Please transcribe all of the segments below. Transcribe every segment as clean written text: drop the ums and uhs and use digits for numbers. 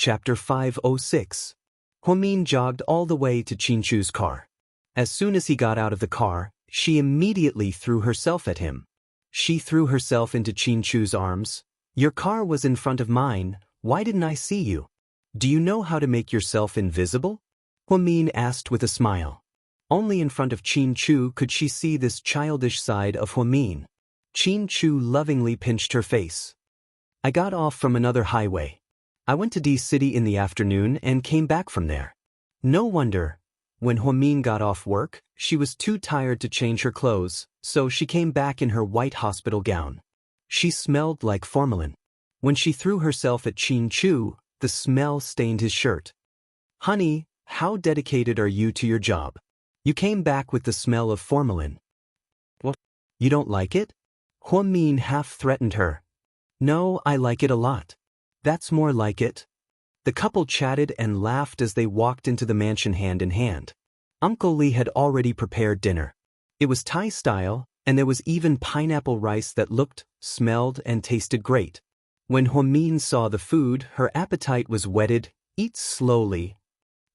Chapter 506. Huamin jogged all the way to Qinchu's car. As soon as he got out of the car, she immediately threw herself at him. She threw herself into Qinchu's arms. "Your car was in front of mine, why didn't I see you? Do you know how to make yourself invisible?" Huamin asked with a smile. Only in front of Qinchu could she see this childish side of Huamin. Qinchu lovingly pinched her face. "I got off from another highway. I went to D City in the afternoon and came back from there." No wonder. When Huamin got off work, she was too tired to change her clothes, so she came back in her white hospital gown. She smelled like formalin. When she threw herself at Qinchu, the smell stained his shirt. "Honey, how dedicated are you to your job? You came back with the smell of formalin." "What? You don't like it?" Huamin half threatened her. "No, I like it a lot. That's more like it." The couple chatted and laughed as they walked into the mansion hand in hand. Uncle Lee had already prepared dinner. It was Thai style, and there was even pineapple rice that looked, smelled, and tasted great. When Huamin saw the food, her appetite was whetted. "Eat slowly."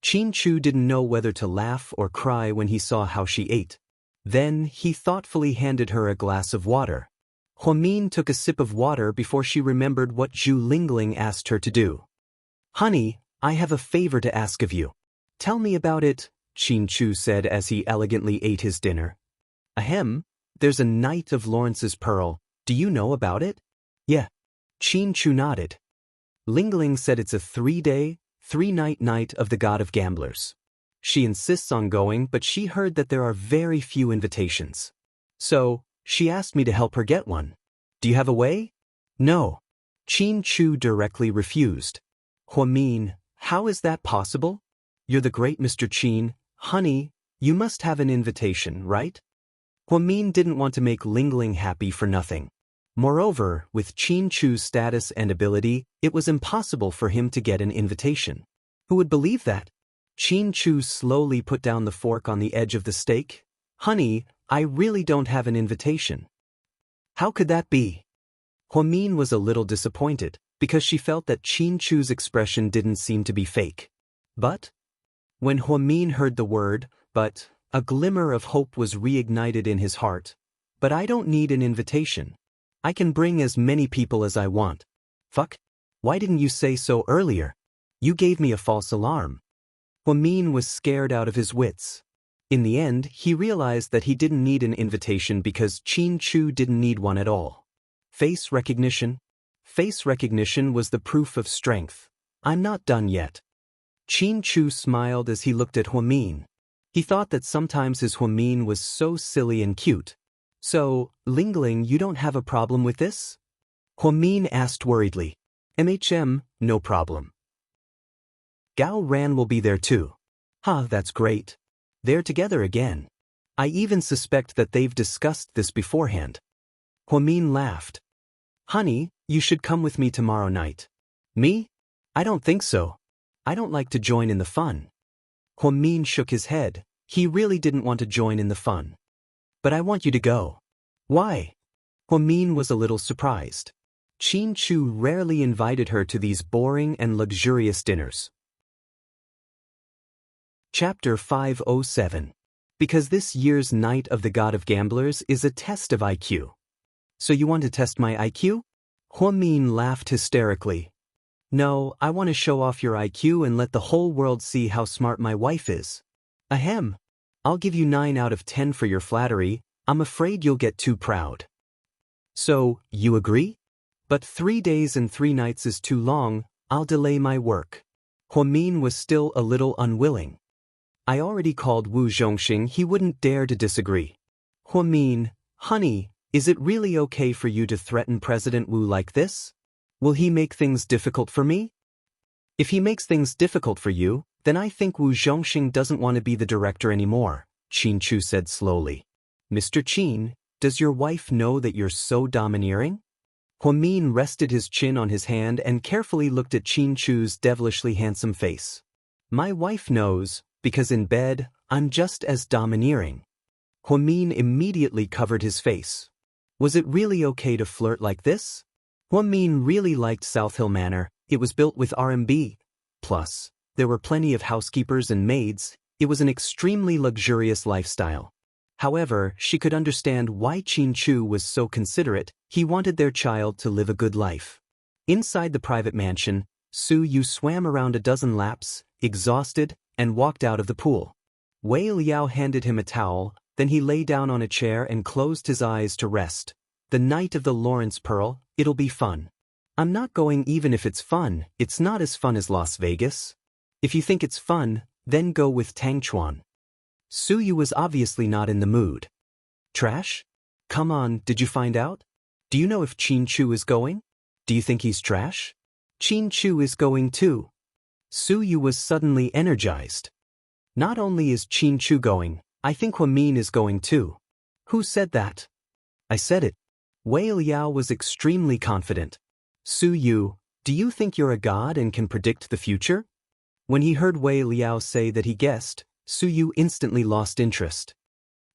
Qinchu didn't know whether to laugh or cry when he saw how she ate. Then he thoughtfully handed her a glass of water. Huamin took a sip of water before she remembered what Zhu Lingling asked her to do. "Honey, I have a favor to ask of you." "Tell me about it," Qinchu said as he elegantly ate his dinner. "Ahem, there's a Knight of Lawrence's Pearl. Do you know about it?" "Yeah." Qinchu nodded. Lingling said it's a 3-day, 3-night night of the god of gamblers. She insists on going, but she heard that there are very few invitations. So, she asked me to help her get one. "Do you have a way?" "No." Qinchu directly refused. "Huamin, how is that possible? You're the great Mr. Qin. Honey, you must have an invitation, right?" Huamin didn't want to make Lingling happy for nothing. Moreover, with Qinchu's status and ability, it was impossible for him to get an invitation. Who would believe that? Qinchu slowly put down the fork on the edge of the steak. "Honey, I really don't have an invitation." "How could that be?" Huamin was a little disappointed, because she felt that Qinchu's expression didn't seem to be fake. But when Huamin heard the word, but, a glimmer of hope was reignited in his heart. "But I don't need an invitation. I can bring as many people as I want." "Fuck? Why didn't you say so earlier? You gave me a false alarm." Huamin was scared out of his wits. In the end, he realized that he didn't need an invitation because Qinchu didn't need one at all. Face recognition? Face recognition was the proof of strength. "I'm not done yet." Qinchu smiled as he looked at Huamin. He thought that sometimes his Huamin was so silly and cute. "So, Lingling, you don't have a problem with this?" Huamin asked worriedly. No problem." "Gao Ran will be there too." That's great. They're together again. I even suspect that they've discussed this beforehand." Huamin laughed. "Honey, you should come with me tomorrow night." "Me? I don't think so. I don't like to join in the fun." Huamin shook his head. He really didn't want to join in the fun. "But I want you to go." "Why?" Huamin was a little surprised. Qinchu rarely invited her to these boring and luxurious dinners. Chapter 507. Because this year's Night of the God of Gamblers is a test of IQ. "So you want to test my IQ?" Huamin laughed hysterically. "No, I want to show off your IQ and let the whole world see how smart my wife is." "Ahem. I'll give you 9 out of 10 for your flattery. I'm afraid you'll get too proud." "So, you agree?" "But 3 days and 3 nights is too long. I'll delay my work." Huamin was still a little unwilling. "I already called Wu Zhongxing. He wouldn't dare to disagree." "Huamin, honey, is it really okay for you to threaten President Wu like this? Will he make things difficult for me?" "If he makes things difficult for you, then I think Wu Zhongxing doesn't want to be the director anymore," Qinchu said slowly. "Mr. Qin, does your wife know that you're so domineering?" Huamin rested his chin on his hand and carefully looked at Qinchu's devilishly handsome face. "My wife knows, because in bed, I'm just as domineering." Huamin immediately covered his face. Was it really okay to flirt like this? Huamin really liked South Hill Manor. It was built with RMB, Plus, there were plenty of housekeepers and maids. It was an extremely luxurious lifestyle. However, she could understand why Qin was so considerate. He wanted their child to live a good life. Inside the private mansion, Su Yu swam around a dozen laps, exhausted, and walked out of the pool. Wei Liao handed him a towel, then he lay down on a chair and closed his eyes to rest. The night of the Lawrence Pearl, it'll be fun. I'm not going even if it's fun. It's not as fun as Las Vegas. If you think it's fun, then go with Tangchuan. Su Yu was obviously not in the mood. Trash? Come on, did you find out? Do you know if Qin is going? Do you think he's trash? Qin is going too. Su Yu was suddenly energized. Not only is Qin going, I think Huamin is going too. Who said that? I said it. Wei Liao was extremely confident. Su Yu, do you think you're a god and can predict the future? When he heard Wei Liao say that he guessed, Su Yu instantly lost interest.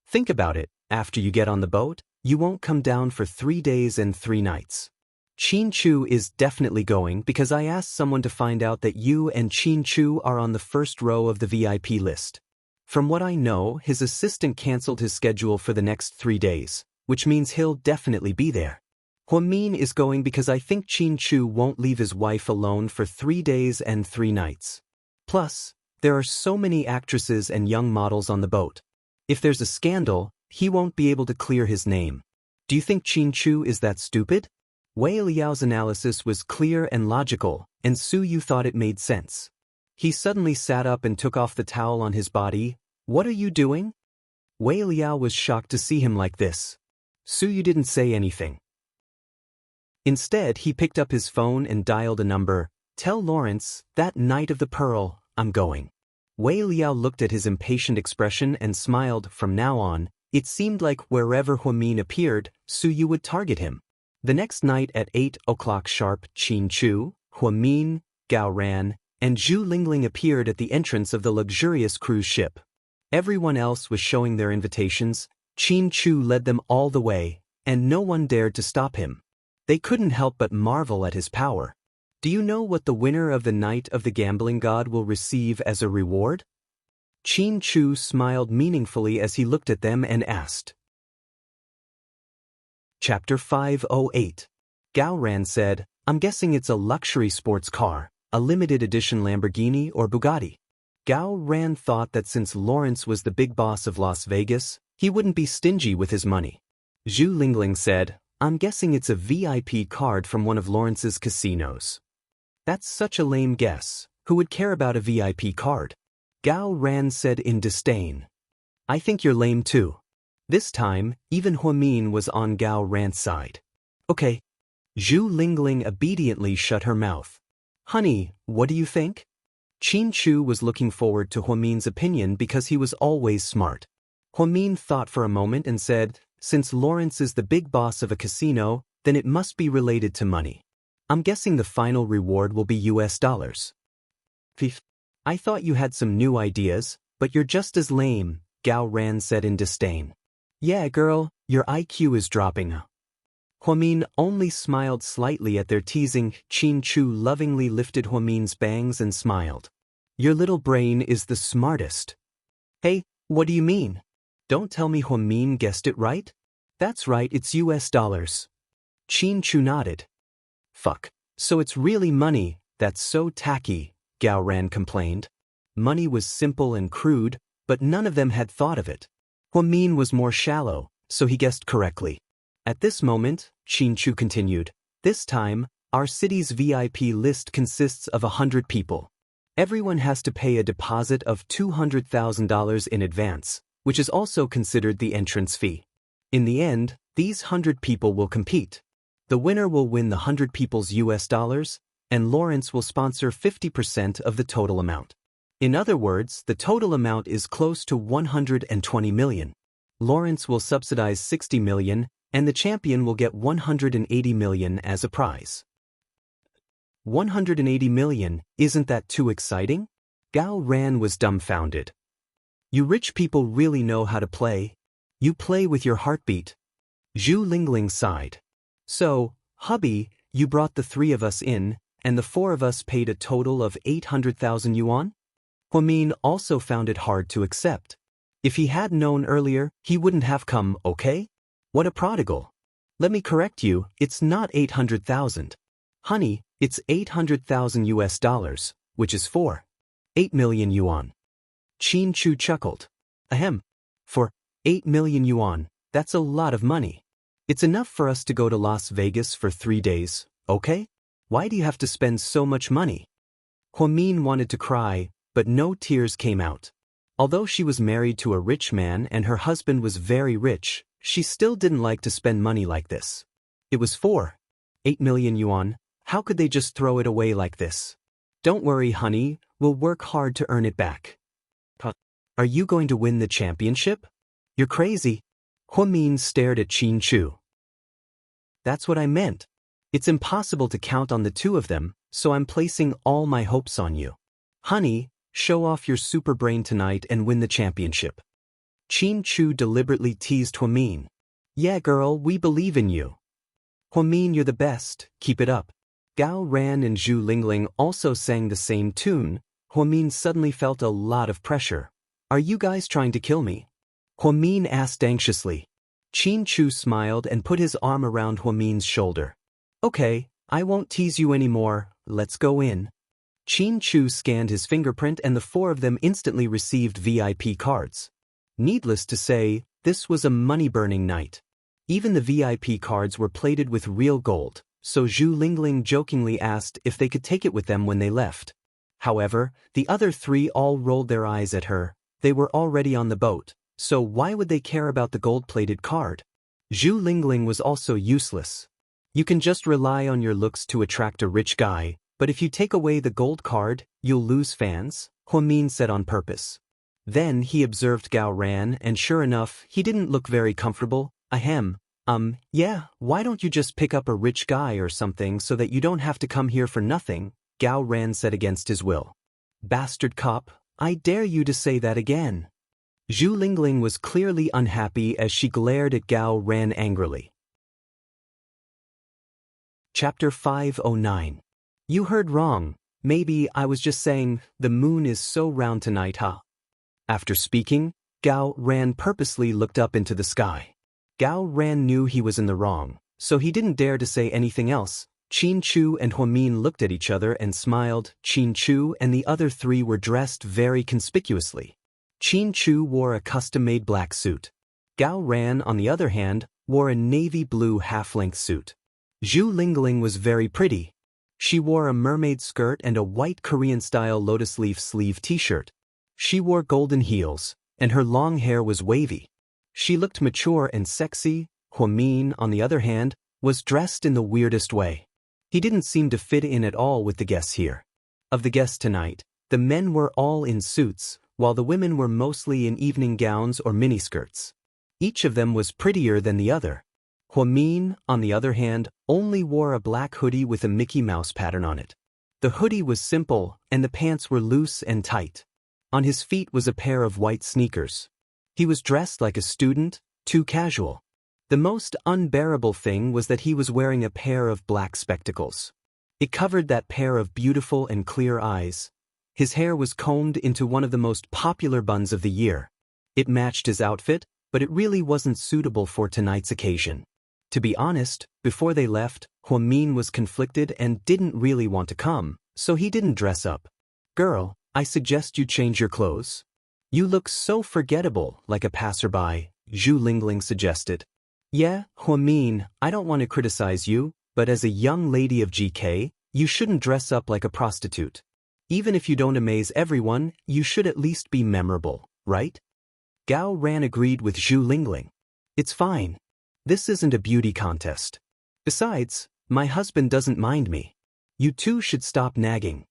Think about it, after you get on the boat, you won't come down for 3 days and 3 nights. Qin is definitely going because I asked someone to find out that you and Qin are on the first row of the VIP list. From what I know, his assistant cancelled his schedule for the next 3 days, which means he'll definitely be there. Huamin is going because I think Qin won't leave his wife alone for 3 days and 3 nights. Plus, there are so many actresses and young models on the boat. If there's a scandal, he won't be able to clear his name. Do you think Qin is that stupid? Wei Liao's analysis was clear and logical, and Su Yu thought it made sense. He suddenly sat up and took off the towel on his body. What are you doing? Wei Liao was shocked to see him like this. Su Yu didn't say anything. Instead, he picked up his phone and dialed a number. Tell Lawrence, that night of the Pearl, I'm going. Wei Liao looked at his impatient expression and smiled. From now on, it seemed like wherever Huamin appeared, Su Yu would target him. The next night at 8 o'clock sharp, Qin, Huamin, Gao Ran, and Zhu Lingling appeared at the entrance of the luxurious cruise ship. Everyone else was showing their invitations. Qin led them all the way, and no one dared to stop him. They couldn't help but marvel at his power. Do you know what the winner of the Night of the Gambling God will receive as a reward? Qin smiled meaningfully as he looked at them and asked. Chapter 508. Gao Ran said, I'm guessing it's a luxury sports car, a limited edition Lamborghini or Bugatti. Gao Ran thought that since Lawrence was the big boss of Las Vegas, he wouldn't be stingy with his money. Zhu Lingling said, I'm guessing it's a VIP card from one of Lawrence's casinos. That's such a lame guess. Who would care about a VIP card? Gao Ran said in disdain. I think you're lame too. This time, even Huamin was on Gao Ran's side. Okay. Zhu Lingling obediently shut her mouth. Honey, what do you think? Qin was looking forward to Huamin's opinion because he was always smart. Huamin thought for a moment and said, since Lawrence is the big boss of a casino, then it must be related to money. I'm guessing the final reward will be US dollars. Fifth. I thought you had some new ideas, but you're just as lame, Gao Ran said in disdain. Yeah, girl, your IQ is dropping. Huamin only smiled slightly at their teasing. Qin lovingly lifted Huamin's bangs and smiled. Your little brain is the smartest. Hey, what do you mean? Don't tell me Huamin guessed it right? That's right, it's US dollars. Qin nodded. Fuck. So it's really money. That's so tacky, Gao Ran complained. Money was simple and crude, but none of them had thought of it. Huamin was more shallow, so he guessed correctly. At this moment, Qin continued, this time, our city's VIP list consists of 100 people. Everyone has to pay a deposit of $200,000 in advance, which is also considered the entrance fee. In the end, these 100 people will compete. The winner will win the 100 people's US dollars, and Lawrence will sponsor 50% of the total amount. In other words, the total amount is close to 120 million. Lawrence will subsidize 60 million, and the champion will get 180 million as a prize. 180 million, isn't that too exciting? Gao Ran was dumbfounded. You rich people really know how to play. You play with your heartbeat. Zhu Lingling sighed. So, hubby, you brought the 3 of us in, and the four of us paid a total of 800,000 yuan? Huamin also found it hard to accept. If he had known earlier, he wouldn't have come, okay? What a prodigal. Let me correct you, it's not 800,000. Honey, it's 800,000 US dollars, which is 8 million yuan. Qin Chu chuckled. Ahem. For 8 million yuan, that's a lot of money. It's enough for us to go to Las Vegas for 3 days, okay? Why do you have to spend so much money? Huamin wanted to cry, but no tears came out. Although she was married to a rich man and her husband was very rich, she still didn't like to spend money like this. It was 8 million yuan. How could they just throw it away like this? Don't worry, honey, we'll work hard to earn it back. Are you going to win the championship? You're crazy. Huamin stared at Qin Chu. That's what I meant. It's impossible to count on the two of them, so I'm placing all my hopes on you. Honey, show off your super brain tonight and win the championship. Qin Chu deliberately teased Huamin. Yeah, girl, we believe in you. Huamin, you're the best, keep it up. Gao Ran and Zhu Lingling also sang the same tune. Huamin suddenly felt a lot of pressure. Are you guys trying to kill me? Huamin asked anxiously. Qin Chu smiled and put his arm around Huamin's shoulder. Okay, I won't tease you anymore, let's go in. Qin Chu scanned his fingerprint and the four of them instantly received VIP cards. Needless to say, this was a money-burning night. Even the VIP cards were plated with real gold, so Zhu Lingling jokingly asked if they could take it with them when they left. However, the other three all rolled their eyes at her. They were already on the boat, so why would they care about the gold-plated card? Zhu Lingling was also useless. You can just rely on your looks to attract a rich guy, but if you take away the gold card, you'll lose fans, Huamin said on purpose. Then he observed Gao Ran and sure enough, he didn't look very comfortable. Ahem. Yeah, why don't you just pick up a rich guy or something so that you don't have to come here for nothing, Gao Ran said against his will. Bastard cop, I dare you to say that again. Zhu Lingling was clearly unhappy as she glared at Gao Ran angrily. Chapter 509. You heard wrong. Maybe I was just saying, the moon is so round tonight, huh? After speaking, Gao Ran purposely looked up into the sky. Gao Ran knew he was in the wrong, so he didn't dare to say anything else. Qin Chu and Huamin looked at each other and smiled. Qin Chu and the other three were dressed very conspicuously. Qin Chu wore a custom-made black suit. Gao Ran, on the other hand, wore a navy blue half-length suit. Zhu Lingling was very pretty. She wore a mermaid skirt and a white Korean-style lotus-leaf sleeve t-shirt. She wore golden heels, and her long hair was wavy. She looked mature and sexy. Huamin, on the other hand, was dressed in the weirdest way. He didn't seem to fit in at all with the guests here. Of the guests tonight, the men were all in suits, while the women were mostly in evening gowns or miniskirts. Each of them was prettier than the other. Huamin, on the other hand, only wore a black hoodie with a Mickey Mouse pattern on it. The hoodie was simple, and the pants were loose and tight. On his feet was a pair of white sneakers. He was dressed like a student, too casual. The most unbearable thing was that he was wearing a pair of black spectacles. It covered that pair of beautiful and clear eyes. His hair was combed into one of the most popular buns of the year. It matched his outfit, but it really wasn't suitable for tonight's occasion. To be honest, before they left, Huamin was conflicted and didn't really want to come, so he didn't dress up. Girl, I suggest you change your clothes. You look so forgettable, like a passerby, Zhu Lingling suggested. Yeah, Huamin, I don't want to criticize you, but as a young lady of GK, you shouldn't dress up like a prostitute. Even if you don't amaze everyone, you should at least be memorable, right? Gao Ran agreed with Zhu Lingling. It's fine. This isn't a beauty contest. Besides, my husband doesn't mind me. You two should stop nagging.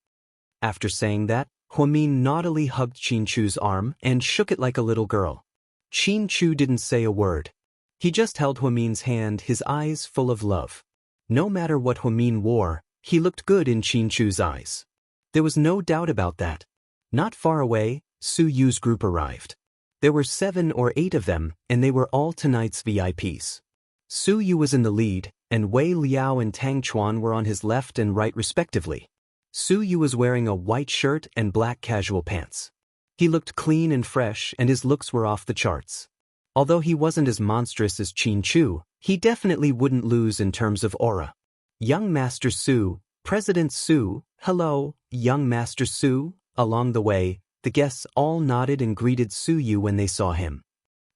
After saying that, Huamin naughtily hugged Qin Chu's arm and shook it like a little girl. Qin Chu didn't say a word. He just held Huamin's hand, his eyes full of love. No matter what Huamin wore, he looked good in Qin Chu's eyes. There was no doubt about that. Not far away, Su Yu's group arrived. There were 7 or 8 of them, and they were all tonight's VIPs. Su Yu was in the lead. and Wei Liao and Tang Chuan were on his left and right respectively. Su Yu was wearing a white shirt and black casual pants. He looked clean and fresh, and his looks were off the charts. Although he wasn't as monstrous as Qin Chu, he definitely wouldn't lose in terms of aura. Young Master Su, President Su, hello, Young Master Su. Along the way, the guests all nodded and greeted Su Yu when they saw him.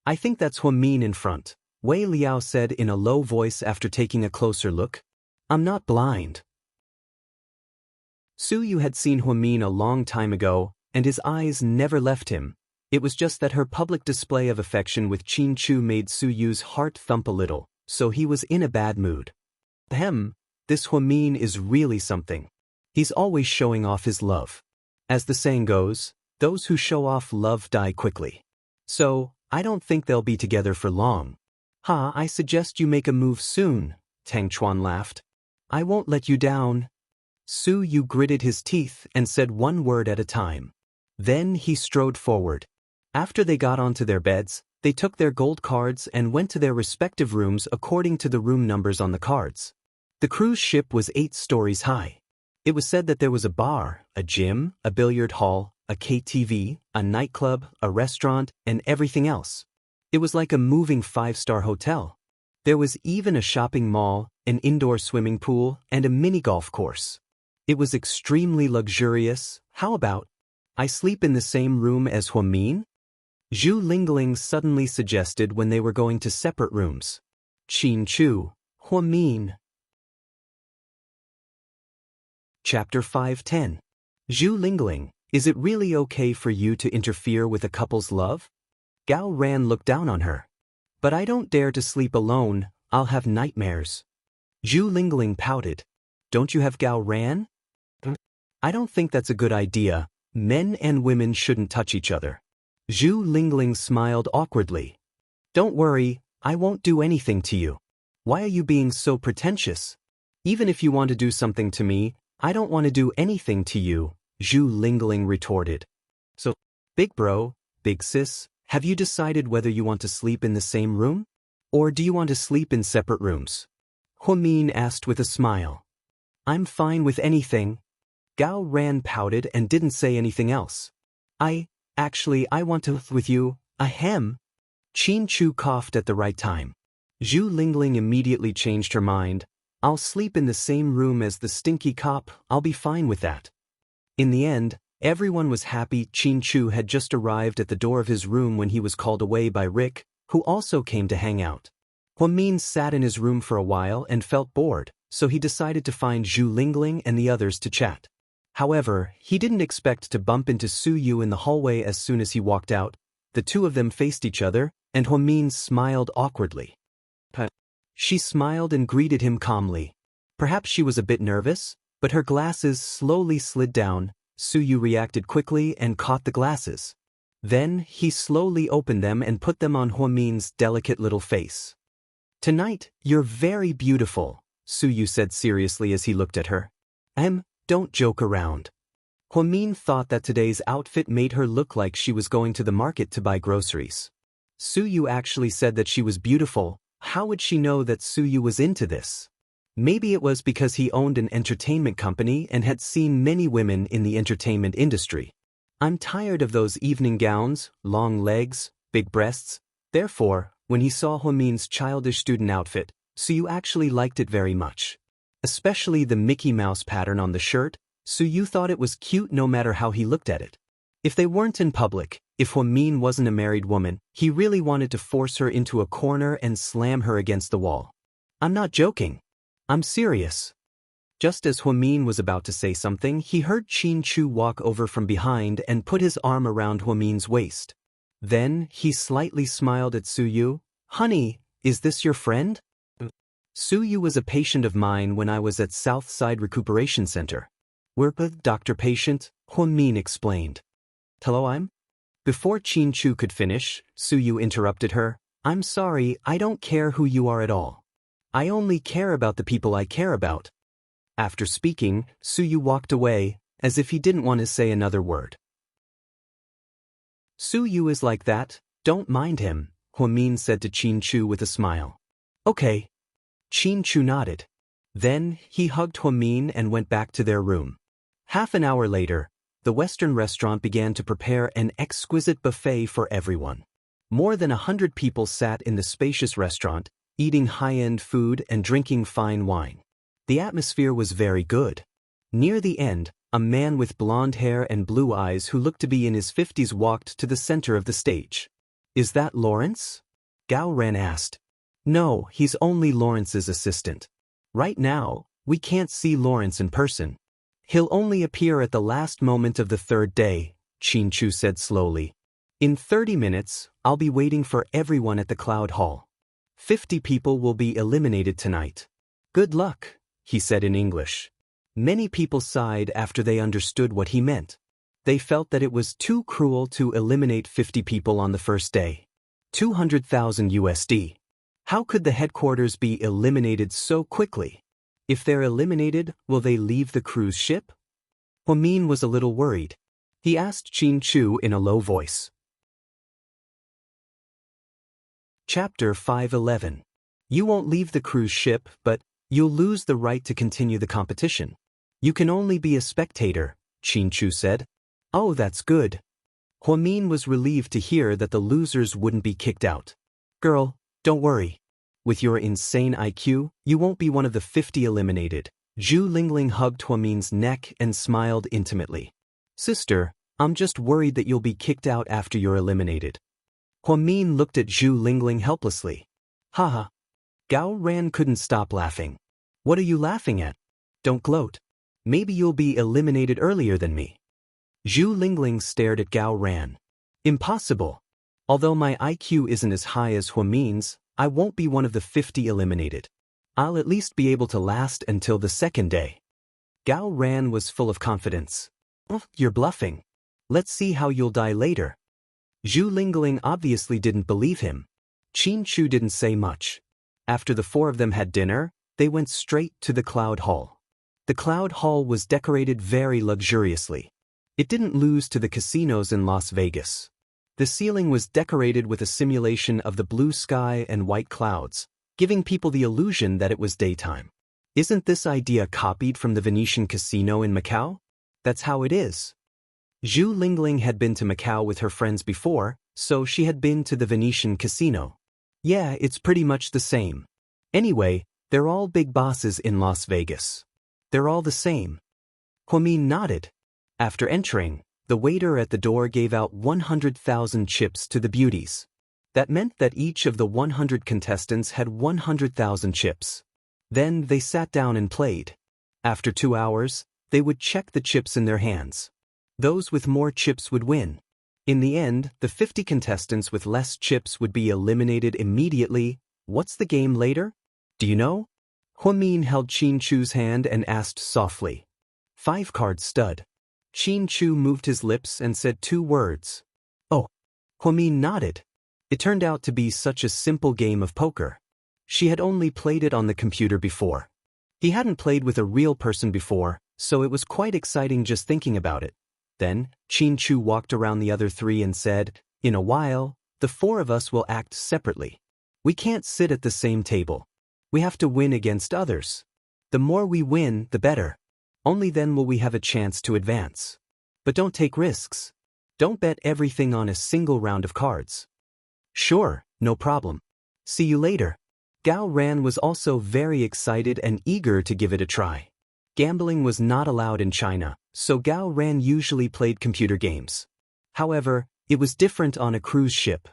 I think that's Huamin in front, Wei Liao said in a low voice after taking a closer look. I'm not blind. Su Yu had seen Huamin a long time ago, and his eyes never left him. It was just that her public display of affection with Qin Chu made Su Yu's heart thump a little, so he was in a bad mood. Ahem, this Huamin is really something. He's always showing off his love. As the saying goes, those who show off love die quickly. So, I don't think they'll be together for long. I suggest you make a move soon, Tang Chuan laughed. I won't let you down. Su Yu gritted his teeth and said one word at a time. Then he strode forward. After they got onto their beds, they took their gold cards and went to their respective rooms according to the room numbers on the cards. The cruise ship was 8 stories high. It was said that there was a bar, a gym, a billiard hall, a KTV, a nightclub, a restaurant, and everything else. It was like a moving 5-star hotel. There was even a shopping mall, an indoor swimming pool, and a mini-golf course. It was extremely luxurious. How about, I sleep in the same room as Huamin? Zhu Lingling suddenly suggested when they were going to separate rooms. Qin Chu, Huamin. Chapter 510. Zhu Lingling, is it really okay for you to interfere with a couple's love? Gao Ran looked down on her. But I don't dare to sleep alone, I'll have nightmares. Zhu Lingling pouted. Don't you have Gao Ran? I don't think that's a good idea. Men and women shouldn't touch each other. Zhu Lingling smiled awkwardly. Don't worry, I won't do anything to you. Why are you being so pretentious? Even if you want to do something to me, I don't want to do anything to you, Zhu Lingling retorted. So, big bro, big sis, have you decided whether you want to sleep in the same room? Or do you want to sleep in separate rooms? Huamin asked with a smile. I'm fine with anything. Gao Ran pouted and didn't say anything else. I want to with you, ahem. Qin Chu coughed at the right time. Zhu Lingling immediately changed her mind. I'll sleep in the same room as the stinky cop, I'll be fine with that. In the end, everyone was happy. Qin Chu had just arrived at the door of his room when he was called away by Rick, who also came to hang out. Huamin sat in his room for a while and felt bored, so he decided to find Zhu Lingling and the others to chat. However, he didn't expect to bump into Su Yu in the hallway as soon as he walked out. The two of them faced each other, and Huamin smiled awkwardly. She smiled and greeted him calmly. Perhaps she was a bit nervous, but her glasses slowly slid down. Su Yu reacted quickly and caught the glasses. Then, he slowly opened them and put them on Huamin's delicate little face. Tonight, you're very beautiful, Su Yu said seriously as he looked at her. Don't joke around. Huamin thought that today's outfit made her look like she was going to the market to buy groceries. Su Yu actually said that she was beautiful. How would she know that Su Yu was into this? Maybe it was because he owned an entertainment company and had seen many women in the entertainment industry. I'm tired of those evening gowns, long legs, big breasts. Therefore, when he saw Huamin's childish student outfit, Su Yu actually liked it very much. Especially the Mickey Mouse pattern on the shirt, Su Yu thought it was cute no matter how he looked at it. If they weren't in public, if Huamin wasn't a married woman, he really wanted to force her into a corner and slam her against the wall. I'm not joking. I'm serious. Just as Huamin was about to say something, he heard Qin Chu walk over from behind and put his arm around Huamin's waist. Then, he slightly smiled at Su Yu. Honey, is this your friend? Su Yu was a patient of mine when I was at Southside Recuperation Center. We're Dr. Patient, Huamin explained. Hello, Before Qin Chu could finish, Su Yu interrupted her. I'm sorry, I don't care who you are at all. I only care about the people I care about. After speaking, Su Yu walked away, as if he didn't want to say another word. Su Yu is like that, don't mind him, Huamin said to Qin Chu with a smile. Okay. Chu nodded. Then, he hugged Huamin and went back to their room. Half an hour later, the Western restaurant began to prepare an exquisite buffet for everyone. More than 100 people sat in the spacious restaurant, eating high-end food and drinking fine wine. The atmosphere was very good. Near the end, a man with blonde hair and blue eyes who looked to be in his 50s walked to the center of the stage. "Is that Lawrence?" Gao Ran asked. "No, he's only Lawrence's assistant. Right now, we can't see Lawrence in person. He'll only appear at the last moment of the third day," Chu said slowly. "In 30 minutes, I'll be waiting for everyone at the Cloud Hall. 50 people will be eliminated tonight. Good luck," he said in English. Many people sighed after they understood what he meant. They felt that it was too cruel to eliminate 50 people on the first day. 200,000 USD. How could the headquarters be eliminated so quickly? If they're eliminated, will they leave the cruise ship? Huamin was a little worried. He asked Chu in a low voice. Chapter 511. You won't leave the cruise ship, but you'll lose the right to continue the competition. You can only be a spectator, Chu said. Oh, that's good. Huamin was relieved to hear that the losers wouldn't be kicked out. Girl, don't worry. With your insane IQ, you won't be one of the 50 eliminated. Zhu Lingling hugged Huamin's neck and smiled intimately. Sister, I'm just worried that you'll be kicked out after you're eliminated. Huamin looked at Zhu Lingling helplessly. Haha. Gao Ran couldn't stop laughing. What are you laughing at? Don't gloat. Maybe you'll be eliminated earlier than me. Zhu Lingling stared at Gao Ran. Impossible. Although my IQ isn't as high as Huamin's, I won't be one of the 50 eliminated. I'll at least be able to last until the second day. Gao Ran was full of confidence. Oh, you're bluffing. Let's see how you'll die later. Zhu Lingling obviously didn't believe him. Chu didn't say much. After the four of them had dinner, they went straight to the Cloud Hall. The Cloud Hall was decorated very luxuriously. It didn't lose to the casinos in Las Vegas. The ceiling was decorated with a simulation of the blue sky and white clouds, giving people the illusion that it was daytime. Isn't this idea copied from the Venetian casino in Macau? That's how it is. Zhu Lingling had been to Macau with her friends before, so she had been to the Venetian casino. Yeah, it's pretty much the same. Anyway, they're all big bosses in Las Vegas. They're all the same. Huamin nodded. After entering, the waiter at the door gave out 100,000 chips to the beauties. That meant that each of the 100 contestants had 100,000 chips. Then they sat down and played. After 2 hours, they would check the chips in their hands. Those with more chips would win. In the end, the 50 contestants with less chips would be eliminated immediately. What's the game later? Do you know? Huamin held Chu's hand and asked softly. 5-card stud. Chu moved his lips and said 2 words. Oh. Huamin nodded. It turned out to be such a simple game of poker. She had only played it on the computer before. He hadn't played with a real person before, so it was quite exciting just thinking about it. Then, Chu walked around the other 3 and said, in a while, the 4 of us will act separately. We can't sit at the same table. We have to win against others. The more we win, the better. Only then will we have a chance to advance. But don't take risks. Don't bet everything on a single round of cards. Sure, no problem. See you later. Gao Ran was also very excited and eager to give it a try. Gambling was not allowed in China, so Gao Ran usually played computer games. However, it was different on a cruise ship.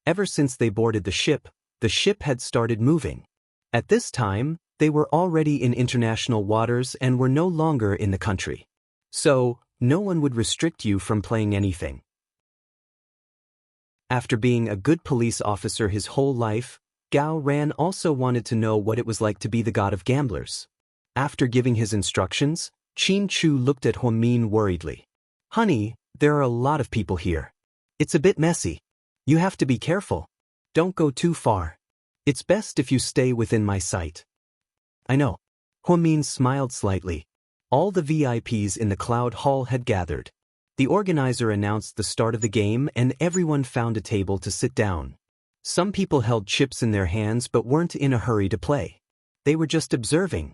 Ever since they boarded the ship had started moving. At this time, they were already in international waters and were no longer in the country. So, no one would restrict you from playing anything. After being a good police officer his whole life, Gao Ran also wanted to know what it was like to be the god of gamblers. After giving his instructions, Chu looked at Huamin worriedly. Honey, there are a lot of people here. It's a bit messy. You have to be careful. Don't go too far. It's best if you stay within my sight. I know. Huamin smiled slightly. All the VIPs in the Cloud Hall had gathered. The organizer announced the start of the game and everyone found a table to sit down. Some people held chips in their hands but weren't in a hurry to play. They were just observing.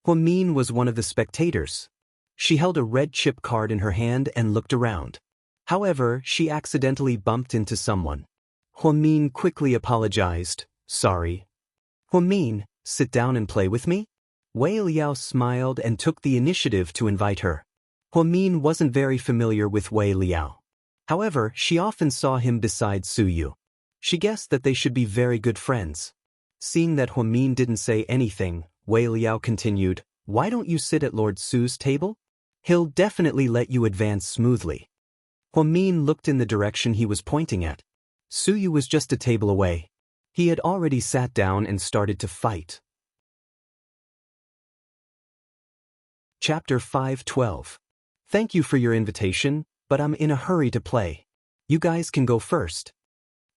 Huamin was one of the spectators. She held a red chip card in her hand and looked around. However, she accidentally bumped into someone. Huamin quickly apologized. Sorry. Huamin, sit down and play with me? Wei Liao smiled and took the initiative to invite her. Huamin wasn't very familiar with Wei Liao. However, she often saw him beside Su Yu. She guessed that they should be very good friends. Seeing that Huamin didn't say anything, Wei Liao continued, "Why don't you sit at Lord Su's table? He'll definitely let you advance smoothly." Huamin looked in the direction he was pointing at. Su Yu was just a table away. He had already sat down and started to fight. Chapter 5:12. Thank you for your invitation, but I'm in a hurry to play. You guys can go first.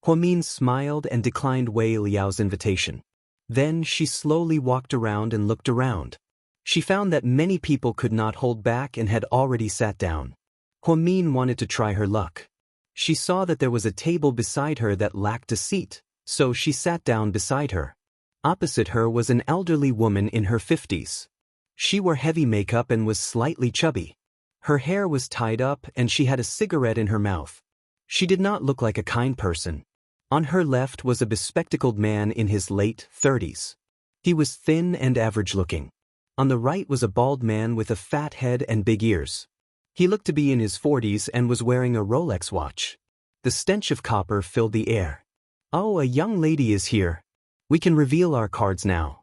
Huamin smiled and declined Wei Liao's invitation. Then she slowly walked around and looked around. She found that many people could not hold back and had already sat down. Huamin wanted to try her luck. She saw that there was a table beside her that lacked a seat, so she sat down beside her. Opposite her was an elderly woman in her 50s. She wore heavy makeup and was slightly chubby. Her hair was tied up and she had a cigarette in her mouth. She did not look like a kind person. On her left was a bespectacled man in his late 30s. He was thin and average-looking. On the right was a bald man with a fat head and big ears. He looked to be in his 40s and was wearing a Rolex watch. The stench of copper filled the air. "Oh, a young lady is here. We can reveal our cards now."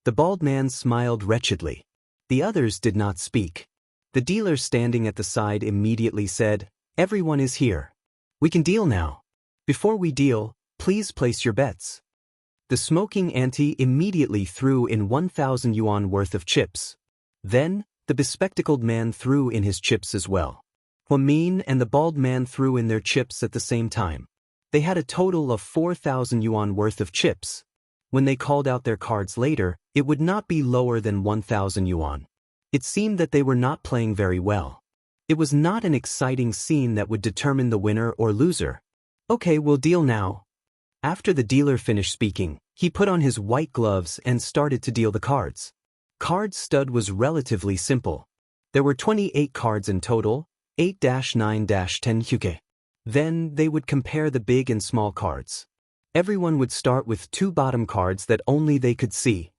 The bald man smiled wretchedly. The others did not speak. The dealer standing at the side immediately said, "Everyone is here. We can deal now. Before we deal, please place your bets." The smoking auntie immediately threw in 1,000 yuan worth of chips. Then, the bespectacled man threw in his chips as well. Huamin and the bald man threw in their chips at the same time. They had a total of 4,000 yuan worth of chips. When they called out their cards later, it would not be lower than 1,000 yuan. It seemed that they were not playing very well. It was not an exciting scene that would determine the winner or loser. "Okay, we'll deal now." After the dealer finished speaking, he put on his white gloves and started to deal the cards. Card stud was relatively simple. There were 28 cards in total, 8-9-10 hyuke. Then they would compare the big and small cards. Everyone would start with 2 bottom cards that only they could see.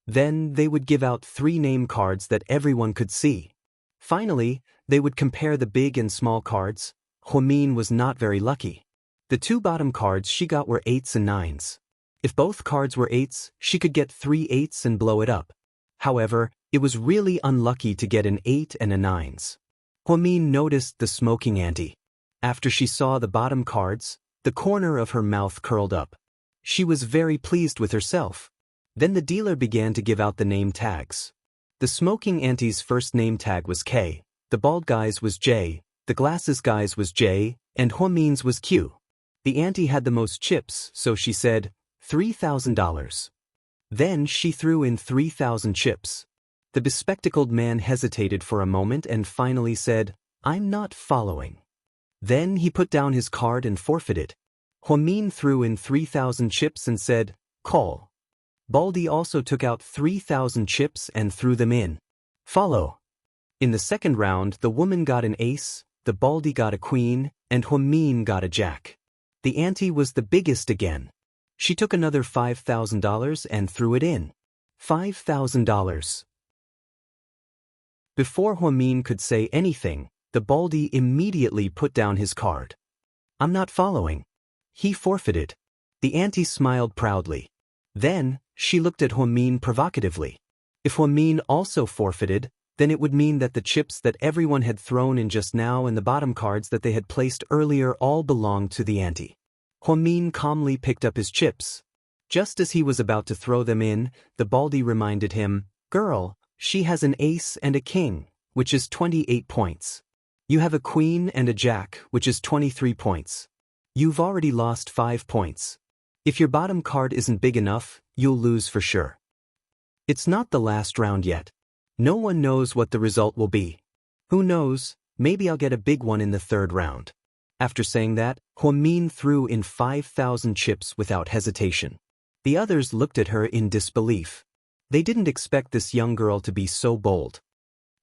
Then they would give out 3 name cards that everyone could see. Finally, they would compare the big and small cards. Huamin was not very lucky. The 2 bottom cards she got were 8s and 9s. If both cards were 8s, she could get 3 8s and blow it up. However, it was really unlucky to get an 8 and a 9s. Huamin noticed the smoking auntie. After she saw the bottom cards, the corner of her mouth curled up. She was very pleased with herself. Then the dealer began to give out the name tags. The smoking auntie's first name tag was K, the bald guy's was J, the glasses guy's was J, and Huamin's was Q. The auntie had the most chips, so she said, $3,000. Then she threw in 3,000 chips. The bespectacled man hesitated for a moment and finally said, "I'm not following." Then he put down his card and forfeited. Huamin threw in 3,000 chips and said, "Call." Baldy also took out 3,000 chips and threw them in. "Follow." In the second round, the woman got an ace, the Baldy got a queen, and Huamin got a jack. The auntie was the biggest again. She took another $5,000 and threw it in. $5,000. Before Huamin could say anything, the Baldy immediately put down his card. "I'm not following." He forfeited. The auntie smiled proudly. Then, she looked at Huamin provocatively. If Huamin also forfeited, then it would mean that the chips that everyone had thrown in just now and the bottom cards that they had placed earlier all belonged to the auntie. Huamin calmly picked up his chips. Just as he was about to throw them in, the Baldy reminded him, "Girl, she has an ace and a king, which is 28 points. You have a queen and a jack, which is 23 points. You've already lost 5 points. If your bottom card isn't big enough, you'll lose for sure. It's not the last round yet. No one knows what the result will be. Who knows, maybe I'll get a big one in the third round." After saying that, Huamin threw in 5,000 chips without hesitation. The others looked at her in disbelief. They didn't expect this young girl to be so bold.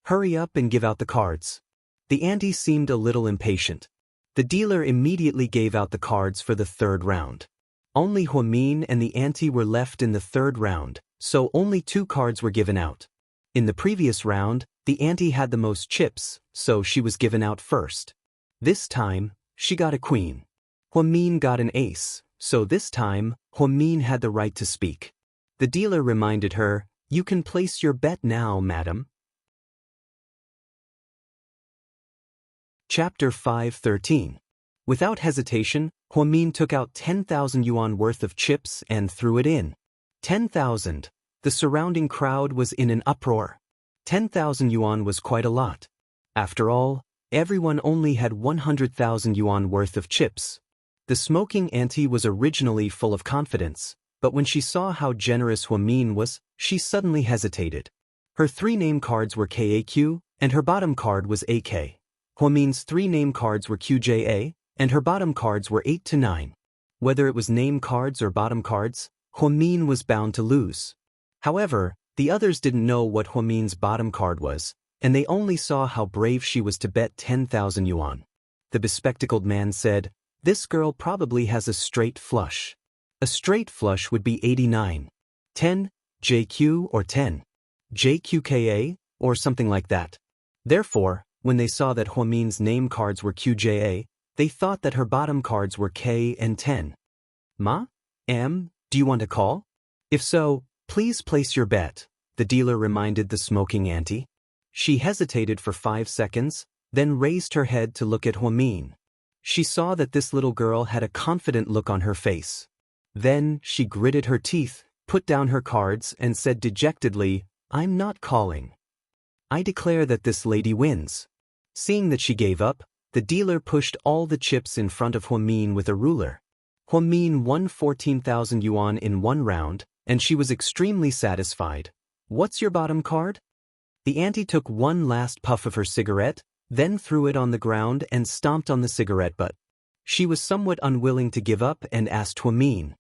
Hurry up and give out the cards. The auntie seemed a little impatient. The dealer immediately gave out the cards for the third round. Only Huamin and the auntie were left in the third round, so only 2 cards were given out. In the previous round, the auntie had the most chips, so she was given out first. This time, she got a queen. Huamin got an ace, so this time, Huamin had the right to speak. The dealer reminded her, "You can place your bet now, madam." Chapter 5:13. Without hesitation, Huamin took out 10,000 yuan worth of chips and threw it in. 10,000. The surrounding crowd was in an uproar. 10,000 yuan was quite a lot. After all, everyone only had 100,000 yuan worth of chips. The smoking auntie was originally full of confidence, but when she saw how generous Huamin was, she suddenly hesitated. Her 3 name cards were KAQ, and her bottom card was AK. Huamin's 3 name cards were QJA, and her bottom cards were 8 to 9. Whether it was name cards or bottom cards, Huamin was bound to lose. However, the others didn't know what Huamin's bottom card was, and they only saw how brave she was to bet 10,000 yuan. The bespectacled man said, "This girl probably has a straight flush. A straight flush would be 89. 10, JQ or 10. JQKA, or something like that." Therefore, when they saw that Huamin's name cards were QJA, they thought that her bottom cards were K and 10. "Ma? Do you want to call? If so, please place your bet," the dealer reminded the smoking auntie. She hesitated for 5 seconds, then raised her head to look at Huamin. She saw that this little girl had a confident look on her face. Then she gritted her teeth, put down her cards, and said dejectedly, "I'm not calling. I declare that this lady wins." Seeing that she gave up, the dealer pushed all the chips in front of Huamin with a ruler. Huamin won 14,000 yuan in 1 round, and she was extremely satisfied. "What's your bottom card?" The auntie took one last puff of her cigarette, then threw it on the ground and stomped on the cigarette butt. She was somewhat unwilling to give up and asked Huamin.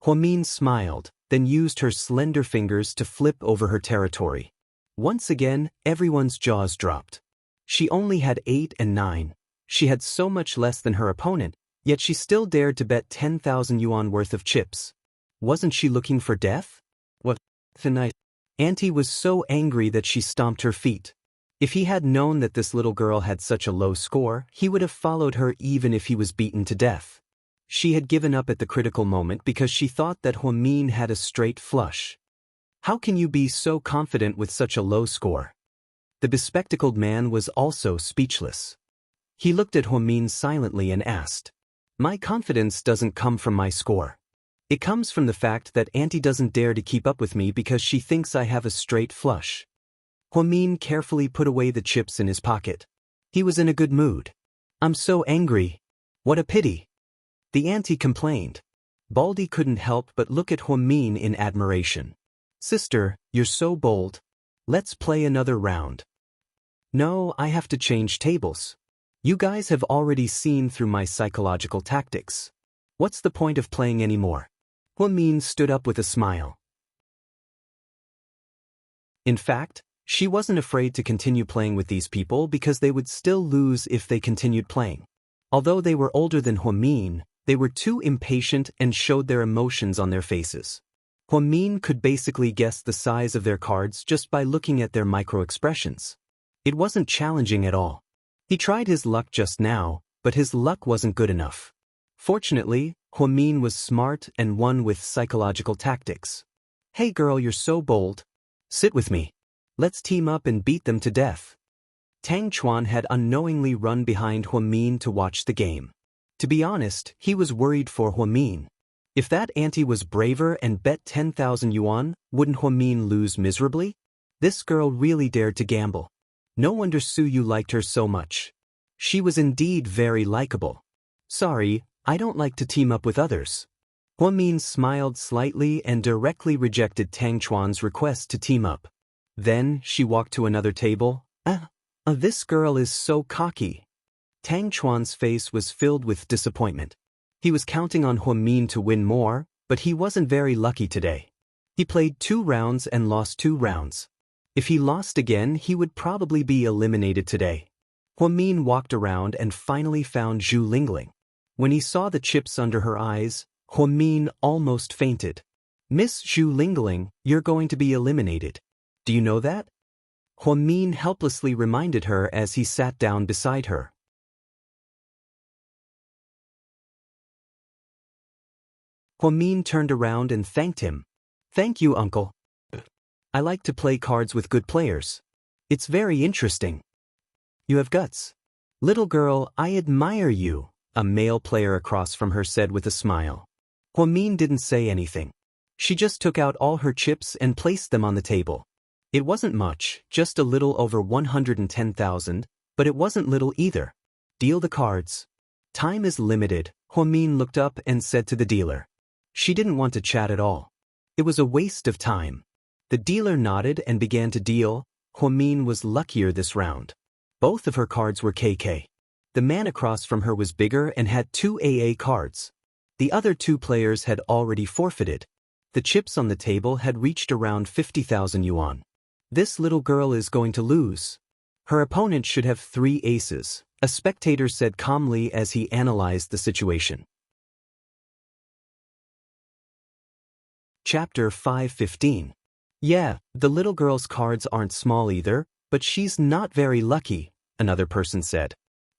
Huamin smiled, then used her slender fingers to flip over her territory. Once again, everyone's jaws dropped. She only had 8 and 9. She had so much less than her opponent, yet she still dared to bet 10,000 yuan worth of chips. Wasn't she looking for death? What the night? Auntie was so angry that she stomped her feet. If he had known that this little girl had such a low score, he would have followed her even if he was beaten to death. She had given up at the critical moment because she thought that Huamin had a straight flush. "How can you be so confident with such a low score?" The bespectacled man was also speechless. He looked at Huamin silently and asked, "My confidence doesn't come from my score. It comes from the fact that Auntie doesn't dare to keep up with me because she thinks I have a straight flush." Huamin carefully put away the chips in his pocket. He was in a good mood. "I'm so angry. What a pity." The auntie complained. Baldy couldn't help but look at Huamin in admiration. "Sister, you're so bold. Let's play another round." "No, I have to change tables. You guys have already seen through my psychological tactics. What's the point of playing anymore?" Huamin stood up with a smile. In fact, she wasn't afraid to continue playing with these people because they would still lose if they continued playing. Although they were older than Huamin, they were too impatient and showed their emotions on their faces. Huamin could basically guess the size of their cards just by looking at their micro-expressions. It wasn't challenging at all. He tried his luck just now, but his luck wasn't good enough. Fortunately, Huamin was smart and won with psychological tactics. "Hey girl, you're so bold. Sit with me. Let's team up and beat them to death." Tang Chuan had unknowingly run behind Huamin to watch the game. To be honest, he was worried for Huamin. If that auntie was braver and bet 10,000 yuan, wouldn't Huamin lose miserably? This girl really dared to gamble. No wonder Su Yu liked her so much. She was indeed very likable. "Sorry, I don't like to team up with others." Huamin smiled slightly and directly rejected Tang Chuan's request to team up. Then she walked to another table. This girl is so cocky." Tang Chuan's face was filled with disappointment. He was counting on Huamin to win more, but he wasn't very lucky today. He played 2 rounds and lost 2 rounds. If he lost again, he would probably be eliminated today. Huamin walked around and finally found Zhu Lingling. When he saw the chips under her eyes, Huamin almost fainted. Miss Zhu Lingling, you're going to be eliminated. Do you know that? Huamin helplessly reminded her as he sat down beside her. Huamin turned around and thanked him. Thank you, uncle. I like to play cards with good players. It's very interesting. You have guts. Little girl, I admire you, a male player across from her said with a smile. Huamin didn't say anything. She just took out all her chips and placed them on the table. It wasn't much, just a little over 110,000, but it wasn't little either. Deal the cards. Time is limited, Huamin looked up and said to the dealer. She didn't want to chat at all. It was a waste of time. The dealer nodded and began to deal. Huamin was luckier this round. Both of her cards were KK. The man across from her was bigger and had 2 AA cards. The other 2 players had already forfeited. The chips on the table had reached around 50,000 yuan. This little girl is going to lose. Her opponent should have 3 aces, a spectator said calmly as he analyzed the situation. Chapter 5:15. Yeah, the little girl's cards aren't small either, but she's not very lucky, another person said.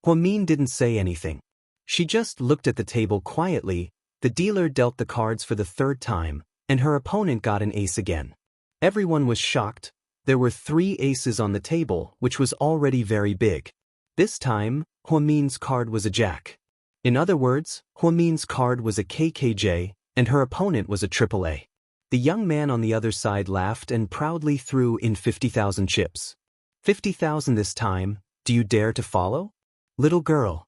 Huamin didn't say anything. She just looked at the table quietly. The dealer dealt the cards for the 3rd time, and her opponent got an ace again. Everyone was shocked. There were 3 aces on the table, which was already very big. This time, Huamin's card was a jack. In other words, Huamin's card was a KKJ, and her opponent was a AAA. The young man on the other side laughed and proudly threw in 50,000 chips. 50,000 this time, do you dare to follow? Little girl.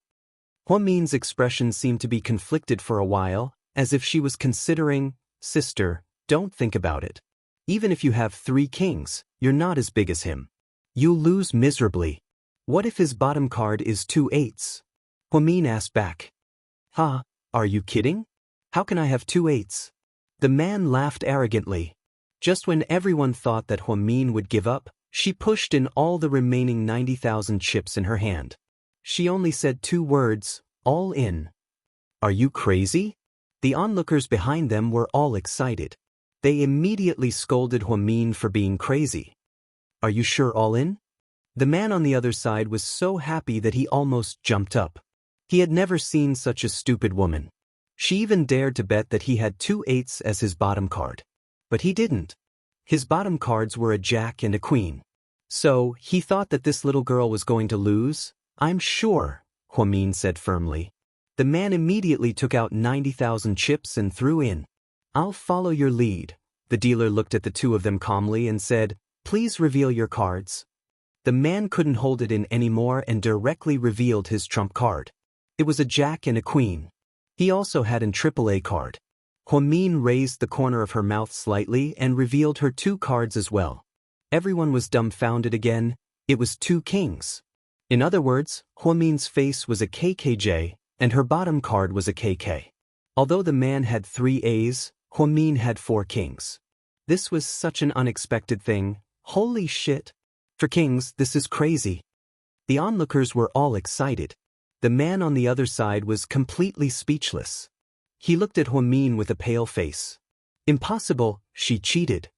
Huamin's expression seemed to be conflicted for a while, as if she was considering, sister, don't think about it. Even if you have 3 kings, you're not as big as him. You'll lose miserably. What if his bottom card is 2 8s? Huamin asked back. Huh, are you kidding? How can I have 2 8s? The man laughed arrogantly. Just when everyone thought that Huamin would give up, she pushed in all the remaining 90,000 chips in her hand. She only said 2 words, all in. Are you crazy? The onlookers behind them were all excited. They immediately scolded Huamin for being crazy. Are you sure all in? The man on the other side was so happy that he almost jumped up. He had never seen such a stupid woman. She even dared to bet that he had 2 8s as his bottom card. But he didn't. His bottom cards were a jack and a queen. So, he thought that this little girl was going to lose? I'm sure, Huamin said firmly. The man immediately took out 90,000 chips and threw in. I'll follow your lead. The dealer looked at the 2 of them calmly and said, please reveal your cards. The man couldn't hold it in anymore and directly revealed his trump card. It was a jack and a queen. He also had an AAA card. Huamin raised the corner of her mouth slightly and revealed her 2 cards as well. Everyone was dumbfounded again. It was 2 kings. In other words, Huamin's face was a KKJ, and her bottom card was a KK. Although the man had 3 A's, Huamin had 4 kings. This was such an unexpected thing. Holy shit. For kings, this is crazy. The onlookers were all excited. The man on the other side was completely speechless. He looked at Huamin with a pale face. Impossible, she cheated.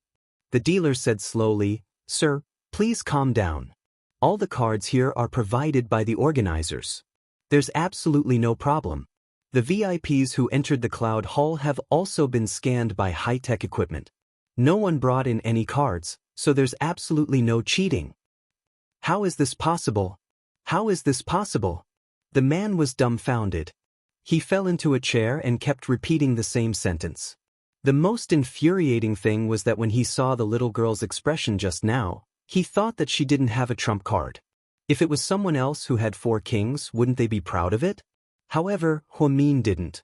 The dealer said slowly, Sir, please calm down. All the cards here are provided by the organizers. There's absolutely no problem. The VIPs who entered the Cloud Hall have also been scanned by high-tech equipment. No one brought in any cards, so there's absolutely no cheating. How is this possible? How is this possible? The man was dumbfounded. He fell into a chair and kept repeating the same sentence. The most infuriating thing was that when he saw the little girl's expression just now, he thought that she didn't have a trump card. If it was someone else who had 4 kings, wouldn't they be proud of it? However, Huamin didn't.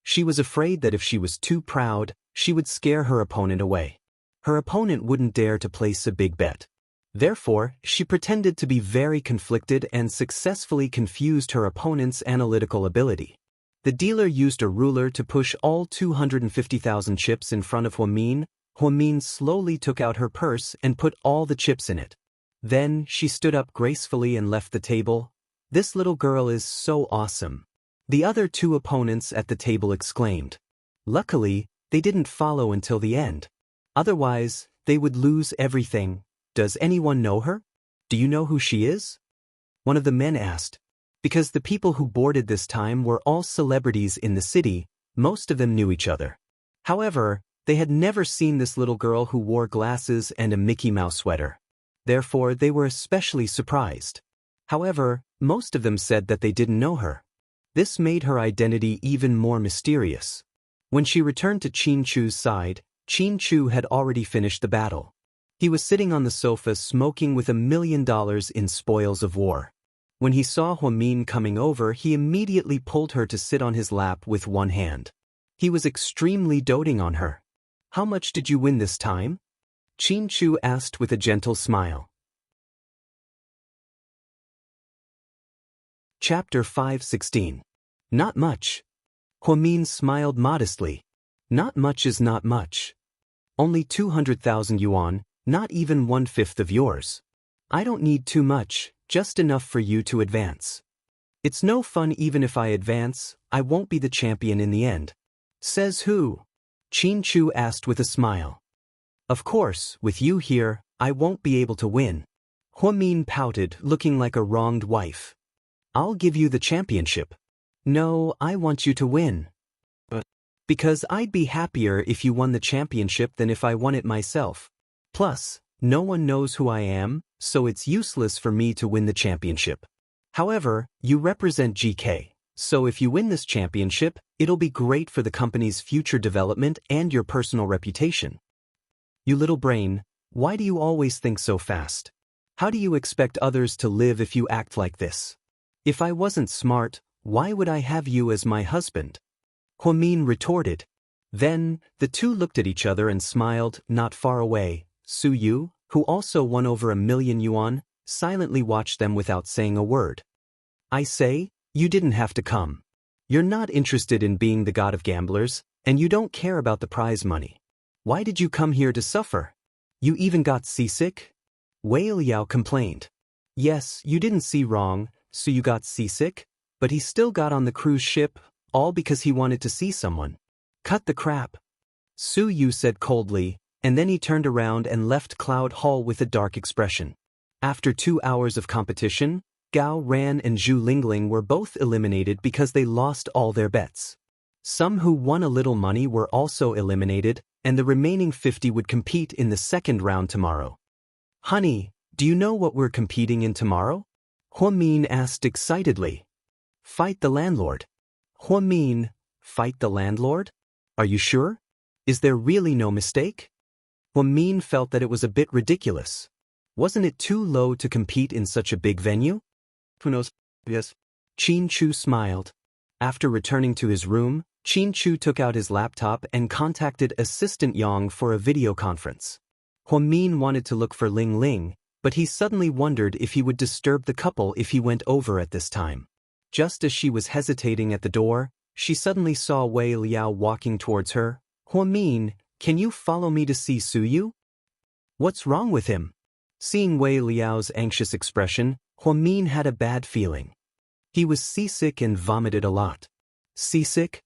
She was afraid that if she was too proud, she would scare her opponent away. Her opponent wouldn't dare to place a big bet. Therefore, she pretended to be very conflicted and successfully confused her opponent's analytical ability. The dealer used a ruler to push all 250,000 chips in front of Huamin. Huamin slowly took out her purse and put all the chips in it. Then she stood up gracefully and left the table. "This little girl is so awesome," the other two opponents at the table exclaimed. Luckily, they didn't follow until the end. Otherwise, they would lose everything. "Does anyone know her? Do you know who she is?" one of the men asked. Because the people who boarded this time were all celebrities in the city, most of them knew each other. However, they had never seen this little girl who wore glasses and a Mickey Mouse sweater. Therefore, they were especially surprised. However, most of them said that they didn't know her. This made her identity even more mysterious. When she returned to Qin Chu's side, Qin Chu had already finished the battle. He was sitting on the sofa smoking with $1 million in spoils of war. When he saw Huamin coming over, he immediately pulled her to sit on his lap with one hand. He was extremely doting on her. "How much did you win this time?" Qin Chu asked with a gentle smile. Chapter 5:16. Not much. Huamin smiled modestly. "Not much is not much. Only 200,000 yuan, not even 1/5 of yours. I don't need too much, just enough for you to advance. It's no fun even if I advance, I won't be the champion in the end." "Says who?" Qin Chu asked with a smile. "Of course, with you here, I won't be able to win." Huamin pouted, looking like a wronged wife. "I'll give you the championship." "No, I want you to win." "But because I'd be happier if you won the championship than if I won it myself. Plus, no one knows who I am, so it's useless for me to win the championship. However, you represent GK, so if you win this championship, it'll be great for the company's future development and your personal reputation." "You little brain, why do you always think so fast? How do you expect others to live if you act like this? If I wasn't smart, why would I have you as my husband?" Huamin retorted. Then, the two looked at each other and smiled. Not far away, Su Yu, who also won over 1 million yuan, silently watched them without saying a word. "I say, you didn't have to come. You're not interested in being the god of gamblers, and you don't care about the prize money. Why did you come here to suffer? You even got seasick?" Wei Liao complained. "Yes, you didn't see wrong, so you got seasick, but he still got on the cruise ship, all because he wanted to see someone." "Cut the crap," Su Yu said coldly, and then he turned around and left Cloud Hall with a dark expression. After 2 hours of competition, Gao Ran and Zhu Lingling were both eliminated because they lost all their bets. Some who won a little money were also eliminated, and the remaining 50 would compete in the second round tomorrow. "Honey, do you know what we're competing in tomorrow?" Huamin asked excitedly. "Fight the landlord." Huamin, fight the landlord? Are you sure? Is there really no mistake? Huamin felt that it was a bit ridiculous. Wasn't it too low to compete in such a big venue? "Who knows? Yes." Qin Chu smiled. After returning to his room, Qin Chu took out his laptop and contacted Assistant Yang for a video conference. Huamin wanted to look for Ling Ling, but he suddenly wondered if he would disturb the couple if he went over at this time. Just as she was hesitating at the door, she suddenly saw Wei Liao walking towards her. "Huamin, can you follow me to see Su Yu?" "What's wrong with him?" Seeing Wei Liao's anxious expression, Huamin had a bad feeling. He was seasick and vomited a lot. "Seasick?"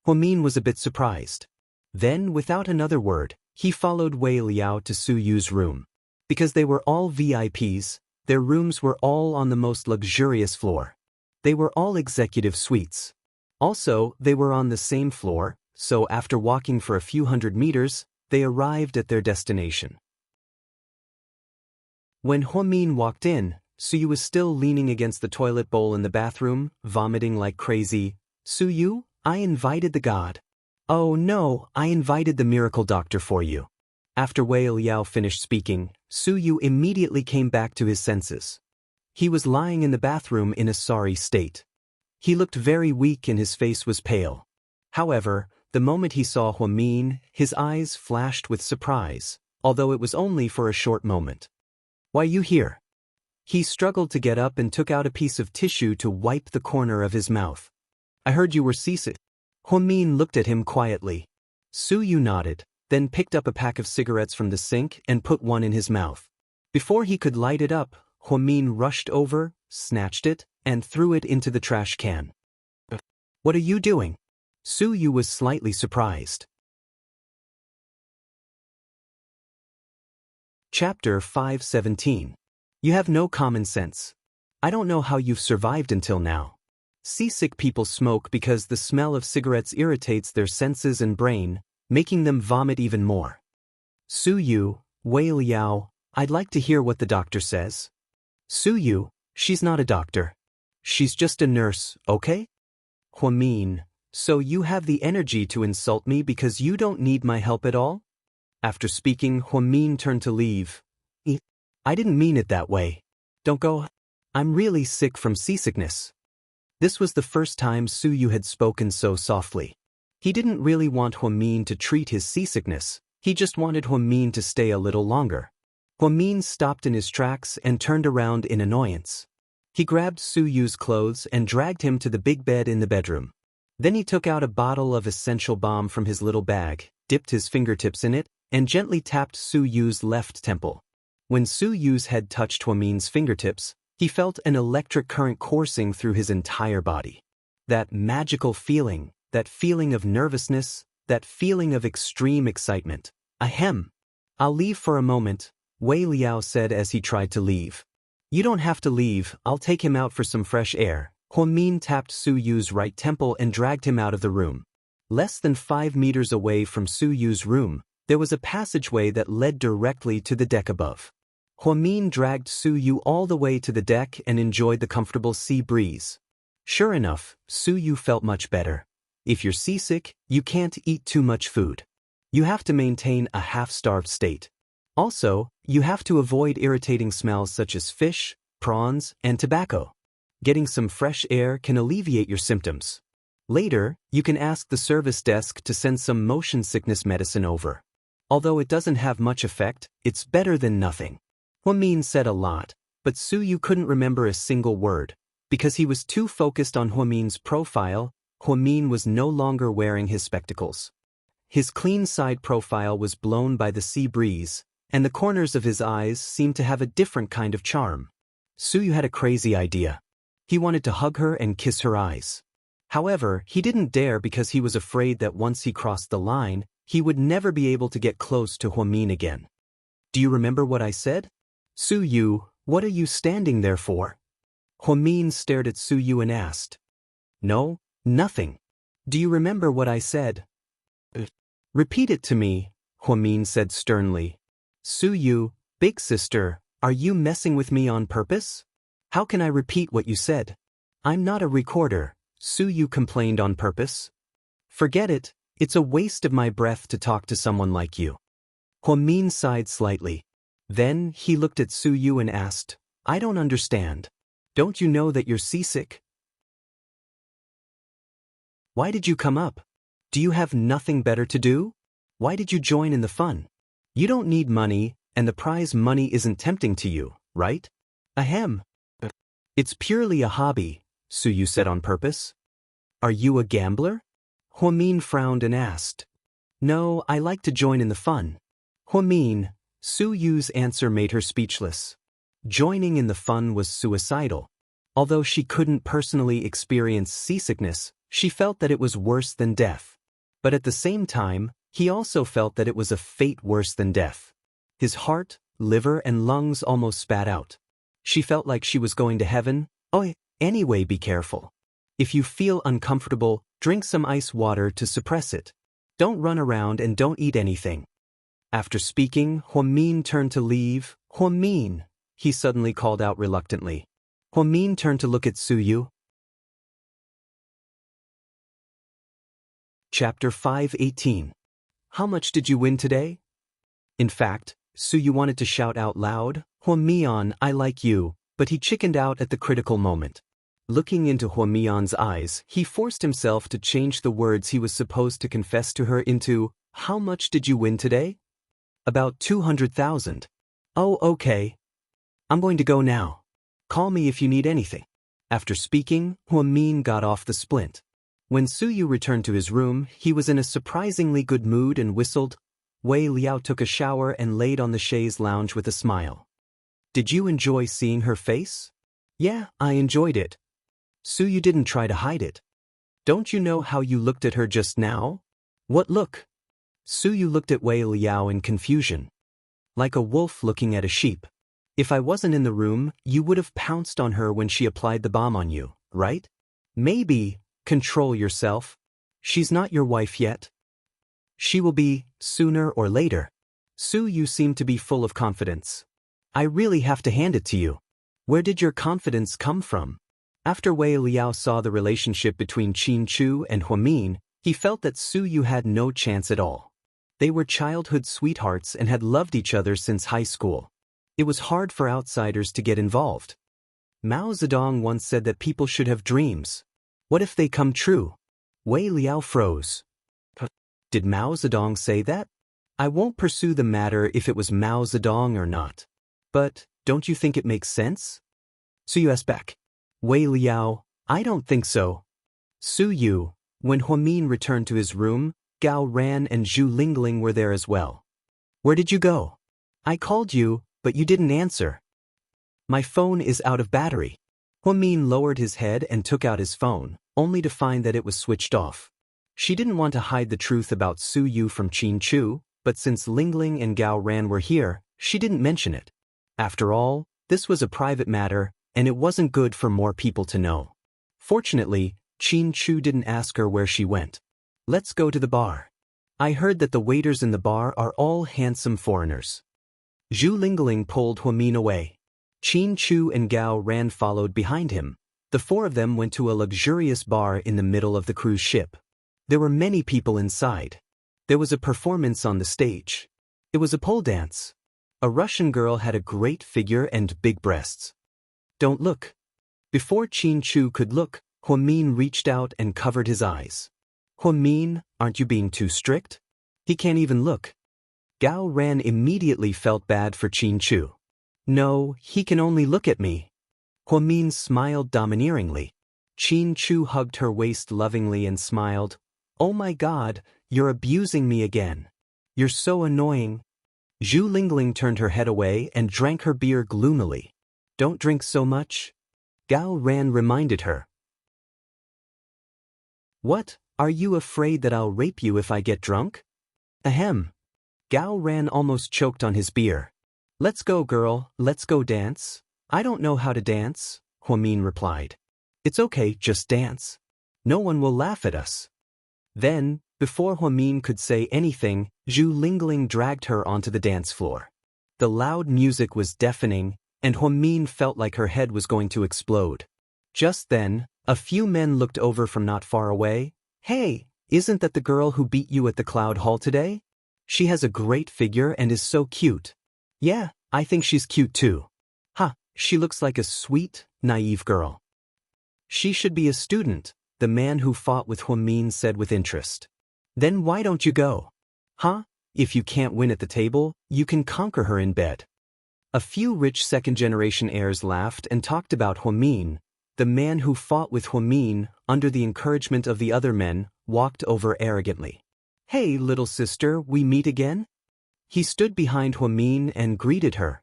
Huamin was a bit surprised. Then, without another word, he followed Wei Liao to Su Yu's room. Because they were all VIPs, their rooms were all on the most luxurious floor. They were all executive suites. Also, they were on the same floor, so after walking for a few hundred meters, they arrived at their destination. When Huamin walked in, Su Yu was still leaning against the toilet bowl in the bathroom, vomiting like crazy. "Su Yu, I invited the god." "Oh no, I invited the miracle doctor for you." After Wei Liao finished speaking, Su Yu immediately came back to his senses. He was lying in the bathroom in a sorry state. He looked very weak and his face was pale. However, the moment he saw Huamin, his eyes flashed with surprise, although it was only for a short moment. "Why you here?" He struggled to get up and took out a piece of tissue to wipe the corner of his mouth. I heard you were seasick. Huamin looked at him quietly. Su Yu nodded, then picked up a pack of cigarettes from the sink and put one in his mouth. Before he could light it up, Huamin rushed over, snatched it, and threw it into the trash can. What are you doing? Su Yu was slightly surprised. Chapter 517. You have no common sense. I don't know how you've survived until now. Seasick people smoke because the smell of cigarettes irritates their senses and brain, making them vomit even more. Su Yu, Wei Liao, I'd like to hear what the doctor says. Su Yu, she's not a doctor. She's just a nurse, okay? Huamin, so you have the energy to insult me because you don't need my help at all? After speaking, Huamin turned to leave. I didn't mean it that way. Don't go. I'm really sick from seasickness. This was the first time Su Yu had spoken so softly. He didn't really want Huamin to treat his seasickness, he just wanted Huamin to stay a little longer. Huamin stopped in his tracks and turned around in annoyance. He grabbed Su Yu's clothes and dragged him to the big bed in the bedroom. Then he took out a bottle of essential balm from his little bag, dipped his fingertips in it, and gently tapped Su Yu's left temple. When Su Yu's head touched Huamin's fingertips, he felt an electric current coursing through his entire body. That magical feeling, that feeling of nervousness, that feeling of extreme excitement. Ahem. I'll leave for a moment, Wei Liao said as he tried to leave. You don't have to leave, I'll take him out for some fresh air. Huamin tapped Su Yu's right temple and dragged him out of the room. Less than 5 meters away from Su Yu's room, there was a passageway that led directly to the deck above. Huamin dragged Su Yu all the way to the deck and enjoyed the comfortable sea breeze. Sure enough, Su Yu felt much better. If you're seasick, you can't eat too much food. You have to maintain a half-starved state. Also, you have to avoid irritating smells such as fish, prawns, and tobacco. Getting some fresh air can alleviate your symptoms. Later, you can ask the service desk to send some motion sickness medicine over. Although it doesn't have much effect, it's better than nothing. Huamin said a lot, but Su Yu couldn't remember a single word. Because he was too focused on Huamin's profile, Huamin was no longer wearing his spectacles. His clean side profile was blown by the sea breeze, and the corners of his eyes seemed to have a different kind of charm. Su Yu had a crazy idea. He wanted to hug her and kiss her eyes. However, he didn't dare because he was afraid that once he crossed the line, he would never be able to get close to Huamin again. Do you remember what I said? Su Yu, what are you standing there for? Huamin stared at Su Yu and asked. No, nothing. Do you remember what I said? Repeat it to me, Huamin said sternly. Su Yu, big sister, are you messing with me on purpose? How can I repeat what you said? I'm not a recorder, Su Yu complained on purpose. Forget it, it's a waste of my breath to talk to someone like you. Huamin sighed slightly. Then he looked at Su Yu and asked, I don't understand. Don't you know that you're seasick? Why did you come up? Do you have nothing better to do? Why did you join in the fun? You don't need money, and the prize money isn't tempting to you, right? Ahem. It's purely a hobby, Su Yu said on purpose. Are you a gambler? Huamin frowned and asked. No, I like to join in the fun. Huamin, Su Yu's answer made her speechless. Joining in the fun was suicidal. Although she couldn't personally experience seasickness, she felt that it was worse than death. But at the same time, he also felt that it was a fate worse than death. His heart, liver, and lungs almost spat out. She felt like she was going to heaven. Oh, anyway, be careful. If you feel uncomfortable, drink some ice water to suppress it. Don't run around and don't eat anything. After speaking, Huamin turned to leave. Huamin, he suddenly called out reluctantly. Huamin turned to look at Su Yu. Chapter 518. How much did you win today? In fact, Su Yu wanted to shout out loud, Huamian, I like you, but he chickened out at the critical moment. Looking into Huamian's eyes, he forced himself to change the words he was supposed to confess to her into, how much did you win today? About 200,000. Oh, okay. I'm going to go now. Call me if you need anything. After speaking, Huamin got off the splint. When Su Yu returned to his room, he was in a surprisingly good mood and whistled. Wei Liao took a shower and laid on the chaise lounge with a smile. Did you enjoy seeing her face? Yeah, I enjoyed it. Su Yu didn't try to hide it. Don't you know how you looked at her just now? What look? Su Yu looked at Wei Liao in confusion. Like a wolf looking at a sheep. If I wasn't in the room, you would have pounced on her when she applied the bomb on you, right? Maybe. Control yourself. She's not your wife yet. She will be, sooner or later. Su Yu seemed to be full of confidence. I really have to hand it to you. Where did your confidence come from? After Wei Liao saw the relationship between Qin Chu and Huamin, he felt that Su Yu had no chance at all. They were childhood sweethearts and had loved each other since high school. It was hard for outsiders to get involved. Mao Zedong once said that people should have dreams. What if they come true? Wei Liao froze. Did Mao Zedong say that? I won't pursue the matter if it was Mao Zedong or not. But, don't you think it makes sense? Su Yu asked back. Wei Liao, I don't think so. Su Yu, when Huamin returned to his room, Gao Ran and Zhu Lingling were there as well. Where did you go? I called you, but you didn't answer. My phone is out of battery. Huamin lowered his head and took out his phone, only to find that it was switched off. She didn't want to hide the truth about Su Yu from Qin Chu, but since Lingling and Gao Ran were here, she didn't mention it. After all, this was a private matter, and it wasn't good for more people to know. Fortunately, Qin Chu didn't ask her where she went. Let's go to the bar. I heard that the waiters in the bar are all handsome foreigners. Zhu Lingling pulled Huamin away. Qin Chu and Gao Ran followed behind him. The four of them went to a luxurious bar in the middle of the cruise ship. There were many people inside. There was a performance on the stage. It was a pole dance. A Russian girl had a great figure and big breasts. Don't look. Before Qin Chu could look, Huamin reached out and covered his eyes. Huamin, aren't you being too strict? He can't even look. Gao Ran immediately felt bad for Qin Chu. No, he can only look at me. Huamin smiled domineeringly. Qin Chu hugged her waist lovingly and smiled. Oh my God, you're abusing me again. You're so annoying. Zhu Lingling turned her head away and drank her beer gloomily. Don't drink so much. Gao Ran reminded her. What, are you afraid that I'll rape you if I get drunk? Ahem. Gao Ran almost choked on his beer. Let's go, girl, let's go dance. I don't know how to dance, Huamin replied. It's okay, just dance. No one will laugh at us. Then, before Huamin could say anything, Zhu Lingling dragged her onto the dance floor. The loud music was deafening, and Huamin felt like her head was going to explode. Just then, a few men looked over from not far away. Hey, isn't that the girl who beat you at the Cloud Hall today? She has a great figure and is so cute. Yeah, I think she's cute too. She looks like a sweet, naive girl. She should be a student, the man who fought with Huamin said with interest. Then why don't you go? If you can't win at the table, you can conquer her in bed. A few rich second-generation heirs laughed and talked about Huamin. The man who fought with Huamin, under the encouragement of the other men, walked over arrogantly. Hey, little sister, we meet again? He stood behind Huamin and greeted her.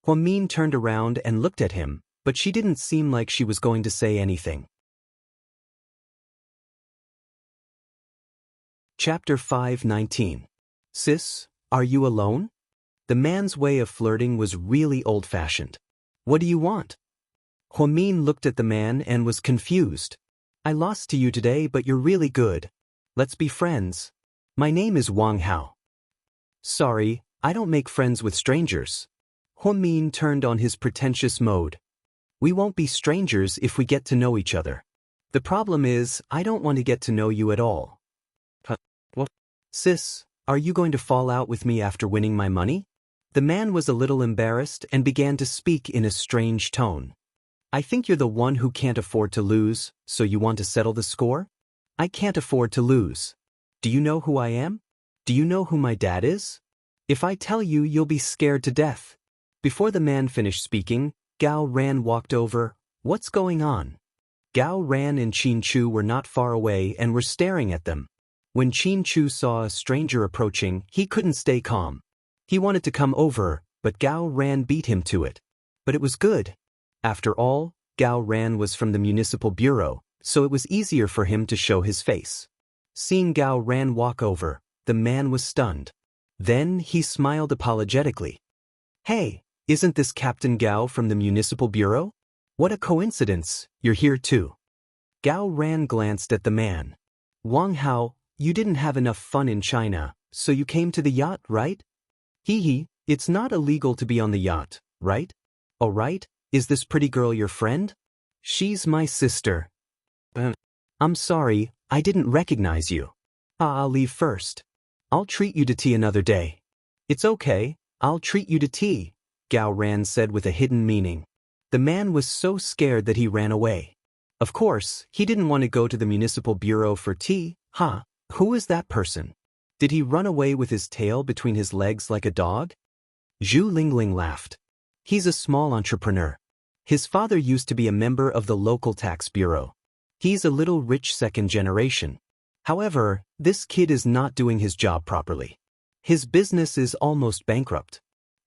Huamin turned around and looked at him, but she didn't seem like she was going to say anything. Chapter 5:19. Sis, are you alone? The man's way of flirting was really old-fashioned. What do you want? Huamin looked at the man and was confused. I lost to you today, but you're really good. Let's be friends. My name is Wang Hao. Sorry, I don't make friends with strangers. Huamin turned on his pretentious mode. We won't be strangers if we get to know each other. The problem is, I don't want to get to know you at all. What? Sis, are you going to fall out with me after winning my money? The man was a little embarrassed and began to speak in a strange tone. I think you're the one who can't afford to lose, so you want to settle the score? I can't afford to lose. Do you know who I am? Do you know who my dad is? If I tell you, you'll be scared to death. Before the man finished speaking, Gao Ran walked over. What's going on? Gao Ran and Qin Chu were not far away and were staring at them. When Qin Chu saw a stranger approaching, he couldn't stay calm. He wanted to come over, but Gao Ran beat him to it. But it was good. After all, Gao Ran was from the municipal bureau, so it was easier for him to show his face. Seeing Gao Ran walk over, the man was stunned. Then he smiled apologetically. "Hey, isn't this Captain Gao from the municipal bureau? What a coincidence, you're here too." Gao Ran glanced at the man. "Wang Hao, you didn't have enough fun in China, so you came to the yacht, right?" "Hee, it's not illegal to be on the yacht, right?" "Oh right, is this pretty girl your friend?" "She's my sister." "I'm sorry, I didn't recognize you." "I'll leave first. I'll treat you to tea another day." "It's okay, I'll treat you to tea," Gao Ran said with a hidden meaning. The man was so scared that he ran away. Of course, he didn't want to go to the municipal bureau for tea. Who is that person? Did he run away with his tail between his legs like a dog? Zhu Lingling laughed. He's a small entrepreneur. His father used to be a member of the local tax bureau. He's a little rich second generation. However, this kid is not doing his job properly. His business is almost bankrupt.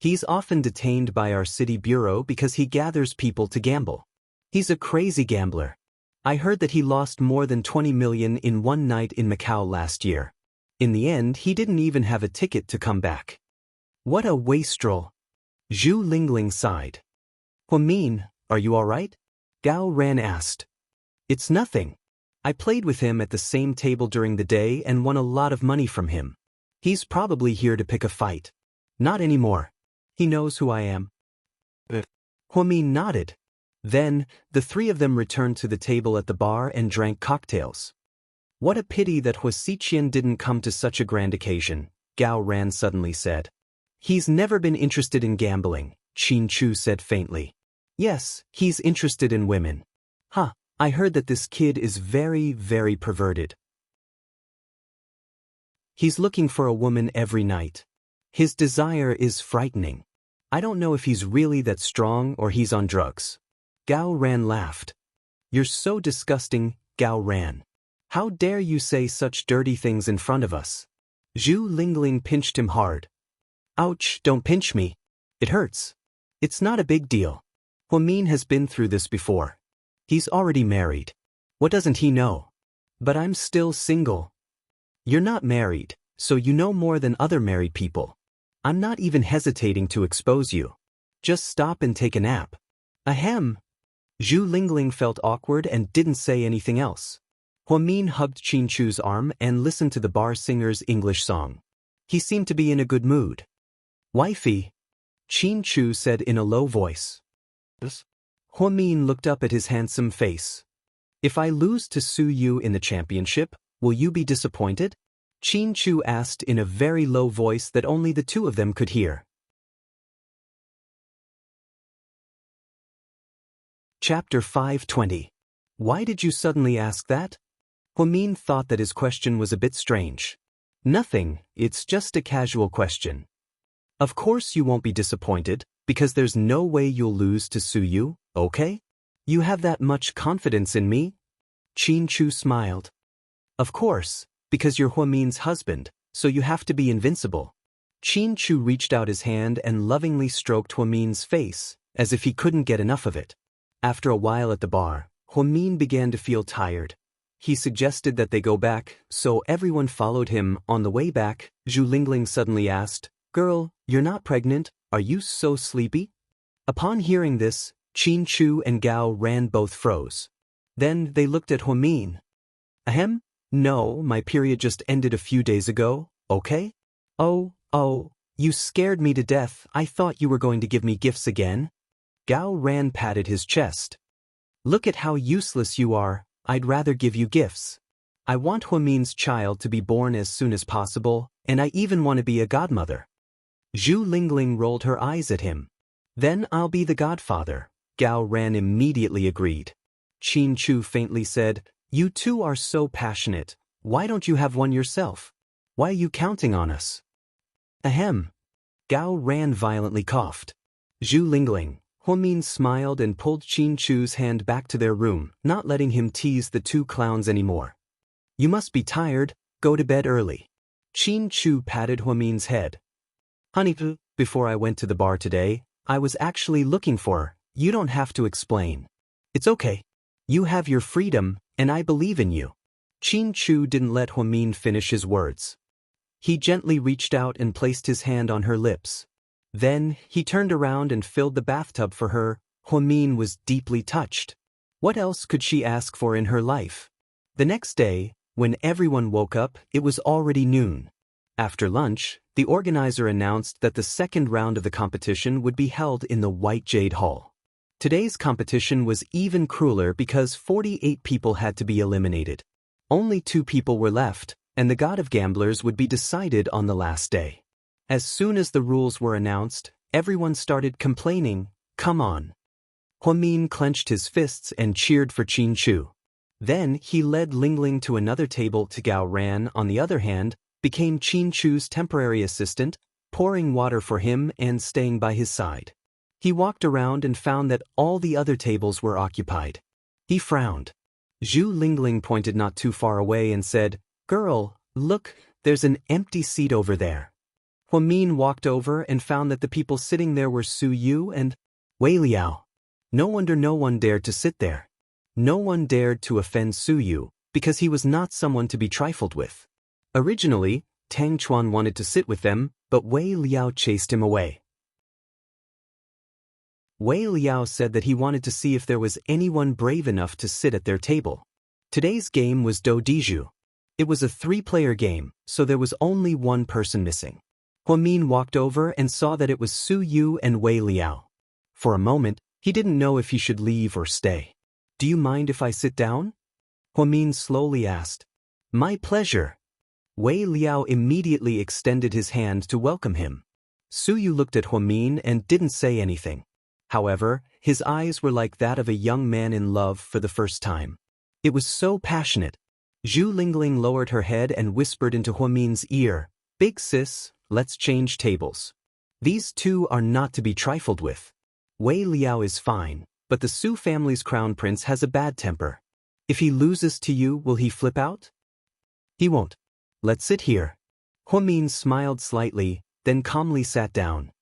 He's often detained by our city bureau because he gathers people to gamble. He's a crazy gambler. I heard that he lost more than 20 million in one night in Macau last year. In the end, he didn't even have a ticket to come back. What a wastrel. Zhu Lingling sighed. Huamin, are you all right? Gao Ran asked. It's nothing. I played with him at the same table during the day and won a lot of money from him. He's probably here to pick a fight. Not anymore. He knows who I am. Huamin nodded. Then, the three of them returned to the table at the bar and drank cocktails. What a pity that Huasiqian didn't come to such a grand occasion, Gao Ran suddenly said. He's never been interested in gambling, Qin Chu said faintly. Yes, he's interested in women. I heard that this kid is very, very perverted. He's looking for a woman every night. His desire is frightening. I don't know if he's really that strong or he's on drugs. Gao Ran laughed. You're so disgusting, Gao Ran. How dare you say such dirty things in front of us? Zhu Lingling pinched him hard. Ouch, don't pinch me. It hurts. It's not a big deal. Huamin has been through this before. He's already married. What doesn't he know? But I'm still single. You're not married, so you know more than other married people. I'm not even hesitating to expose you. Just stop and take a nap. Ahem. Zhu Lingling felt awkward and didn't say anything else. Huamin hugged Qin Chu's arm and listened to the bar singer's English song. He seemed to be in a good mood. Wifey, Qin Chu said in a low voice. Huamin looked up at his handsome face. If I lose to Su Yu in the championship, will you be disappointed? Qin Chu asked in a very low voice that only the two of them could hear. Chapter 520. Why did you suddenly ask that? Huamin thought that his question was a bit strange. Nothing, it's just a casual question. Of course you won't be disappointed, because there's no way you'll lose to Su Yu, okay? You have that much confidence in me? Qin Chu smiled. Of course, because you're Huamin's husband, so you have to be invincible. Qin Chu reached out his hand and lovingly stroked Huamin's face, as if he couldn't get enough of it. After a while at the bar, Huamin began to feel tired. He suggested that they go back, so everyone followed him. On the way back, Zhu Lingling suddenly asked, Girl, you're not pregnant, are you so sleepy? Upon hearing this, Qin Chu and Gao Ran both froze. Then they looked at Huamin. Ahem? No, my period just ended a few days ago, okay? Oh, you scared me to death. I thought you were going to give me gifts again. Gao Ran patted his chest. Look at how useless you are, I'd rather give you gifts. I want Huamin's child to be born as soon as possible, and I even want to be a godmother. Zhu Lingling rolled her eyes at him. Then I'll be the godfather, Gao Ran immediately agreed. Qin Chu faintly said, You two are so passionate, why don't you have one yourself? Why are you counting on us? Ahem. Gao Ran violently coughed. Zhu Lingling, Huamin smiled and pulled Qin Chu's hand back to their room, not letting him tease the two clowns anymore. You must be tired, go to bed early. Qin Chu patted Huamin's head. Honey, before I went to the bar today, I was actually looking for her. You don't have to explain. It's okay. You have your freedom, and I believe in you. Qin Chu didn't let Huamin finish his words. He gently reached out and placed his hand on her lips. Then, he turned around and filled the bathtub for her. Huamin was deeply touched. What else could she ask for in her life? The next day, when everyone woke up, it was already noon. After lunch, the organizer announced that the second round of the competition would be held in the White Jade Hall. Today's competition was even crueler because 48 people had to be eliminated. Only 2 people were left, and the god of gamblers would be decided on the last day. As soon as the rules were announced, everyone started complaining, "Come on." Huamin clenched his fists and cheered for Qin Chu. Then he led Lingling to another table. Gao Ran, on the other hand, became Qin Chu's temporary assistant, pouring water for him and staying by his side. He walked around and found that all the other tables were occupied. He frowned. Zhu Lingling pointed not too far away and said, "Girl, look, there's an empty seat over there." Huamin walked over and found that the people sitting there were Su Yu and Wei Liao. No wonder no one dared to sit there. No one dared to offend Su Yu, because he was not someone to be trifled with. Originally, Tang Chuan wanted to sit with them, but Wei Liao chased him away. Wei Liao said that he wanted to see if there was anyone brave enough to sit at their table. Today's game was Do Diju. It was a 3-player game, so there was only one person missing. Huamin walked over and saw that it was Su Yu and Wei Liao. For a moment, he didn't know if he should leave or stay. "Do you mind if I sit down?" Huamin slowly asked. "My pleasure." Wei Liao immediately extended his hand to welcome him. Su Yu looked at Huamin and didn't say anything. However, his eyes were like that of a young man in love for the first time. It was so passionate. Zhu Lingling lowered her head and whispered into Huamin's ear, "Big sis, let's change tables. These two are not to be trifled with. Wei Liao is fine, but the Su family's crown prince has a bad temper. If he loses to you, will he flip out?" "He won't. Let's sit here." Huamin smiled slightly, then calmly sat down.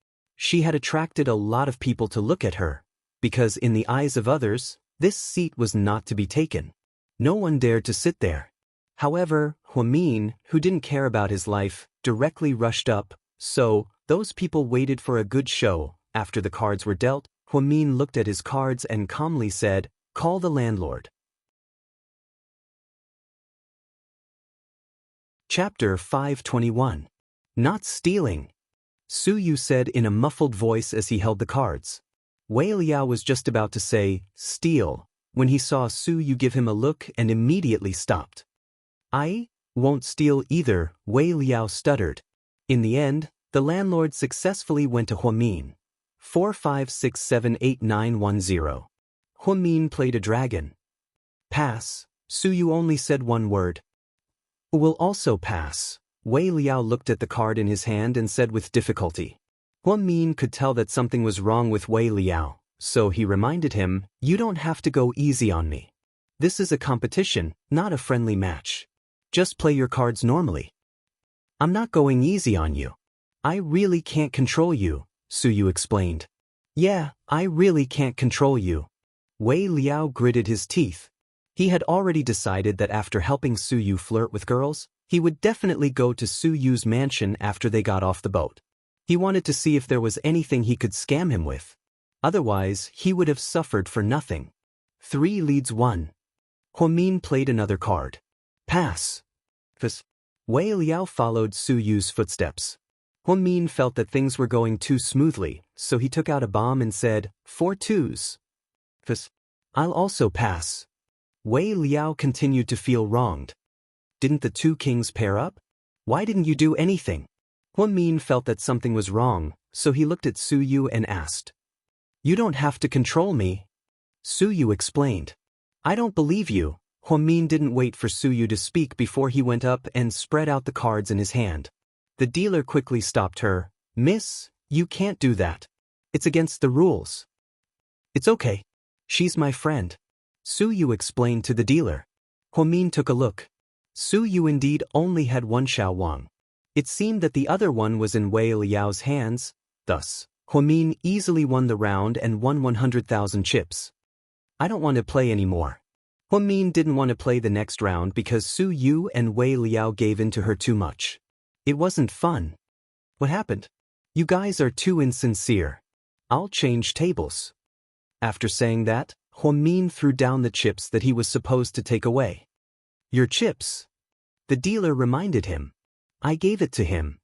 She had attracted a lot of people to look at her, because in the eyes of others, this seat was not to be taken. No one dared to sit there. However, Huamin, who didn't care about his life, directly rushed up, so those people waited for a good show. After the cards were dealt, Huamin looked at his cards and calmly said, "Call the landlord." Chapter 521. Not stealing. Su Yu said in a muffled voice as he held the cards. Wei Liao was just about to say, "Steal," when he saw Su Yu give him a look and immediately stopped. "I won't steal either," Wei Liao stuttered. In the end, the landlord successfully went to Huamin. 456789110. Huamin played a dragon. "Pass." Su Yu only said one word. "Will also pass." Wei Liao looked at the card in his hand and said with difficulty. Huamin could tell that something was wrong with Wei Liao, so he reminded him, "You don't have to go easy on me. This is a competition, not a friendly match. Just play your cards normally." "I'm not going easy on you. I really can't control you," Su Yu explained. "Yeah, I really can't control you." Wei Liao gritted his teeth. He had already decided that after helping Su Yu flirt with girls, he would definitely go to Su Yu's mansion after they got off the boat. He wanted to see if there was anything he could scam him with. Otherwise, he would have suffered for nothing. 3 leads 1. Huamin played another card. Pass. Wei Liao followed Su Yu's footsteps. Huamin felt that things were going too smoothly, so he took out a bomb and said, 4 twos. I'll also pass. Wei Liao continued to feel wronged. Didn't the 2 kings pair up? Why didn't you do anything? Huamin felt that something was wrong, so he looked at Su Yu and asked. You don't have to control me. Su Yu explained. I don't believe you. Huamin didn't wait for Su Yu to speak before he went up and spread out the cards in his hand. The dealer quickly stopped her. Miss, you can't do that. It's against the rules. It's okay. She's my friend. Su Yu explained to the dealer. Huamin took a look. Su Yu indeed only had one Xiao Wang. It seemed that the other one was in Wei Liao's hands, thus, Huamin easily won the round and won 100,000 chips. I don't want to play anymore. Huamin didn't want to play the next round because Su Yu and Wei Liao gave in to her too much. It wasn't fun. What happened? You guys are too insincere. I'll change tables. After saying that, Huamin threw down the chips that he was supposed to take away. Your chips? The dealer reminded him. I gave it to him.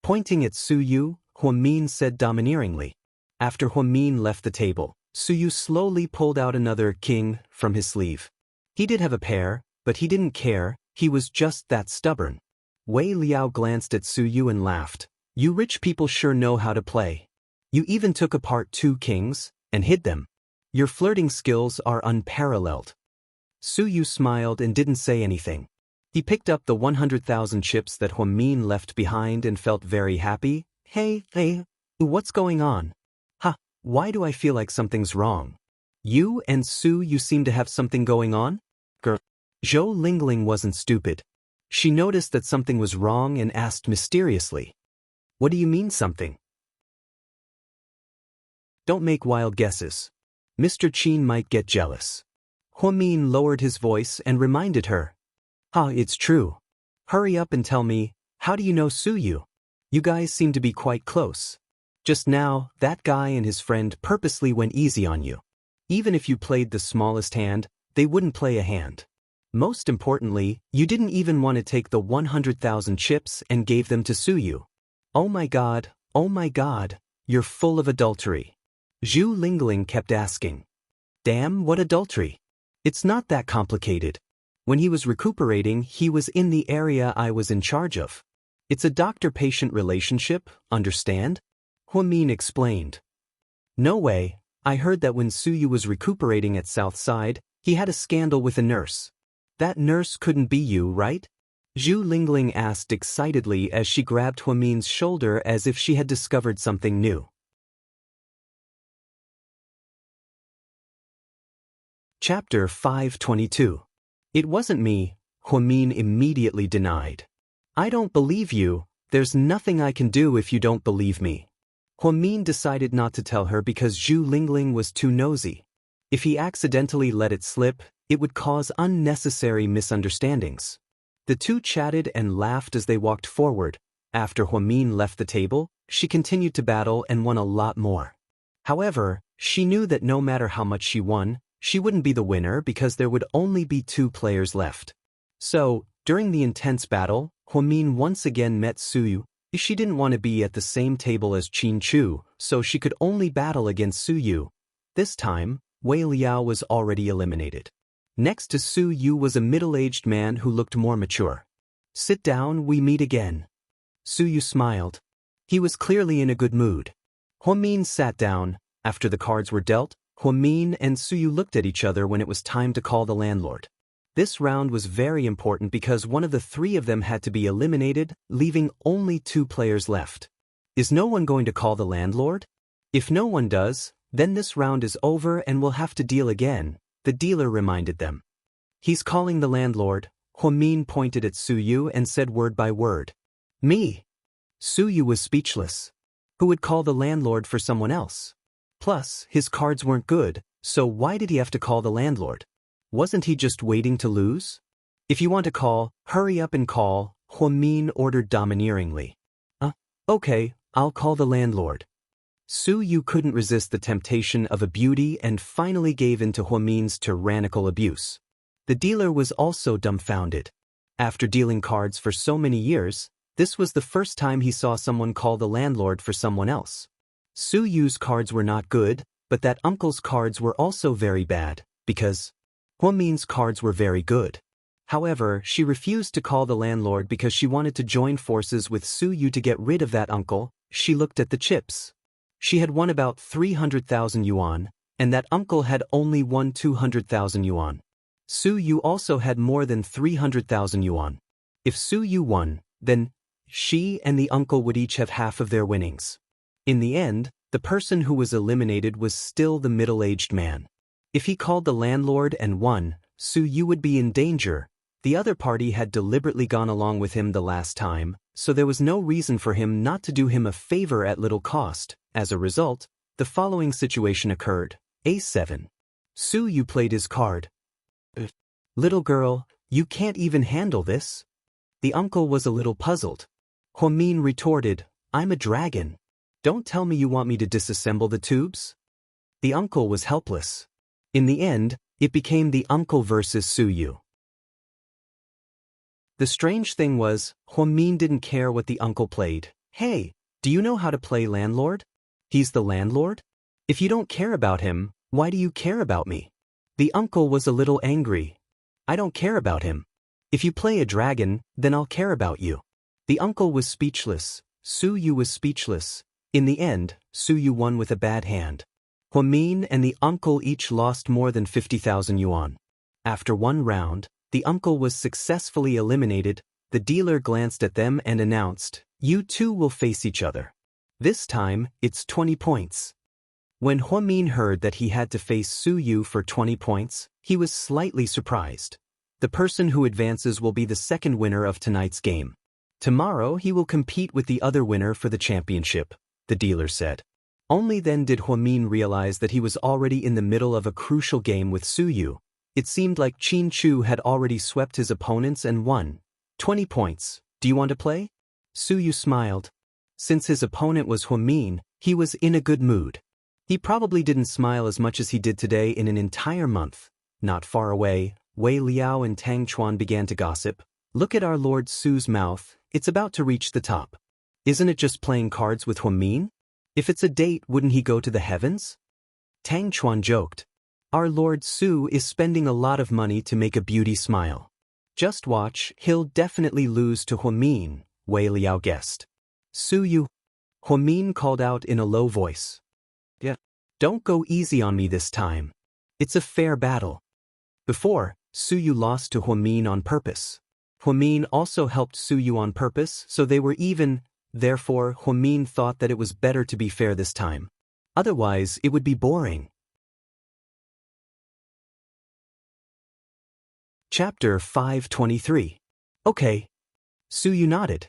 Pointing at Su Yu, Huamin said domineeringly. After Huamin left the table, Su Yu slowly pulled out another king from his sleeve. He did have a pair, but he didn't care, he was just that stubborn. Wei Liao glanced at Su Yu and laughed. You rich people sure know how to play. You even took apart 2 kings and hid them. Your flirting skills are unparalleled. Su Yu smiled and didn't say anything. He picked up the 100,000 chips that Huamin left behind and felt very happy. Hey, what's going on? Why do I feel like something's wrong? You and Su Yu seem to have something going on? Girl. Zhou Lingling wasn't stupid. She noticed that something was wrong and asked mysteriously. What do you mean something? Don't make wild guesses. Mr. Qin might get jealous. Huamin lowered his voice and reminded her. It's true. Hurry up and tell me, how do you know Su Yu? You guys seem to be quite close. Just now, that guy and his friend purposely went easy on you. Even if you played the smallest hand, they wouldn't play a hand. Most importantly, you didn't even want to take the 100,000 chips and gave them to Su Yu. Oh my god, you're full of adultery. Zhou Lingling kept asking. Damn, what adultery? It's not that complicated. When he was recuperating, he was in the area I was in charge of. It's a doctor-patient relationship, understand? Huamin explained. No way, I heard that when Su Yu was recuperating at Southside, he had a scandal with a nurse. That nurse couldn't be you, right? Zhou Lingling asked excitedly as she grabbed Huamin's shoulder as if she had discovered something new. Chapter 522. It wasn't me, Huamin immediately denied. I don't believe you, there's nothing I can do if you don't believe me. Huamin decided not to tell her because Zhou Lingling was too nosy. If he accidentally let it slip, it would cause unnecessary misunderstandings. The two chatted and laughed as they walked forward. After Huamin left the table, she continued to battle and won a lot more. However, she knew that no matter how much she won, she wouldn't be the winner because there would only be 2 players left. So, during the intense battle, Huamin once again met Su Yu. She didn't want to be at the same table as Qin Chu, so she could only battle against Su Yu. This time, Wei Liao was already eliminated. Next to Su Yu was a middle-aged man who looked more mature. Sit down, we meet again. Su Yu smiled. He was clearly in a good mood. Huamin sat down. After the cards were dealt, Huamin and Su Yu looked at each other when it was time to call the landlord. This round was very important because one of the 3 of them had to be eliminated, leaving only 2 players left. Is no one going to call the landlord? If no one does, then this round is over and we'll have to deal again, the dealer reminded them. He's calling the landlord. Huamin pointed at Su Yu and said word by word. Me. Su Yu was speechless. Who would call the landlord for someone else? Plus, his cards weren't good, so why did he have to call the landlord? Wasn't he just waiting to lose? If you want to call, hurry up and call, Huamin ordered domineeringly. Okay, I'll call the landlord. Su Yu couldn't resist the temptation of a beauty and finally gave in to Huamin's tyrannical abuse. The dealer was also dumbfounded. After dealing cards for so many years, this was the first time he saw someone call the landlord for someone else. Su Yu's cards were not good, but that uncle's cards were also very bad, because Huamin's cards were very good. However, she refused to call the landlord because she wanted to join forces with Su Yu to get rid of that uncle. She looked at the chips. She had won about 300,000 yuan, and that uncle had only won 200,000 yuan. Su Yu also had more than 300,000 yuan. If Su Yu won, then she and the uncle would each have half of their winnings. In the end, The person who was eliminated was still the middle-aged man. If he called the landlord and won, Su Yu would be in danger. The other party had deliberately gone along with him the last time, so there was no reason for him not to do him a favor at little cost. As a result, the following situation occurred. A7. Su Yu played his card. Little girl, you can't even handle this? The uncle was a little puzzled. Huamin retorted, I'm a dragon. Don't tell me you want me to disassemble the tubes? The uncle was helpless. In the end, it became the uncle versus Su Yu. The strange thing was, Huamin didn't care what the uncle played. Hey, do you know how to play landlord? He's the landlord? If you don't care about him, why do you care about me? The uncle was a little angry. I don't care about him. If you play a dragon, then I'll care about you. The uncle was speechless. Su Yu was speechless. In the end, Su Yu won with a bad hand. Huamin and the uncle each lost more than 50,000 yuan. After one round, the uncle was successfully eliminated. The dealer glanced at them and announced, you two will face each other. This time, it's 20 points. When Huamin heard that he had to face Su Yu for 20 points, he was slightly surprised. The person who advances will be the second winner of tonight's game. Tomorrow he will compete with the other winner for the championship, the dealer said. Only then did Huamin realize that he was already in the middle of a crucial game with Su Yu. It seemed like Qin Chu had already swept his opponents and won. 20 points. Do you want to play? Su Yu smiled. Since his opponent was Huamin, he was in a good mood. He probably didn't smile as much as he did today in an entire month. Not far away, Wei Liao and Tang Chuan began to gossip. Look at our Lord Su's mouth, it's about to reach the top. Isn't it just playing cards with Huamin? If it's a date, wouldn't he go to the heavens? Tang Chuan joked. Our Lord Su is spending a lot of money to make a beauty smile. Just watch, he'll definitely lose to Huamin, Wei Liao guessed. Su Yu. Huamin called out in a low voice. Yeah. Don't go easy on me this time. It's a fair battle. Before, Su Yu lost to Huamin on purpose. Huamin also helped Su Yu on purpose, so they were even. Therefore, Huamin thought that it was better to be fair this time. Otherwise, it would be boring. Chapter 523. Okay. Su Yu nodded.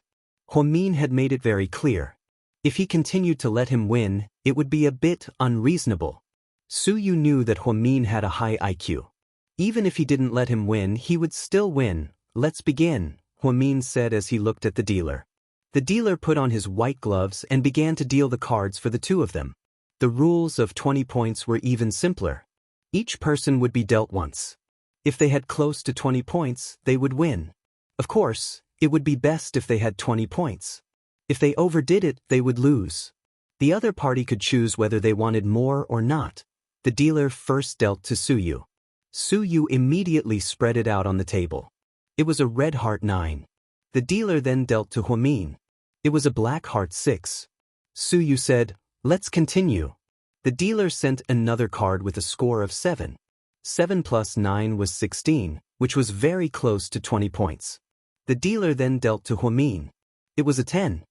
Huamin had made it very clear. If he continued to let him win, it would be a bit unreasonable. Su Yu knew that Huamin had a high IQ. Even if he didn't let him win, he would still win. Let's begin, Huamin said as he looked at the dealer. The dealer put on his white gloves and began to deal the cards for the two of them. The rules of 20 points were even simpler. Each person would be dealt once. If they had close to 20 points, they would win. Of course, it would be best if they had 20 points. If they overdid it, they would lose. The other party could choose whether they wanted more or not. The dealer first dealt to Su Yu. Su Yu immediately spread it out on the table. It was a red heart 9. The dealer then dealt to Huamin. It was a black heart 6. Su Yu said, let's continue. The dealer sent another card with a score of 7. 7 plus 9 was 16, which was very close to 20 points. The dealer then dealt to Huamin. It was a 10.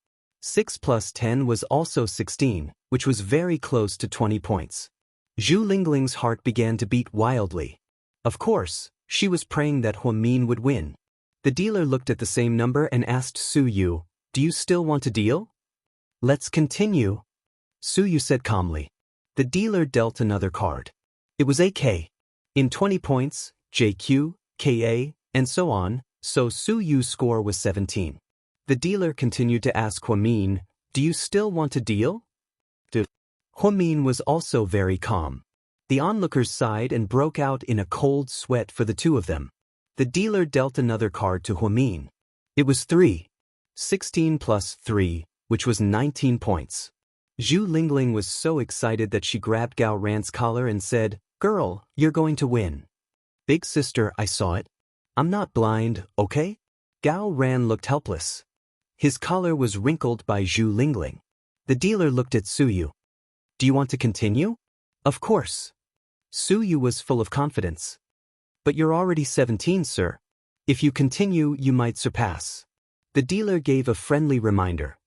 6 plus 10 was also 16, which was very close to 20 points. Zhu Lingling's heart began to beat wildly. Of course, she was praying that Huamin would win. The dealer looked at the same number and asked Su Yu, do you still want to deal? Let's continue. Su Yu said calmly. The dealer dealt another card. It was AK. In 20 points, JQ, KA, and so on, so Su Yu's score was 17. The dealer continued to ask Huamin, do you still want to deal? Huamin was also very calm. The onlookers sighed and broke out in a cold sweat for the two of them. The dealer dealt another card to Huamin. It was 3. 16 plus 3, which was 19 points. Zhu Lingling was so excited that she grabbed Gao Ran's collar and said, girl, you're going to win. Big sister, I saw it. I'm not blind, okay? Gao Ran looked helpless. His collar was wrinkled by Zhu Lingling. The dealer looked at Su Yu. Do you want to continue? Of course. Su Yu was full of confidence. But you're already 17, sir. If you continue, you might surpass. The dealer gave a friendly reminder.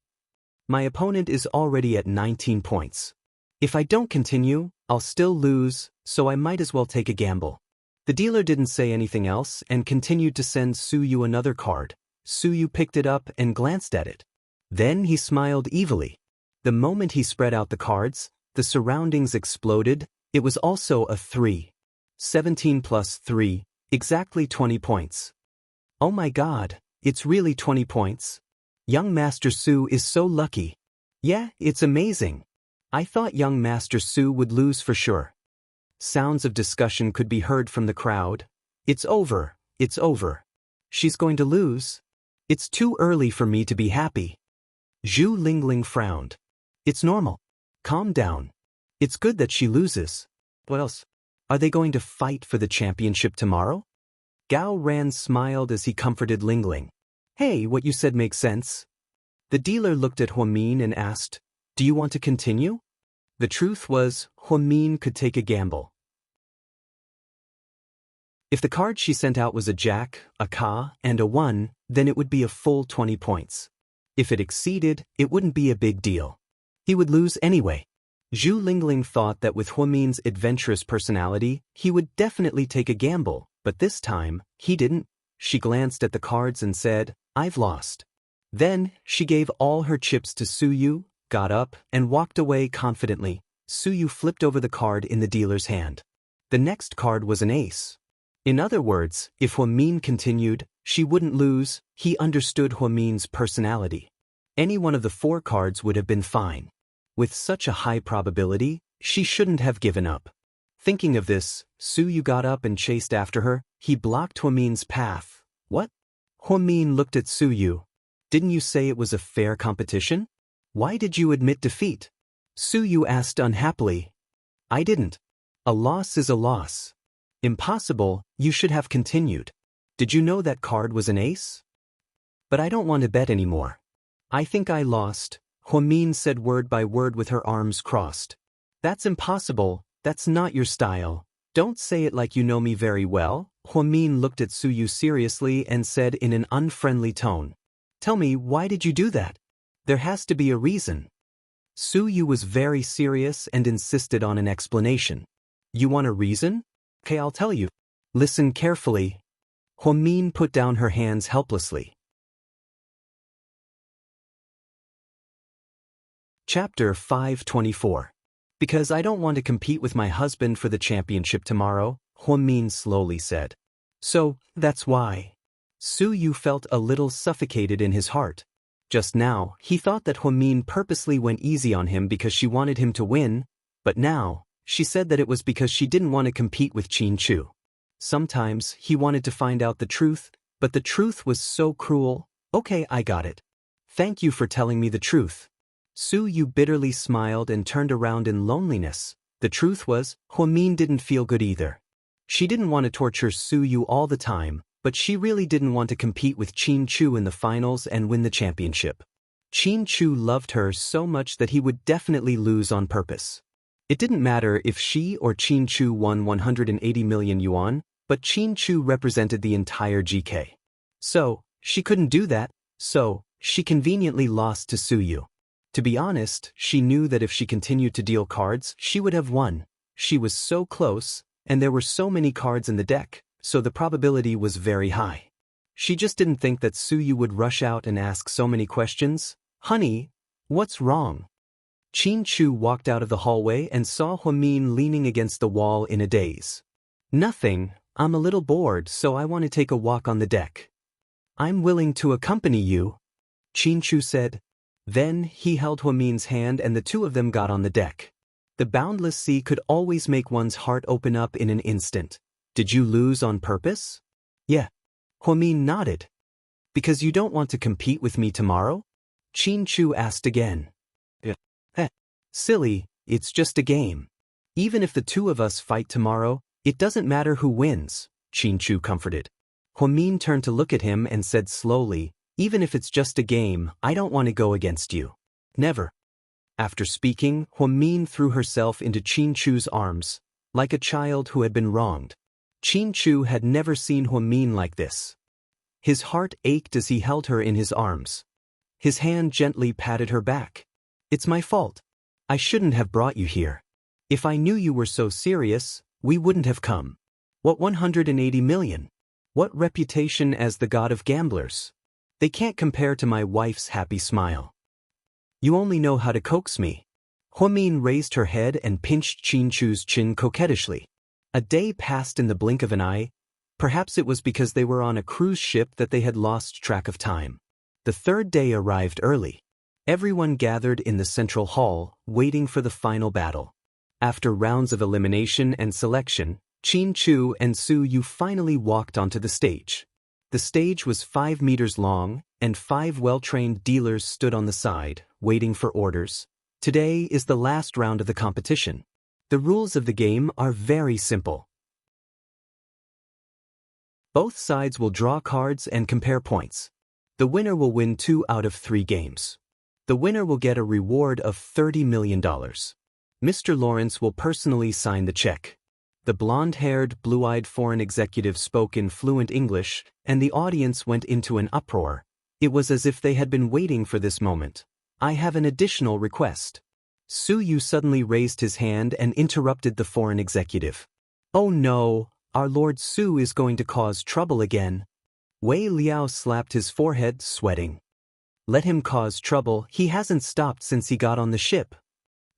My opponent is already at 19 points. If I don't continue, I'll still lose, so I might as well take a gamble. The dealer didn't say anything else and continued to send Suyu another card. Suyu picked it up and glanced at it. Then he smiled evilly. The moment he spread out the cards, the surroundings exploded. It was also a 3. 17 plus 3, exactly 20 points. Oh my god, it's really 20 points. Young Master Su is so lucky. Yeah, it's amazing. I thought young Master Su would lose for sure. Sounds of discussion could be heard from the crowd. It's over, it's over. She's going to lose. It's too early for me to be happy. Zhu Lingling frowned. It's normal. Calm down. It's good that she loses. What else? Are they going to fight for the championship tomorrow? Gao Ran smiled as he comforted Lingling. Hey, what you said makes sense. The dealer looked at Huamin and asked, do you want to continue? The truth was, Huamin could take a gamble. If the card she sent out was a jack, a ka, and a 1, then it would be a full 20 points. If it exceeded, it wouldn't be a big deal. He would lose anyway. Zhu Lingling thought that with Huamin's adventurous personality, he would definitely take a gamble, but this time, he didn't. She glanced at the cards and said, I've lost. Then, she gave all her chips to Suyu, got up, and walked away confidently. Suyu flipped over the card in the dealer's hand. The next card was an ace. In other words, if Huamin continued, she wouldn't lose. He understood Huamin's personality. Any one of the 4 cards would have been fine. With such a high probability, she shouldn't have given up. Thinking of this, Suyu got up and chased after her. He blocked Huamin's path. What? Huamin looked at Suyu. Didn't you say it was a fair competition? Why did you admit defeat? Suyu asked unhappily. I didn't. A loss is a loss. Impossible, you should have continued. Did you know that card was an ace? But I don't want to bet anymore. I think I lost, Huamin said word by word with her arms crossed. That's impossible, that's not your style. Don't say it like you know me very well. Huamin looked at Suyu seriously and said in an unfriendly tone. Tell me, why did you do that? There has to be a reason. Suyu was very serious and insisted on an explanation. You want a reason? Okay, I'll tell you. Listen carefully. Huamin put down her hands helplessly. Chapter 524. Because I don't want to compete with my husband for the championship tomorrow, Huamin slowly said. So, that's why. Suyu felt a little suffocated in his heart. Just now, he thought that Huamin purposely went easy on him because she wanted him to win, but now, she said that it was because she didn't want to compete with Qin Chu. Sometimes, he wanted to find out the truth, but the truth was so cruel. Okay, I got it. Thank you for telling me the truth. Suyu bitterly smiled and turned around in loneliness. The truth was, Huamin didn't feel good either. She didn't want to torture Suyu all the time, but she really didn't want to compete with Qin Chu in the finals and win the championship. Qin Chu loved her so much that he would definitely lose on purpose. It didn't matter if she or Qin Chu won 180 million yuan, but Qin Chu represented the entire GK. So, she couldn't do that, so, she conveniently lost to Suyu. To be honest, she knew that if she continued to deal cards, she would have won. She was so close, and there were so many cards in the deck, so the probability was very high. She just didn't think that Suyu would rush out and ask so many questions. Honey, what's wrong? Qin Chu walked out of the hallway and saw Huamin leaning against the wall in a daze. Nothing, I'm a little bored, so I want to take a walk on the deck. I'm willing to accompany you, Qin Chu said. Then, he held Huamin's hand and the two of them got on the deck. The boundless sea could always make one's heart open up in an instant. Did you lose on purpose? Yeah. Huamin nodded. Because you don't want to compete with me tomorrow? Qin Chu asked again. Silly, it's just a game. Even if the two of us fight tomorrow, it doesn't matter who wins, Qin Chu comforted. Huamin turned to look at him and said slowly, even if it's just a game, I don't want to go against you. Never. After speaking, Huamin threw herself into Qin Chu's arms, like a child who had been wronged. Qin Chu had never seen Huamin like this. His heart ached as he held her in his arms. His hand gently patted her back. It's my fault. I shouldn't have brought you here. If I knew you were so serious, we wouldn't have come. What 180 million? What reputation as the god of gamblers? They can't compare to my wife's happy smile. You only know how to coax me. Huamin raised her head and pinched Qinchu's chin coquettishly. A day passed in the blink of an eye. Perhaps it was because they were on a cruise ship that they had lost track of time. The third day arrived early. Everyone gathered in the central hall, waiting for the final battle. After rounds of elimination and selection, Qinchu and Su Yu finally walked onto the stage. The stage was 5 meters long, and 5 well-trained dealers stood on the side, waiting for orders. Today is the last round of the competition. The rules of the game are very simple. Both sides will draw cards and compare points. The winner will win 2 out of 3 games. The winner will get a reward of $30 million. Mr. Lawrence will personally sign the check. The blonde-haired, blue-eyed foreign executive spoke in fluent English, and the audience went into an uproar. It was as if they had been waiting for this moment. I have an additional request. Su Yu suddenly raised his hand and interrupted the foreign executive. Oh no, our Lord Su is going to cause trouble again. Wei Liao slapped his forehead, sweating. Let him cause trouble, he hasn't stopped since he got on the ship.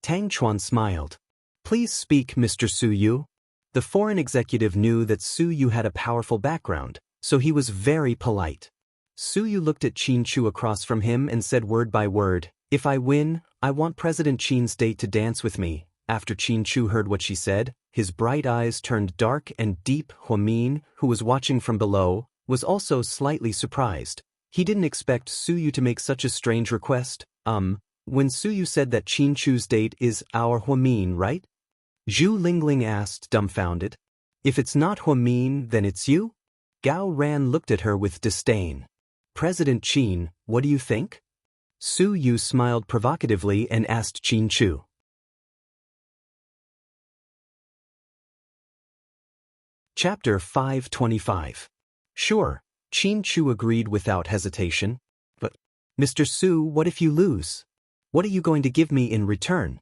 Tang Chuan smiled. Please speak, Mr. Su Yu. The foreign executive knew that Su Yu had a powerful background, so he was very polite. Su Yu looked at Qinchu across from him and said word by word, if I win, I want President Qin's date to dance with me. After Qinchu heard what she said, his bright eyes turned dark and deep. Huamin, who was watching from below, was also slightly surprised. He didn't expect Su Yu to make such a strange request. When Su Yu said that Qinchu's date is our Huamin, right? Zhu Lingling asked, dumbfounded. If it's not Huamin, then it's you? Gao Ran looked at her with disdain. President Qin, what do you think? Su Yu smiled provocatively and asked Qinchu. Chapter 525. Sure, Qinchu agreed without hesitation. But, Mr. Su, what if you lose? What are you going to give me in return?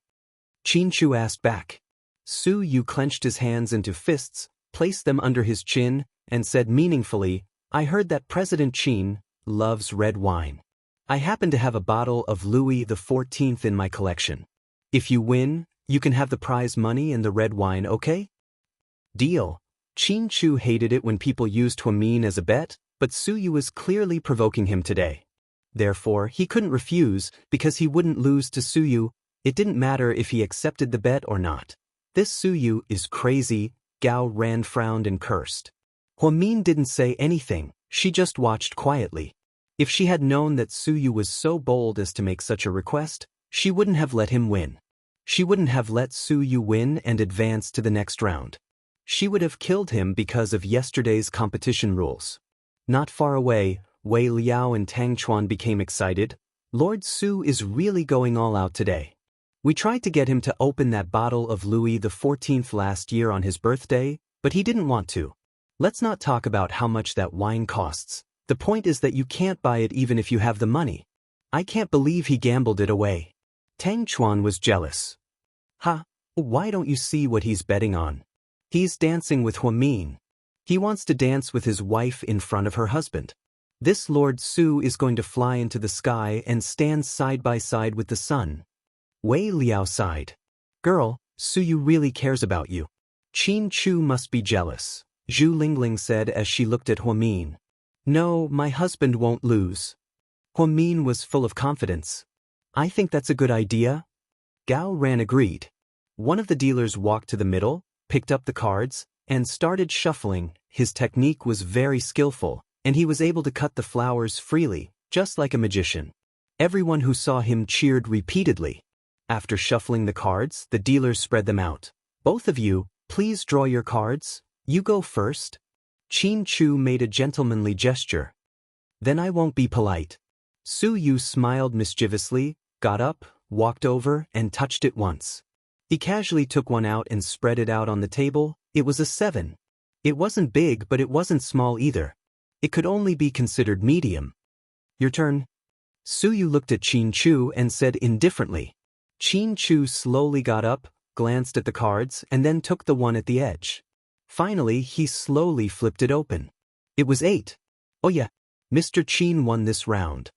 Qinchu asked back. Su Yu clenched his hands into fists, placed them under his chin, and said meaningfully, I heard that President Qin loves red wine. I happen to have a bottle of Louis XIV in my collection. If you win, you can have the prize money and the red wine, okay? Deal. Qinchu hated it when people used Huamin as a bet, but Su Yu was clearly provoking him today. Therefore, he couldn't refuse, because he wouldn't lose to Su Yu. It didn't matter if he accepted the bet or not. This Su Yu is crazy. Gao Ran frowned and cursed. Huamin didn't say anything, she just watched quietly. If she had known that Su Yu was so bold as to make such a request, she wouldn't have let him win. She wouldn't have let Su Yu win and advance to the next round. She would have killed him because of yesterday's competition rules. Not far away, Wei Liao and Tang Chuan became excited. Lord Su is really going all out today. We tried to get him to open that bottle of Louis XIV last year on his birthday, but he didn't want to. Let's not talk about how much that wine costs. The point is that you can't buy it even if you have the money. I can't believe he gambled it away. Tang Chuan was jealous. Why don't you see what he's betting on? He's dancing with Huamin. He wants to dance with his wife in front of her husband. This Lord Su is going to fly into the sky and stand side by side with the sun. Wei Liao sighed. Girl, Su Yu really cares about you. Qinchu must be jealous, Zhu Lingling said as she looked at Huamin. No, my husband won't lose. Huamin was full of confidence. I think that's a good idea. Gao Ran agreed. One of the dealers walked to the middle, picked up the cards, and started shuffling. His technique was very skillful, and he was able to cut the flowers freely, just like a magician. Everyone who saw him cheered repeatedly. After shuffling the cards, the dealers spread them out. Both of you, please draw your cards. You go first. Qinchu made a gentlemanly gesture. Then I won't be polite. Su Yu smiled mischievously, got up, walked over, and touched it once. He casually took one out and spread it out on the table. It was a 7. It wasn't big, but it wasn't small either. It could only be considered medium. Your turn. Su Yu looked at Qinchu and said indifferently. Qin Chu slowly got up, glanced at the cards, and then took the one at the edge. Finally, he slowly flipped it open. It was 8. Oh yeah, Mr. Qin won this round.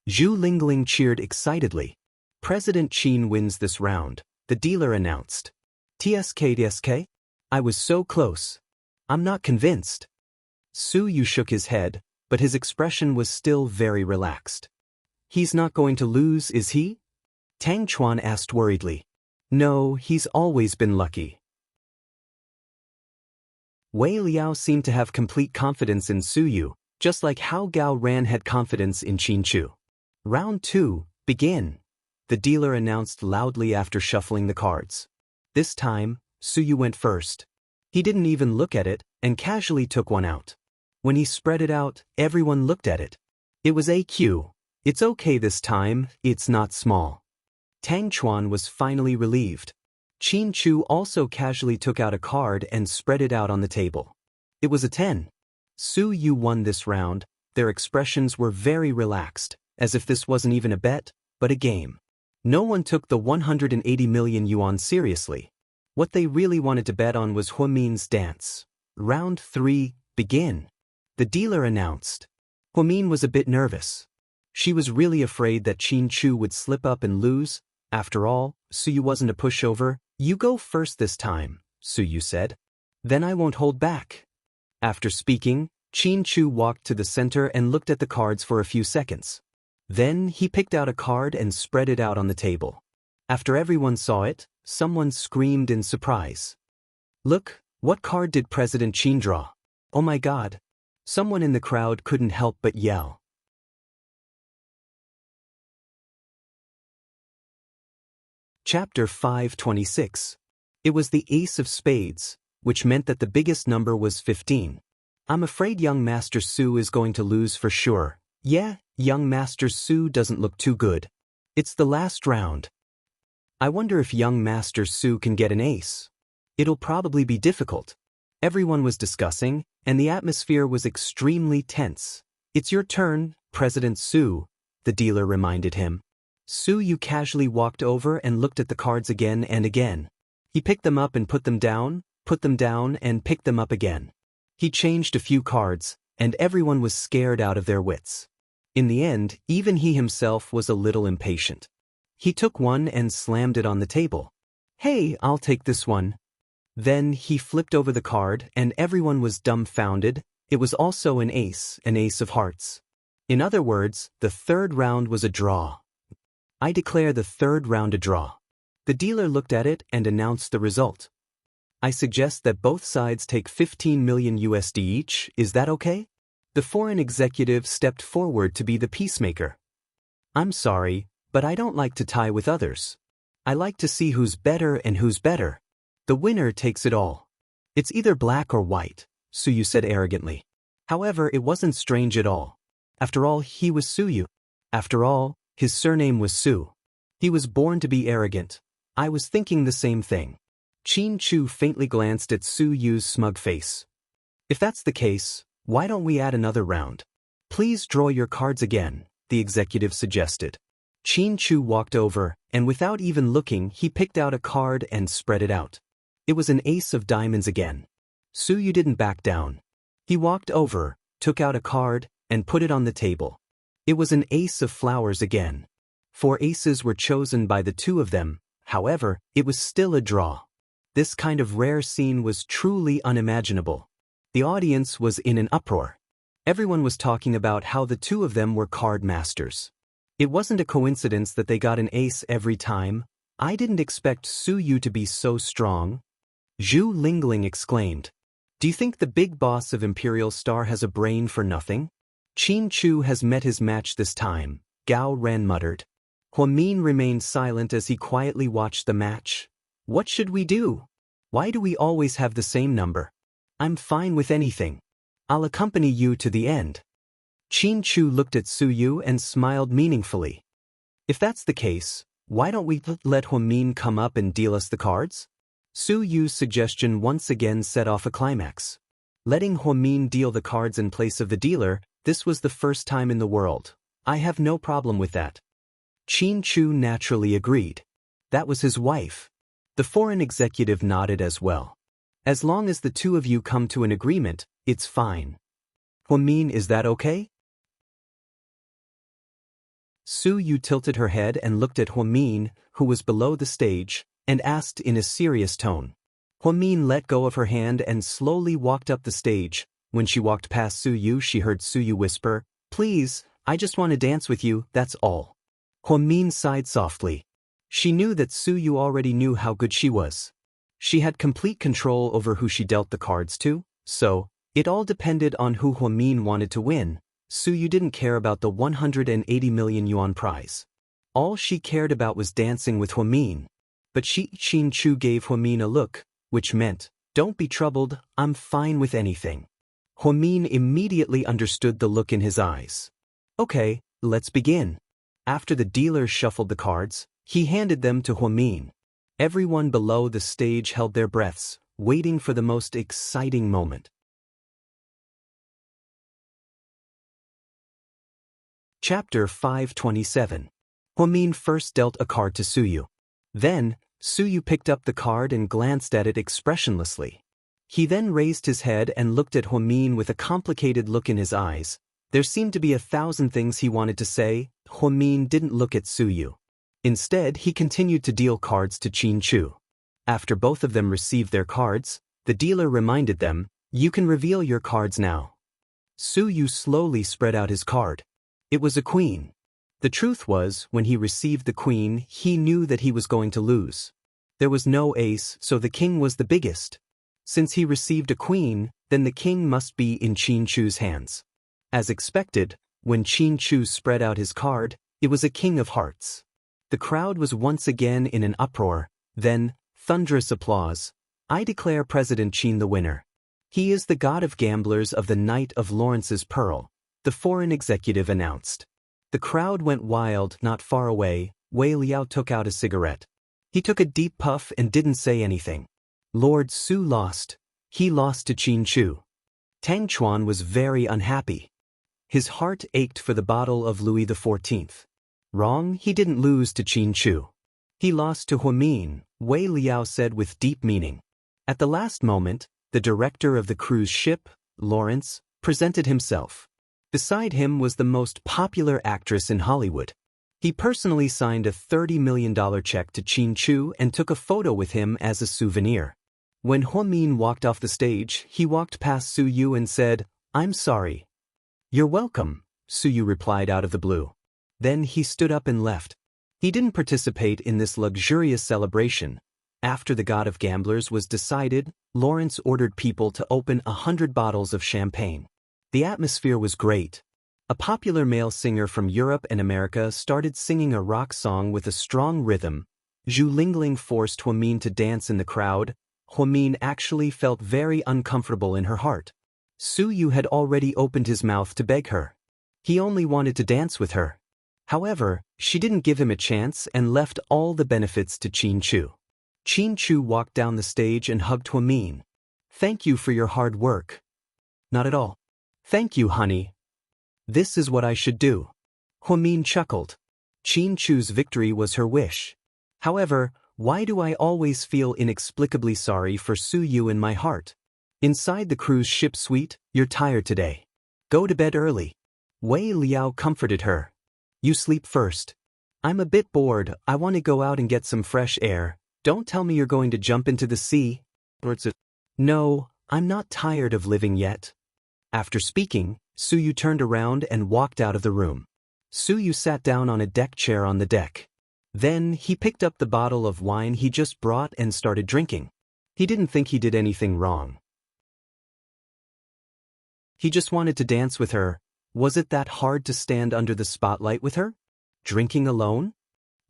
Zhu Lingling cheered excitedly. President Qin wins this round, the dealer announced. TSK? I was so close. I'm not convinced. Su Yu shook his head, but his expression was still very relaxed. He's not going to lose, is he? Tang Chuan asked worriedly. No, he's always been lucky. Wei Liao seemed to have complete confidence in Su Yu, just like how Gao Ran had confidence in Qin Chu. Round 2, begin, the dealer announced loudly after shuffling the cards. This time, Su Yu went first. He didn't even look at it, and casually took one out. When he spread it out, everyone looked at it. It was AQ. It's okay this time, it's not small. Tang Chuan was finally relieved. Qin Chu also casually took out a card and spread it out on the table. It was a 10. Su Yu won this round. Their expressions were very relaxed, as if this wasn't even a bet, but a game. No one took the 180 million yuan seriously. What they really wanted to bet on was Huamin's dance. Round 3, begin, the dealer announced. Huamin was a bit nervous. She was really afraid that Qin Chu would slip up and lose. After all, Su Yu wasn't a pushover. You go first this time, Su Yu said. Then I won't hold back. After speaking, Qin Chu walked to the center and looked at the cards for a few seconds. Then he picked out a card and spread it out on the table. After everyone saw it, someone screamed in surprise. Look, what card did President Qin draw? Oh my God. Someone in the crowd couldn't help but yell. Chapter 526. It was the Ace of Spades, which meant that the biggest number was 15. I'm afraid young Master Su is going to lose for sure. Yeah, young Master Su doesn't look too good. It's the last round. I wonder if young Master Su can get an ace. It'll probably be difficult. Everyone was discussing, and the atmosphere was extremely tense. It's your turn, President Su, the dealer reminded him. Su Yu casually walked over and looked at the cards again and again. He picked them up and put them down and picked them up again. He changed a few cards, and everyone was scared out of their wits. In the end, even he himself was a little impatient. He took one and slammed it on the table. Hey, I'll take this one. Then he flipped over the card and everyone was dumbfounded. It was also an ace of hearts. In other words, the third round was a draw. I declare the third round a draw. The dealer looked at it and announced the result. I suggest that both sides take 15 million USD each, is that okay? The foreign executive stepped forward to be the peacemaker. I'm sorry, but I don't like to tie with others. I like to see who's better and who's better. The winner takes it all. It's either black or white, Su Yu said arrogantly. However, it wasn't strange at all. After all, he was Su Yu. After all, his surname was Su. He was born to be arrogant. I was thinking the same thing. Qin Chu faintly glanced at Su Yu's smug face. If that's the case, why don't we add another round? Please draw your cards again, the executive suggested. Qin Chu walked over, and without even looking, he picked out a card and spread it out. It was an ace of diamonds again. Su Yu didn't back down. He walked over, took out a card, and put it on the table. It was an ace of flowers again. 4 aces were chosen by the two of them, however, it was still a draw. This kind of rare scene was truly unimaginable. The audience was in an uproar. Everyone was talking about how the two of them were card masters. It wasn't a coincidence that they got an ace every time. I didn't expect Su Yu to be so strong. Zhu Lingling exclaimed. Do you think the big boss of Imperial Star has a brain for nothing? Qin Chu has met his match this time, Gao Ran muttered. Huamin remained silent as he quietly watched the match. What should we do? Why do we always have the same number? I'm fine with anything. I'll accompany you to the end. Qin Chu looked at Su Yu and smiled meaningfully. If that's the case, why don't we let Huamin come up and deal us the cards? Su Yu's suggestion once again set off a climax. Letting Huamin deal the cards in place of the dealer, this was the first time in the world. I have no problem with that. Qin Chu naturally agreed. That was his wife. The foreign executive nodded as well. As long as the two of you come to an agreement, it's fine. Huamin, is that okay? Su Yu tilted her head and looked at Huamin, who was below the stage, and asked in a serious tone. Huamin let go of her hand and slowly walked up the stage. When she walked past Su Yu, she heard Su Yu whisper, "Please, I just want to dance with you, that's all." Huamin sighed softly. She knew that Su Yu already knew how good she was. She had complete control over who she dealt the cards to, so it all depended on who Huamin wanted to win. Su Yu didn't care about the 180 million yuan prize. All she cared about was dancing with Huamin. But Xianxia gave Huamin a look, which meant, "Don't be troubled, I'm fine with anything." Huamin immediately understood the look in his eyes. "Okay, let's begin." After the dealer shuffled the cards, he handed them to Huamin. Everyone below the stage held their breaths, waiting for the most exciting moment. Chapter 527. Huamin first dealt a card to Su Yu. Then, Su Yu picked up the card and glanced at it expressionlessly. He then raised his head and looked at Huamin with a complicated look in his eyes. There seemed to be 1,000 things he wanted to say. Huamin didn't look at Su Yu. Instead, he continued to deal cards to Xianxia. After both of them received their cards, the dealer reminded them, "You can reveal your cards now." Su Yu slowly spread out his card. It was a queen. The truth was, when he received the queen, he knew that he was going to lose. There was no ace, so the king was the biggest. Since he received a queen, then the king must be in Xianxia's hands. As expected, when Xianxia spread out his card, it was a king of hearts. The crowd was once again in an uproar, then, thunderous applause. "I declare President Qin the winner. He is the god of gamblers of the Knight of Lawrence's Pearl," the foreign executive announced. The crowd went wild. Not far away, Wei Liao took out a cigarette. He took a deep puff and didn't say anything. Lord Su lost. He lost to Xianxia. Tang Chuan was very unhappy. His heart ached for the bottle of Louis XIV. Wrong, he didn't lose to Xianxia. He lost to Huamin, Wei Liao said with deep meaning. At the last moment, the director of the cruise ship, Lawrence, presented himself. Beside him was the most popular actress in Hollywood. He personally signed a $30 million check to Xianxia and took a photo with him as a souvenir. When Huamin walked off the stage, he walked past Su Yu and said, "I'm sorry." "You're welcome," Su Yu replied out of the blue. Then he stood up and left. He didn't participate in this luxurious celebration. After the god of gamblers was decided, Lawrence ordered people to open 100 bottles of champagne. The atmosphere was great. A popular male singer from Europe and America started singing a rock song with a strong rhythm. Zhu Lingling forced Huamin to dance in the crowd. Huamin actually felt very uncomfortable in her heart. Su Yu had already opened his mouth to beg her. He only wanted to dance with her. However, she didn't give him a chance and left all the benefits to Xianxia. Xianxia walked down the stage and hugged Huamin. "Thank you for your hard work." "Not at all. Thank you, honey. This is what I should do." Huamin chuckled. Xianxia's victory was her wish. However, why do I always feel inexplicably sorry for Su Yu in my heart? Inside the cruise ship suite, "You're tired today. Go to bed early." Wei Liao comforted her. "You sleep first. I'm a bit bored, I want to go out and get some fresh air. Don't tell me you're going to jump into the sea." "No, I'm not tired of living yet." After speaking, Su Yu turned around and walked out of the room. Su Yu sat down on a deck chair on the deck. Then he picked up the bottle of wine he just brought and started drinking. He didn't think he did anything wrong. He just wanted to dance with her. Was it that hard to stand under the spotlight with her? Drinking alone?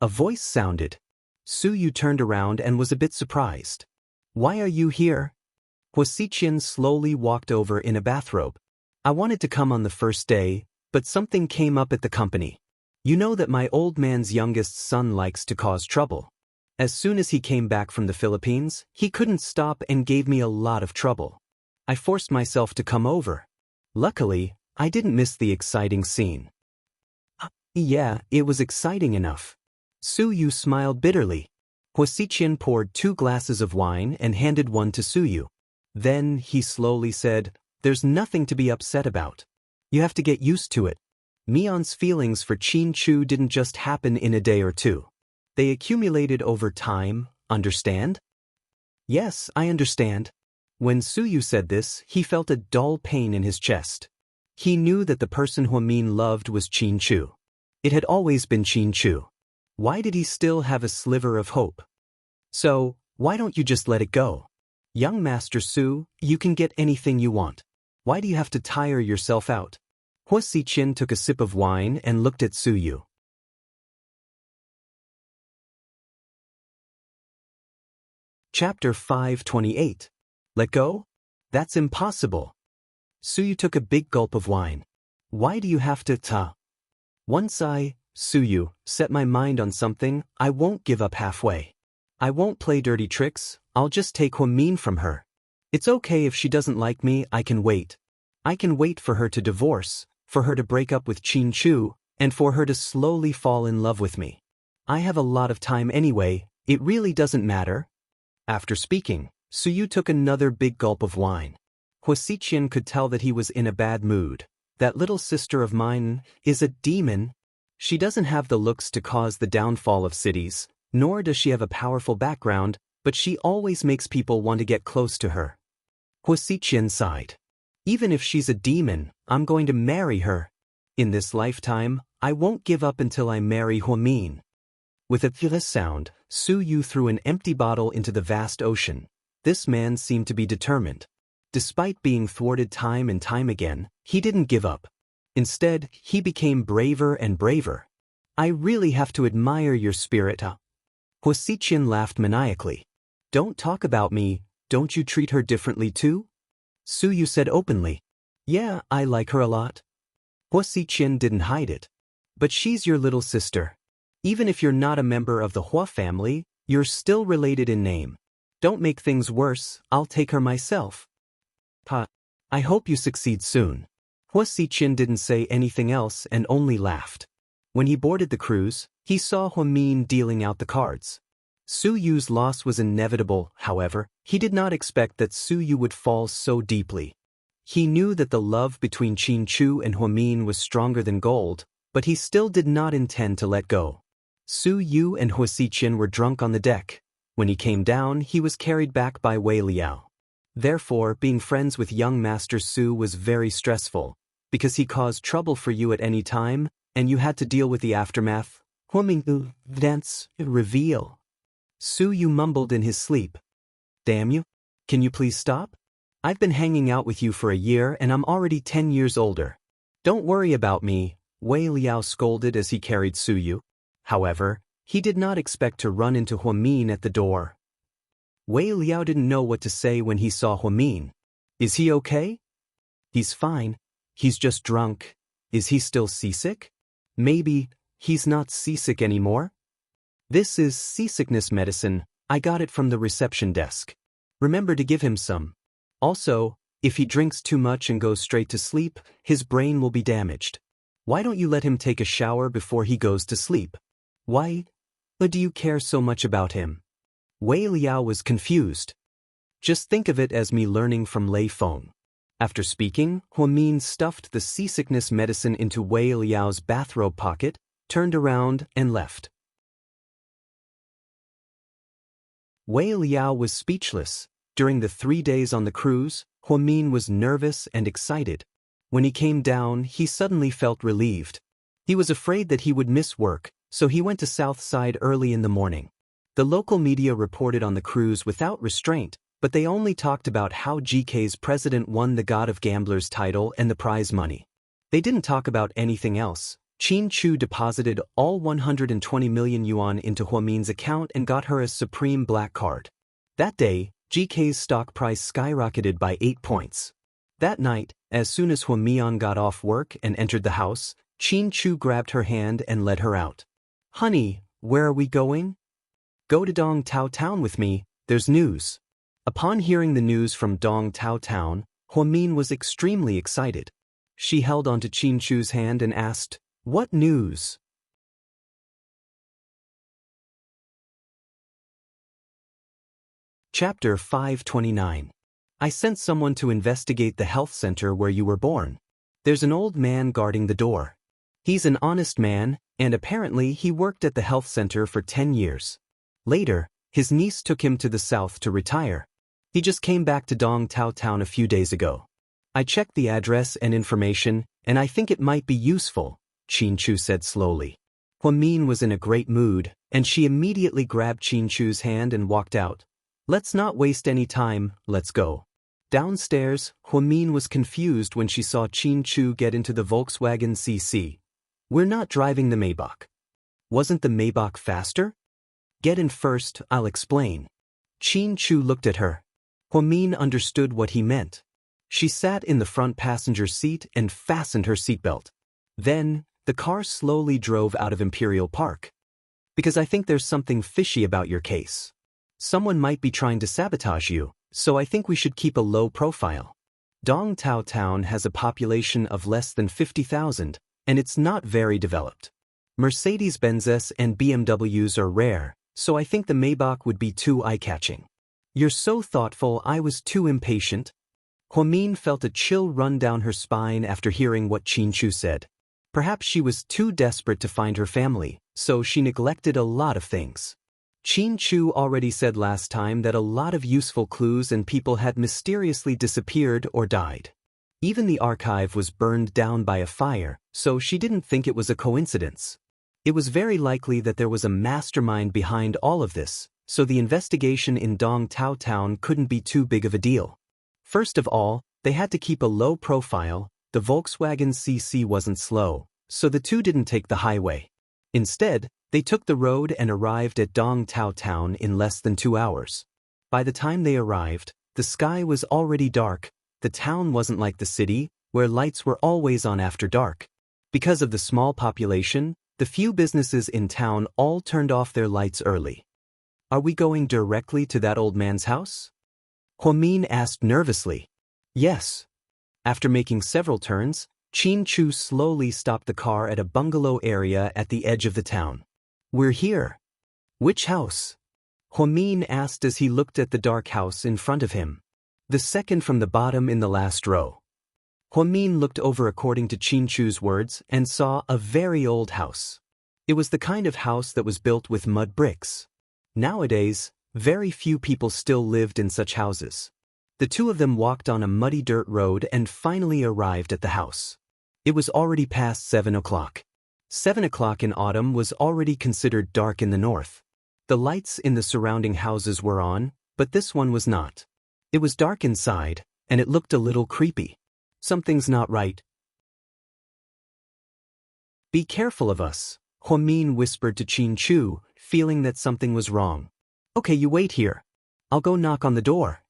A voice sounded. Su Yu turned around and was a bit surprised. "Why are you here?" Huasiqian slowly walked over in a bathrobe. "I wanted to come on the first day, but something came up at the company. You know that my old man's youngest son likes to cause trouble. As soon as he came back from the Philippines, he couldn't stop and gave me a lot of trouble. I forced myself to come over. Luckily, I didn't miss the exciting scene." Yeah, it was exciting enough." Su Yu smiled bitterly. Huasiqian poured 2 glasses of wine and handed one to Suyu. Then, he slowly said, "There's nothing to be upset about. You have to get used to it. Mion's feelings for Qin Chu didn't just happen in a day or two. They accumulated over time, understand?" "Yes, I understand." When Suyu said this, he felt a dull pain in his chest. He knew that the person Huamin loved was Qin Chu. It had always been Qin Chu. Why did he still have a sliver of hope? "So, why don't you just let it go? Young Master Su, you can get anything you want. Why do you have to tire yourself out?" Huasiqian took a sip of wine and looked at Suyu. Chapter 528. Let go? That's impossible. Suyu took a big gulp of wine. "Why do you have to Once I, Suyu, set my mind on something, I won't give up halfway. I won't play dirty tricks, I'll just take Huamin from her. It's okay if she doesn't like me, I can wait. I can wait for her to divorce, for her to break up with Qin Chu, and for her to slowly fall in love with me. I have a lot of time anyway, it really doesn't matter." After speaking, Suyu took another big gulp of wine. Huasiqian could tell that he was in a bad mood. "That little sister of mine is a demon. She doesn't have the looks to cause the downfall of cities, nor does she have a powerful background, but she always makes people want to get close to her." Huasiqian sighed. "Even if she's a demon, I'm going to marry her. In this lifetime, I won't give up until I marry Huamin." With a thrilling sound, Suyu threw an empty bottle into the vast ocean. This man seemed to be determined. Despite being thwarted time and time again, he didn't give up. Instead, he became braver and braver. "I really have to admire your spirit." Huasiqian laughed maniacally. "Don't talk about me, don't you treat her differently too?" Suyu said openly. "Yeah, I like her a lot." Huasiqian didn't hide it. "But she's your little sister. Even if you're not a member of the Hua family, you're still related in name. Don't make things worse, I'll take her myself." "I hope you succeed soon." Huasiqian didn't say anything else and only laughed. When he boarded the cruise, he saw Huamin dealing out the cards. Suyu's loss was inevitable, however, he did not expect that Suyu would fall so deeply. He knew that the love between Qin Chu and Huamin was stronger than gold, but he still did not intend to let go. Suyu and Huasiqian were drunk on the deck. When he came down, he was carried back by Wei Liao. Therefore, being friends with young Master Su was very stressful, because he caused trouble for you at any time, and you had to deal with the aftermath. Huamin dance reveal. Suyu mumbled in his sleep. "Damn you. Can you please stop? I've been hanging out with you for a year and I'm already 10 years older. Don't worry about me," Wei Liao scolded as he carried Suyu. However, he did not expect to run into Huamin at the door. Wei Liao didn't know what to say when he saw Huamin. "Is he okay?" "He's fine. He's just drunk. Is he still seasick?" "Maybe. He's not seasick anymore." "This is seasickness medicine. I got it from the reception desk. Remember to give him some. Also, if he drinks too much and goes straight to sleep, his brain will be damaged. Why don't you let him take a shower before he goes to sleep?" "Why do you care so much about him?" Wei Liao was confused. "Just think of it as me learning from Lei Feng." After speaking, Huamin stuffed the seasickness medicine into Wei Liao's bathrobe pocket, turned around, and left. Wei Liao was speechless. During the 3 days on the cruise, Huamin was nervous and excited. When he came down, he suddenly felt relieved. He was afraid that he would miss work, so he went to Southside early in the morning. The local media reported on the cruise without restraint, but they only talked about how GK's president won the God of Gamblers title and the prize money. They didn't talk about anything else. Qin Chu deposited all 120 million yuan into Huamin's account and got her a Supreme Black Card. That day, GK's stock price skyrocketed by 8 points. That night, as soon as Huamian got off work and entered the house, Qin Chu grabbed her hand and led her out. "Honey, where are we going?" "Go to Dong Tao Town with me, there's news." Upon hearing the news from Dong Tao Town, Huamin was extremely excited. She held onto Qin Chu's hand and asked, "What news?" Chapter 529. I sent someone to investigate the health center where you were born. There's an old man guarding the door. He's an honest man, and apparently he worked at the health center for 10 years. Later, his niece took him to the south to retire. He just came back to Dong Tao Town a few days ago. I checked the address and information, and I think it might be useful, Qianchu said slowly. Huamin was in a great mood, and she immediately grabbed Qianchu's hand and walked out. Let's not waste any time, let's go. Downstairs, Huamin was confused when she saw Qianchu get into the Volkswagen CC. We're not driving the Maybach. Wasn't the Maybach faster? Get in first, I'll explain. Qianchu looked at her. Huamin understood what he meant. She sat in the front passenger seat and fastened her seatbelt. Then, the car slowly drove out of Imperial Park. Because I think there's something fishy about your case. Someone might be trying to sabotage you, so I think we should keep a low profile. Dong Tao Town has a population of less than 50,000, and it's not very developed. Mercedes-Benzes and BMWs are rare, so I think the Maybach would be too eye-catching. You're so thoughtful, I was too impatient. Huamin felt a chill run down her spine after hearing what Qianchu said. Perhaps she was too desperate to find her family, so she neglected a lot of things. Qianchu already said last time that a lot of useful clues and people had mysteriously disappeared or died. Even the archive was burned down by a fire, so she didn't think it was a coincidence. It was very likely that there was a mastermind behind all of this, so the investigation in Dong Tao Town couldn't be too big of a deal. First of all, they had to keep a low profile. The Volkswagen CC wasn't slow, so the two didn't take the highway. Instead, they took the road and arrived at Dong Tao Town in less than 2 hours. By the time they arrived, the sky was already dark. The town wasn't like the city, where lights were always on after dark. Because of the small population, the few businesses in town all turned off their lights early. Are we going directly to that old man's house? Huamin asked nervously. Yes. After making several turns, Qianchu slowly stopped the car at a bungalow area at the edge of the town. We're here. Which house? Huamin asked as he looked at the dark house in front of him. The second from the bottom in the last row. Huamin looked over according to Qianchu's words and saw a very old house. It was the kind of house that was built with mud bricks. Nowadays, very few people still lived in such houses. The two of them walked on a muddy dirt road and finally arrived at the house. It was already past 7 o'clock. 7 o'clock in autumn was already considered dark in the north. The lights in the surrounding houses were on, but this one was not. It was dark inside, and it looked a little creepy. Something's not right. Be careful of us, Huamin whispered to Qianchu, feeling that something was wrong. Okay, you wait here. I'll go knock on the door.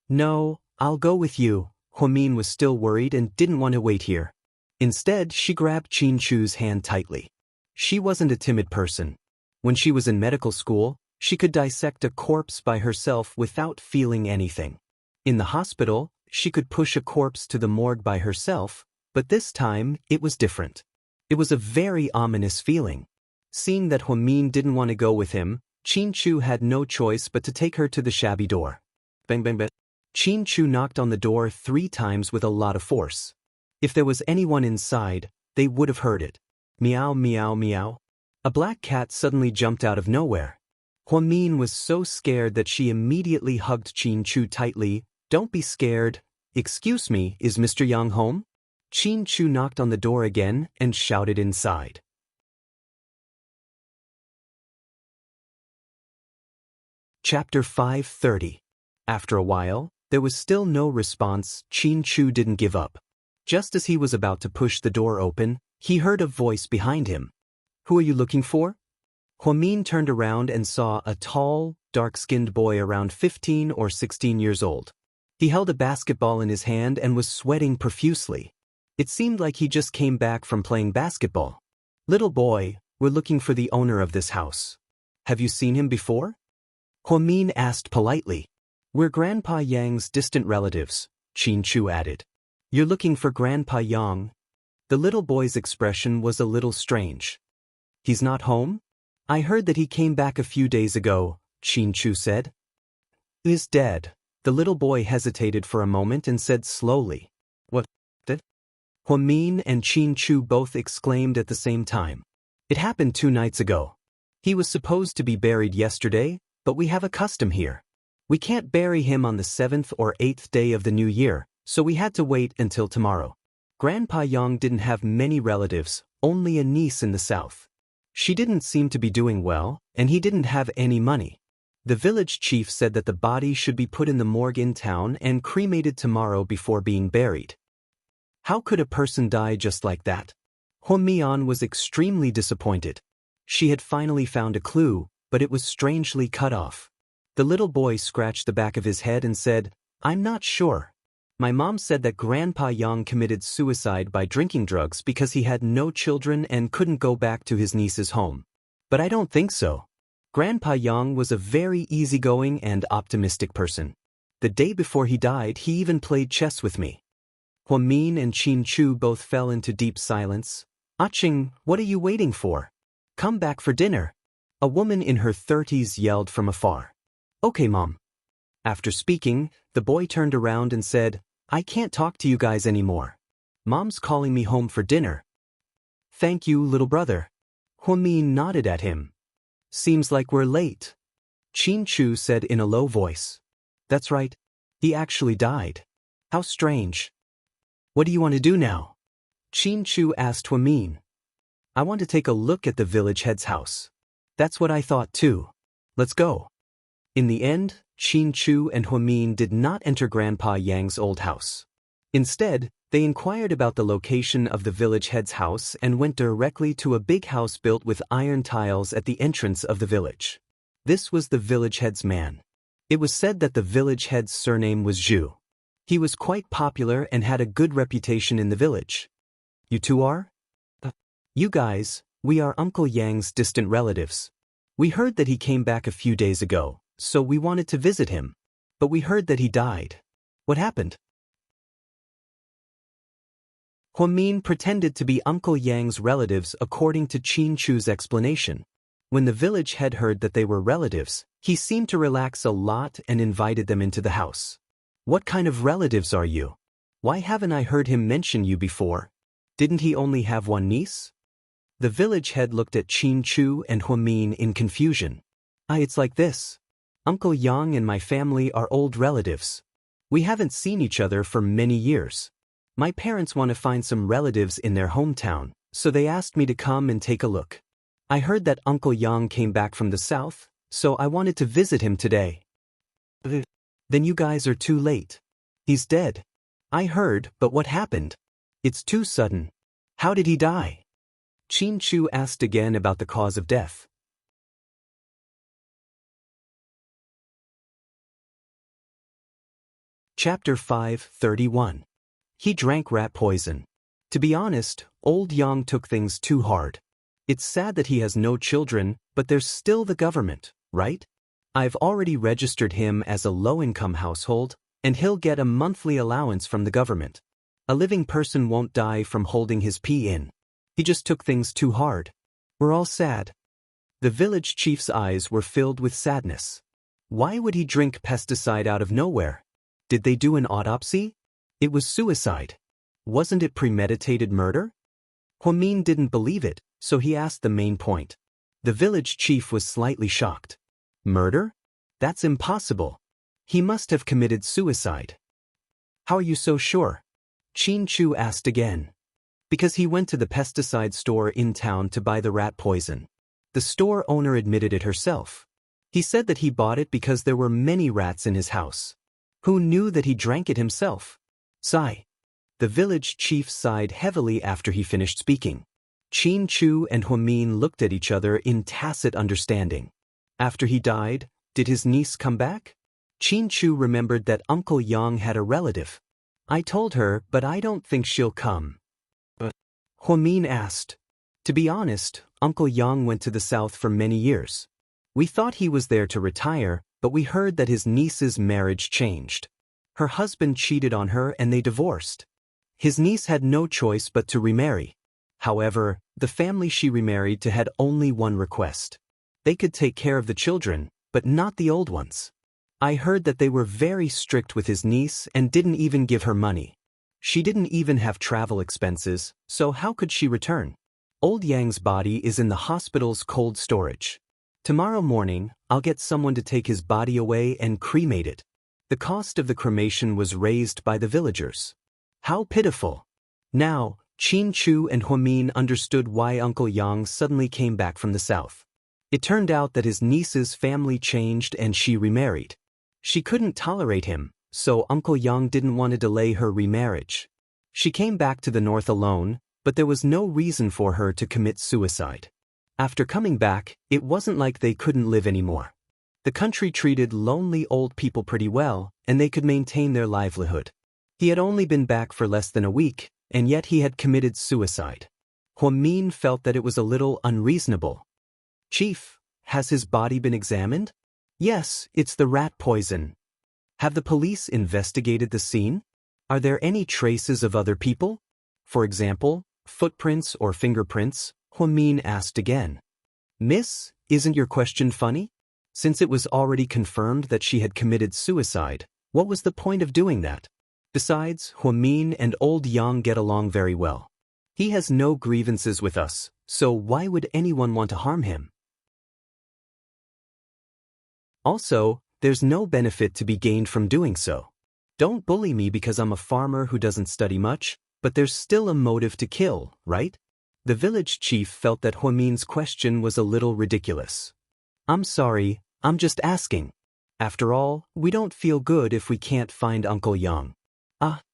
No, I'll go with you. Huamin was still worried and didn't want to wait here. Instead, she grabbed Qianchu's hand tightly. She wasn't a timid person. When she was in medical school, she could dissect a corpse by herself without feeling anything. In the hospital, she could push a corpse to the morgue by herself, but this time, it was different. It was a very ominous feeling. Seeing that Huamin didn't want to go with him, Qianchu had no choice but to take her to the shabby door. Bang bang bang. Qianchu knocked on the door 3 times with a lot of force. If there was anyone inside, they would have heard it. Meow meow meow. A black cat suddenly jumped out of nowhere. Huamin was so scared that she immediately hugged Qianchu tightly. Don't be scared. Excuse me, is Mr. Yang home? Qianchu knocked on the door again and shouted inside. Chapter 530. After a while, there was still no response. Qianchu didn't give up. Just as he was about to push the door open, he heard a voice behind him. Who are you looking for? Huamin turned around and saw a tall, dark-skinned boy around 15 or 16 years old. He held a basketball in his hand and was sweating profusely. It seemed like he just came back from playing basketball. Little boy, we're looking for the owner of this house. Have you seen him before? Huamin asked politely. We're Grandpa Yang's distant relatives, Qianchu added. You're looking for Grandpa Yang? The little boy's expression was a little strange. He's not home? I heard that he came back a few days ago, Qianchu said. Is dead. The little boy hesitated for a moment and said slowly. What? Huamin and Qin Chu both exclaimed at the same time. It happened 2 nights ago. He was supposed to be buried yesterday, but we have a custom here. We can't bury him on the 7th or 8th day of the new year, so we had to wait until tomorrow. Grandpa Yang didn't have many relatives, only a niece in the south. She didn't seem to be doing well, and he didn't have any money. The village chief said that the body should be put in the morgue in town and cremated tomorrow before being buried. How could a person die just like that? Huamian was extremely disappointed. She had finally found a clue, but it was strangely cut off. The little boy scratched the back of his head and said, I'm not sure. My mom said that Grandpa Yang committed suicide by drinking drugs because he had no children and couldn't go back to his niece's home. But I don't think so. Grandpa Yang was a very easygoing and optimistic person. The day before he died, he even played chess with me. Huamin and Qin Chu both fell into deep silence. Aching, what are you waiting for? Come back for dinner. A woman in her 30s yelled from afar. Okay, Mom. After speaking, the boy turned around and said, I can't talk to you guys anymore. Mom's calling me home for dinner. Thank you, little brother. Huamin nodded at him. Seems like we're late. Qin Chu said in a low voice. That's right. He actually died. How strange. What do you want to do now? Qin Chu asked Huamin. I want to take a look at the village head's house. That's what I thought too. Let's go. In the end, Qin Chu and Huamin did not enter Grandpa Yang's old house. Instead, they inquired about the location of the village head's house and went directly to a big house built with iron tiles at the entrance of the village. This was the village head's man. It was said that the village head's surname was Zhu. He was quite popular and had a good reputation in the village. You two are? You guys, we are Uncle Yang's distant relatives. We heard that he came back a few days ago, so we wanted to visit him. But we heard that he died. What happened? Huamin pretended to be Uncle Yang's relatives according to Qin Chu's explanation. When the village head heard that they were relatives, he seemed to relax a lot and invited them into the house. What kind of relatives are you? Why haven't I heard him mention you before? Didn't he only have one niece? The village head looked at Qin Chu and Huamin in confusion. It's like this. Uncle Yang and my family are old relatives. We haven't seen each other for many years. My parents want to find some relatives in their hometown, so they asked me to come and take a look. I heard that Uncle Yang came back from the south, so I wanted to visit him today. Then you guys are too late. He's dead. I heard, but what happened? It's too sudden. How did he die? Qin Chu asked again about the cause of death. Chapter 5:31. He drank rat poison. To be honest, old Yang took things too hard. It's sad that he has no children, but there's still the government, right? I've already registered him as a low-income household, and he'll get a monthly allowance from the government. A living person won't die from holding his pee in. He just took things too hard. We're all sad. The village chief's eyes were filled with sadness. Why would he drink pesticide out of nowhere? Did they do an autopsy? It was suicide. Wasn't it premeditated murder? Huamin didn't believe it, so he asked the main point. The village chief was slightly shocked. Murder? That's impossible. He must have committed suicide. How are you so sure? Qin Chu asked again. Because he went to the pesticide store in town to buy the rat poison. The store owner admitted it herself. He said that he bought it because there were many rats in his house. Who knew that he drank it himself? Sigh. The village chief sighed heavily after he finished speaking. Qin Chu and Huamin looked at each other in tacit understanding. After he died, did his niece come back? Qin Chu remembered that Uncle Yang had a relative. I told her, but I don't think she'll come. Huamin asked. To be honest, Uncle Yang went to the south for many years. We thought he was there to retire, but we heard that his niece's marriage changed. Her husband cheated on her and they divorced. His niece had no choice but to remarry. However, the family she remarried to had only one request. They could take care of the children, but not the old ones. I heard that they were very strict with his niece and didn't even give her money. She didn't even have travel expenses, so how could she return? Old Yang's body is in the hospital's cold storage. Tomorrow morning, I'll get someone to take his body away and cremate it. The cost of the cremation was raised by the villagers. How pitiful. Now, Qin Chu and Huamin understood why Uncle Yang suddenly came back from the south. It turned out that his niece's family changed and she remarried. She couldn't tolerate him, so Uncle Yang didn't want to delay her remarriage. She came back to the north alone, but there was no reason for her to commit suicide. After coming back, it wasn't like they couldn't live anymore. The country treated lonely old people pretty well, and they could maintain their livelihood. He had only been back for less than a week, and yet he had committed suicide. Huamin felt that it was a little unreasonable. Chief, has his body been examined? Yes, it's the rat poison. Have the police investigated the scene? Are there any traces of other people? For example, footprints or fingerprints? Huamin asked again. Miss, isn't your question funny? Since it was already confirmed that she had committed suicide, what was the point of doing that? Besides, Huamin and old Yang get along very well. He has no grievances with us, so why would anyone want to harm him? Also, there's no benefit to be gained from doing so. Don't bully me because I'm a farmer who doesn't study much, but there's still a motive to kill, right? The village chief felt that Huamin's question was a little ridiculous. I'm sorry, I'm just asking. After all, we don't feel good if we can't find Uncle Yang.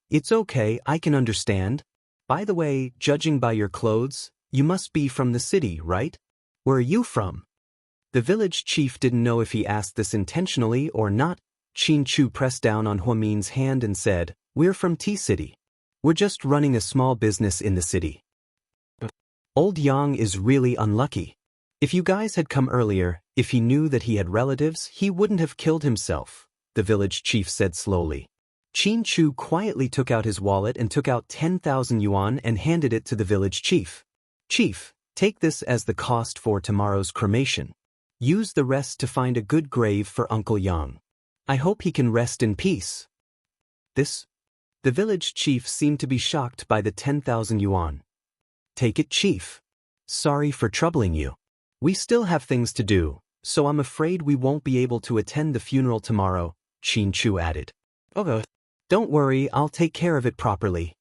It's okay, I can understand. By the way, judging by your clothes, you must be from the city, right? Where are you from? The village chief didn't know if he asked this intentionally or not. Qin Chu pressed down on Huamin's hand and said, We're from T-City. We're just running a small business in the city. Old Yang is really unlucky. If you guys had come earlier, if he knew that he had relatives, he wouldn't have killed himself, the village chief said slowly. Qin Chu quietly took out his wallet and took out 10,000 yuan and handed it to the village chief. Chief, take this as the cost for tomorrow's cremation. Use the rest to find a good grave for Uncle Yang. I hope he can rest in peace. This? The village chief seemed to be shocked by the 10,000 yuan. Take it, chief. Sorry for troubling you. We still have things to do, so I'm afraid we won't be able to attend the funeral tomorrow, Qin Chu added. Okay. Don't worry, I'll take care of it properly.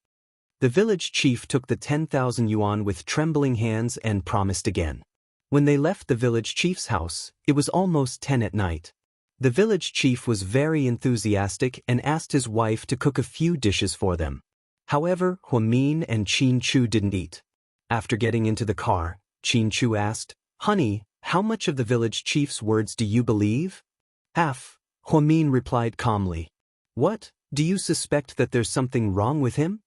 The village chief took the 10,000 yuan with trembling hands and promised again. When they left the village chief's house, it was almost 10 at night. The village chief was very enthusiastic and asked his wife to cook a few dishes for them. However, Huamin and Qin Chu didn't eat. After getting into the car, Qin Chu asked, Honey, how much of the village chief's words do you believe? Half, Huamin replied calmly. What, do you suspect that there's something wrong with him?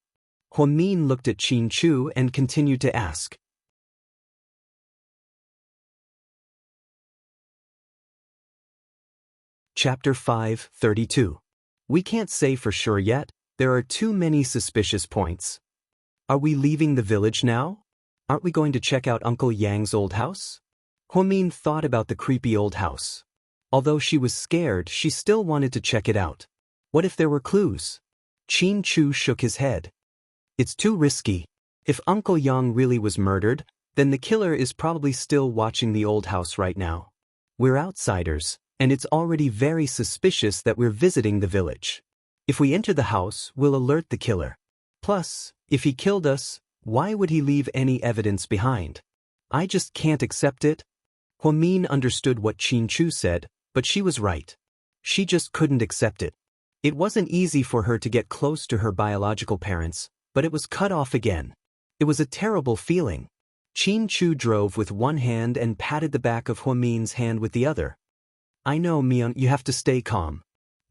Huamin looked at Qin Chu and continued to ask. Chapter 5:32. We can't say for sure yet, there are too many suspicious points. Are we leaving the village now? Aren't we going to check out Uncle Yang's old house? Huamin thought about the creepy old house. Although she was scared, she still wanted to check it out. What if there were clues? Qin Chu shook his head. It's too risky. If Uncle Yang really was murdered, then the killer is probably still watching the old house right now. We're outsiders, and it's already very suspicious that we're visiting the village. If we enter the house, we'll alert the killer. Plus, if he killed us, why would he leave any evidence behind? I just can't accept it. Huamin understood what Qin Chu said, but she was right. She just couldn't accept it. It wasn't easy for her to get close to her biological parents, but it was cut off again. It was a terrible feeling. Qin Chu drove with one hand and patted the back of Huamin's hand with the other. I know, Mian, you have to stay calm.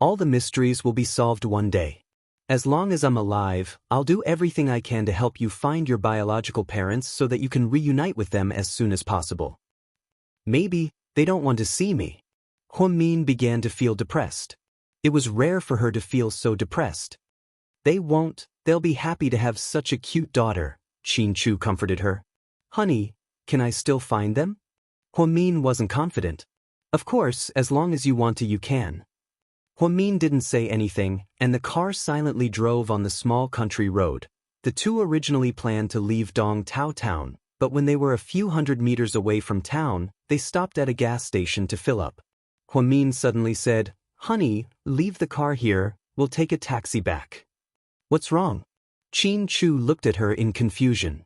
All the mysteries will be solved one day. As long as I'm alive, I'll do everything I can to help you find your biological parents so that you can reunite with them as soon as possible. Maybe they don't want to see me. Huamin began to feel depressed. It was rare for her to feel so depressed. They won't, they'll be happy to have such a cute daughter, Qin Chu comforted her. Honey, can I still find them? Huamin wasn't confident. Of course, as long as you want to you can. Huamin didn't say anything, and the car silently drove on the small country road. The two originally planned to leave Dong Tao town, but when they were a few hundred meters away from town, they stopped at a gas station to fill up. Huamin suddenly said, "Honey, leave the car here, we'll take a taxi back." "What's wrong?" Qin Chu looked at her in confusion.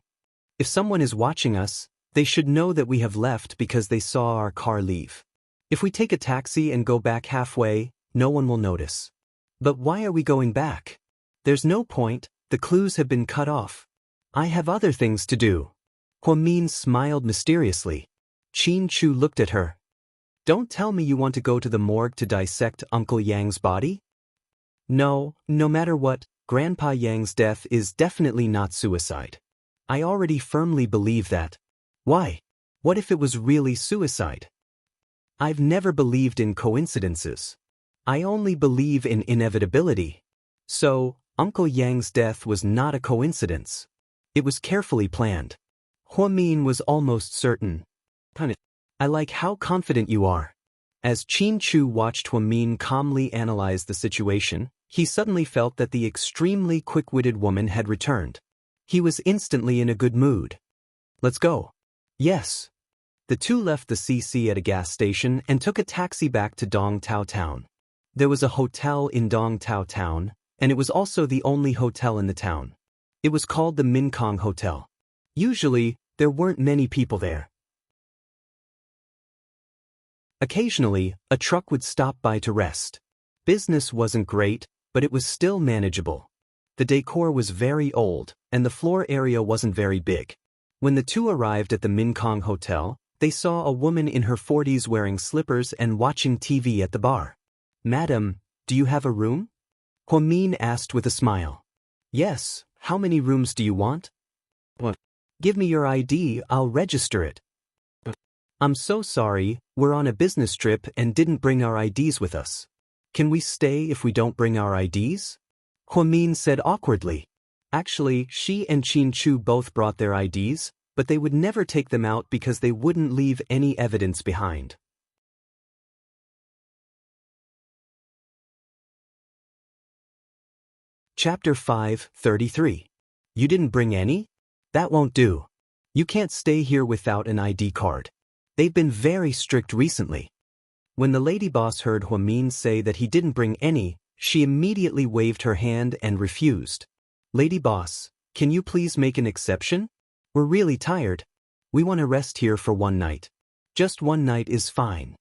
"If someone is watching us, they should know that we have left because they saw our car leave. If we take a taxi and go back halfway, no one will notice." "But why are we going back?" "There's no point, the clues have been cut off. I have other things to do." Huamin smiled mysteriously. Qin Chu looked at her. "Don't tell me you want to go to the morgue to dissect Uncle Yang's body?" "No, no matter what, Grandpa Yang's death is definitely not suicide. I already firmly believe that." "Why? What if it was really suicide?" "I've never believed in coincidences. I only believe in inevitability. So, Uncle Yang's death was not a coincidence. It was carefully planned." Huamin was almost certain. "I like how confident you are." As Qin Chu watched Huamin calmly analyze the situation, he suddenly felt that the extremely quick-witted woman had returned. He was instantly in a good mood. "Let's go." "Yes." The two left the CC at a gas station and took a taxi back to Dong Tao town. There was a hotel in Dong Tao town, and it was also the only hotel in the town. It was called the Minkong Hotel. Usually, there weren't many people there. Occasionally, a truck would stop by to rest. Business wasn't great, but it was still manageable. The decor was very old, and the floor area wasn't very big. When the two arrived at the Minkong Hotel, they saw a woman in her 40s wearing slippers and watching TV at the bar. "Madam, do you have a room?" Huamin asked with a smile. "Yes, how many rooms do you want?" "What?" "Give me your ID, I'll register it." "I'm so sorry, we're on a business trip and didn't bring our IDs with us. Can we stay if we don't bring our IDs?" Huamin said awkwardly. Actually, she and Qin Chu both brought their IDs, but they would never take them out because they wouldn't leave any evidence behind. Chapter 5:33. You didn't bring any? That won't do. You can't stay here without an ID card. They've been very strict recently. When the lady boss heard Huamin say that he didn't bring any, she immediately waved her hand and refused. "Lady boss, can you please make an exception? We're really tired. We want to rest here for one night. Just one night is fine."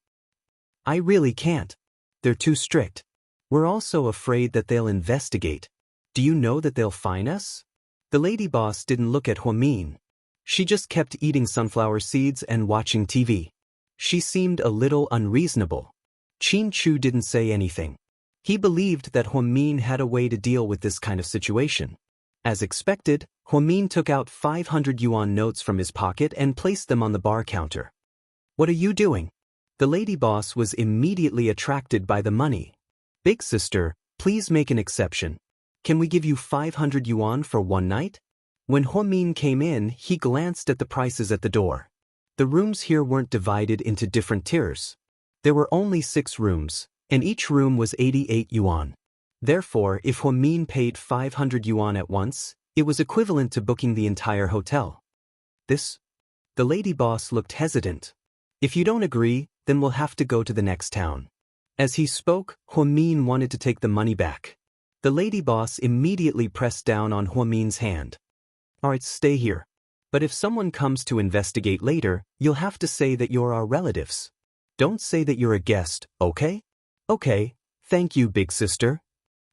"I really can't. They're too strict. We're also afraid that they'll investigate. Do you know that they'll fine us?" The lady boss didn't look at Huamin. She just kept eating sunflower seeds and watching TV. She seemed a little unreasonable. Qin Chu didn't say anything. He believed that Huamin had a way to deal with this kind of situation. As expected, Huamin took out 500 yuan notes from his pocket and placed them on the bar counter. "What are you doing?" The lady boss was immediately attracted by the money. "Big sister, please make an exception. Can we give you 500 yuan for one night?" When Huamin came in, he glanced at the prices at the door. The rooms here weren't divided into different tiers. There were only 6 rooms, and each room was 88 yuan. Therefore, if Huamin paid 500 yuan at once, it was equivalent to booking the entire hotel. "This?" The lady boss looked hesitant. "If you don't agree, then we'll have to go to the next town." As he spoke, Huamin wanted to take the money back. The lady boss immediately pressed down on Huamin's hand. "Alright, stay here. But if someone comes to investigate later, you'll have to say that you're our relatives. Don't say that you're a guest, okay?" "Okay, thank you, big sister."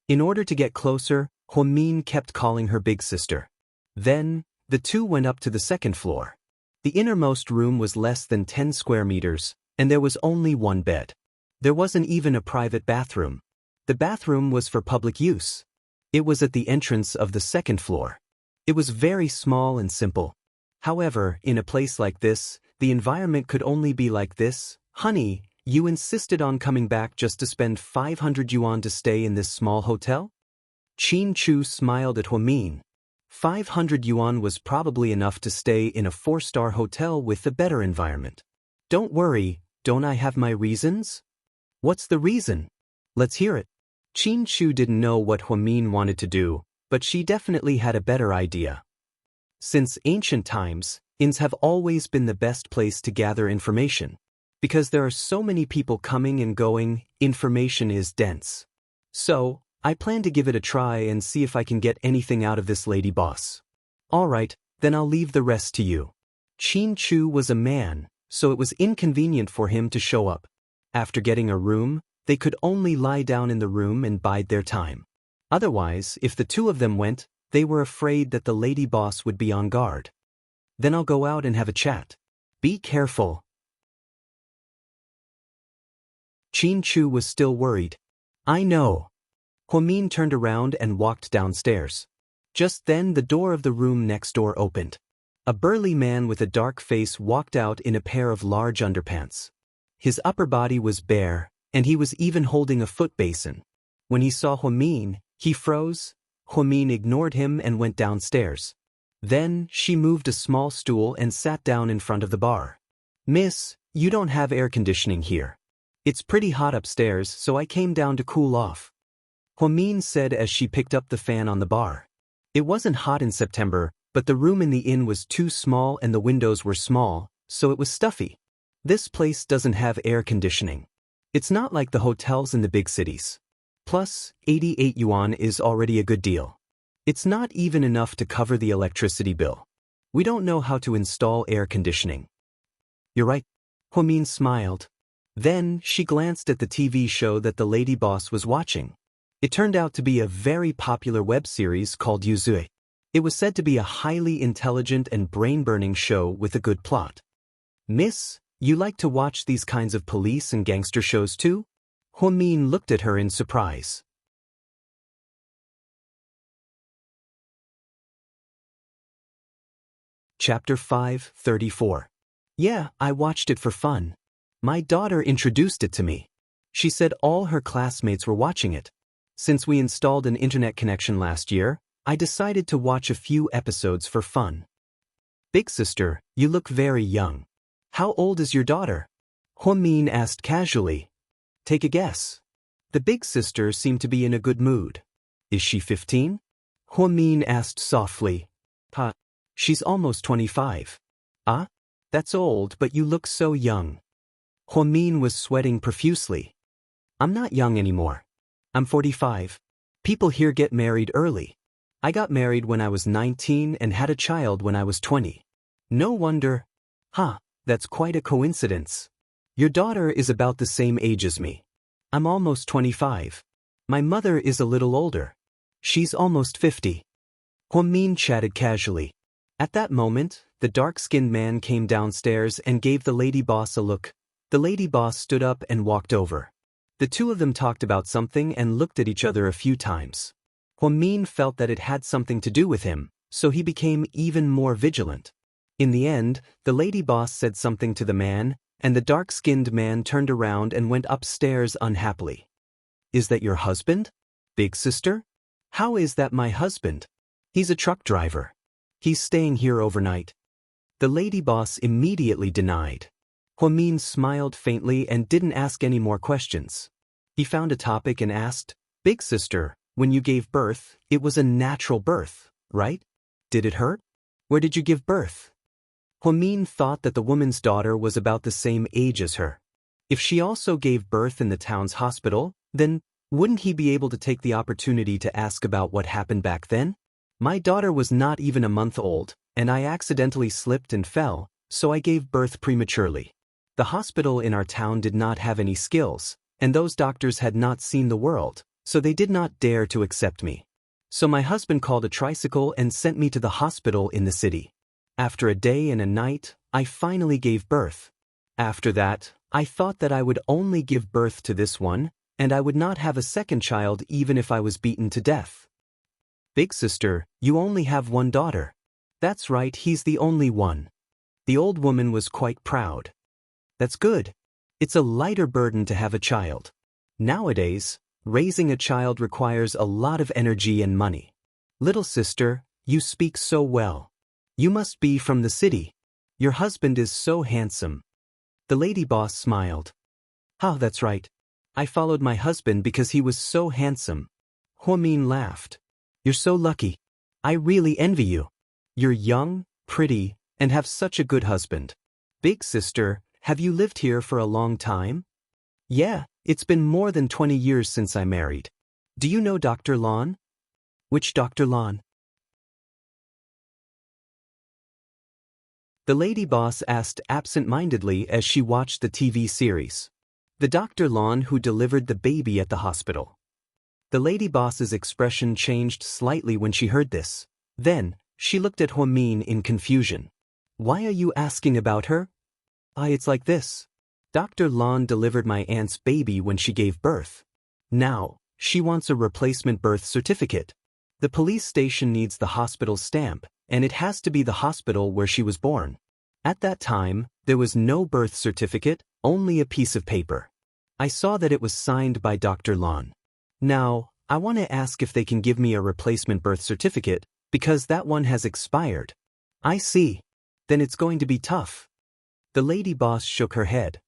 In order to get closer, Huamin kept calling her big sister. Then, the two went up to the second floor. The innermost room was less than 10 square meters, and there was only one bed. There wasn't even a private bathroom. The bathroom was for public use. It was at the entrance of the second floor. It was very small and simple. However, in a place like this, the environment could only be like this. "Honey, you insisted on coming back just to spend 500 yuan to stay in this small hotel?" Qin Chu smiled at Huamin. 500 yuan was probably enough to stay in a 4-star hotel with a better environment. "Don't worry, don't I have my reasons?" "What's the reason?" Let's hear it. Qin Chu didn't know what Huamin wanted to do, but she definitely had a better idea. Since ancient times, inns have always been the best place to gather information. Because there are so many people coming and going, information is dense. So, I plan to give it a try and see if I can get anything out of this lady boss. Alright, then I'll leave the rest to you. Qin Chu was a man, so it was inconvenient for him to show up. After getting a room, they could only lie down in the room and bide their time. Otherwise, if the two of them went, they were afraid that the lady boss would be on guard. Then I'll go out and have a chat. Be careful. Qin Chu was still worried. I know. Huamin turned around and walked downstairs. Just then the door of the room next door opened. A burly man with a dark face walked out in a pair of large underpants. His upper body was bare, and he was even holding a foot basin. When he saw Huamin, he froze. Huamin ignored him and went downstairs. Then, she moved a small stool and sat down in front of the bar. Miss, you don't have air conditioning here. It's pretty hot upstairs, so I came down to cool off. Huamin said as she picked up the fan on the bar. It wasn't hot in September, but the room in the inn was too small and the windows were small, so it was stuffy. This place doesn't have air conditioning. It's not like the hotels in the big cities. Plus, 88 yuan is already a good deal. It's not even enough to cover the electricity bill. We don't know how to install air conditioning. You're right. Huamin smiled. Then, she glanced at the TV show that the lady boss was watching. It turned out to be a very popular web series called Yuzui. It was said to be a highly intelligent and brain-burning show with a good plot. Miss, you like to watch these kinds of police and gangster shows too? Huamin looked at her in surprise. Chapter 5:34. Yeah, I watched it for fun. My daughter introduced it to me. She said all her classmates were watching it. Since we installed an internet connection last year, I decided to watch a few episodes for fun. Big sister, you look very young. How old is your daughter? Huamin asked casually. Take a guess. The big sister seemed to be in a good mood. Is she 15? Huamin asked softly. She's almost 25. Ah? That's old, but you look so young. Huamin was sweating profusely. I'm not young anymore. I'm 45. People here get married early. I got married when I was 19 and had a child when I was 20. No wonder. That's quite a coincidence. Your daughter is about the same age as me. I'm almost 25. My mother is a little older. She's almost 50. Huamin chatted casually. At that moment, the dark-skinned man came downstairs and gave the lady boss a look. The lady boss stood up and walked over. The two of them talked about something and looked at each other a few times. Huamin felt that it had something to do with him, so he became even more vigilant. In the end, the lady boss said something to the man, and the dark-skinned man turned around and went upstairs unhappily. Is that your husband? Big sister? How is that my husband? He's a truck driver. He's staying here overnight. The lady boss immediately denied. Huamin smiled faintly and didn't ask any more questions. He found a topic and asked, Big sister, when you gave birth, it was a natural birth, right? Did it hurt? Where did you give birth? Huamin thought that the woman's daughter was about the same age as her. If she also gave birth in the town's hospital, then wouldn't he be able to take the opportunity to ask about what happened back then? My daughter was not even a month old, and I accidentally slipped and fell, so I gave birth prematurely. The hospital in our town did not have any skills, and those doctors had not seen the world, so they did not dare to accept me. So my husband called a tricycle and sent me to the hospital in the city. After a day and a night, I finally gave birth. After that, I thought that I would only give birth to this one, and I would not have a second child even if I was beaten to death. Big sister, you only have one daughter. That's right, he's the only one. The old woman was quite proud. That's good. It's a lighter burden to have a child. Nowadays, raising a child requires a lot of energy and money. Little sister, you speak so well. You must be from the city. Your husband is so handsome. The lady boss smiled. That's right. I followed my husband because he was so handsome. Huamin laughed. You're so lucky. I really envy you. You're young, pretty, and have such a good husband. Big sister, have you lived here for a long time? Yeah, it's been more than 20 years since I married. Do you know Dr. Lon? Which Dr. Lon? The lady boss asked absent-mindedly as she watched the TV series. The Dr. Lon who delivered the baby at the hospital. The lady boss's expression changed slightly when she heard this. Then, she looked at Huamin in confusion. Why are you asking about her? It's like this. Dr. Lon delivered my aunt's baby when she gave birth. Now, she wants a replacement birth certificate. The police station needs the hospital's stamp, and it has to be the hospital where she was born. At that time, there was no birth certificate, only a piece of paper. I saw that it was signed by Dr. Lon. Now, I want to ask if they can give me a replacement birth certificate, because that one has expired. I see. Then it's going to be tough. The lady boss shook her head.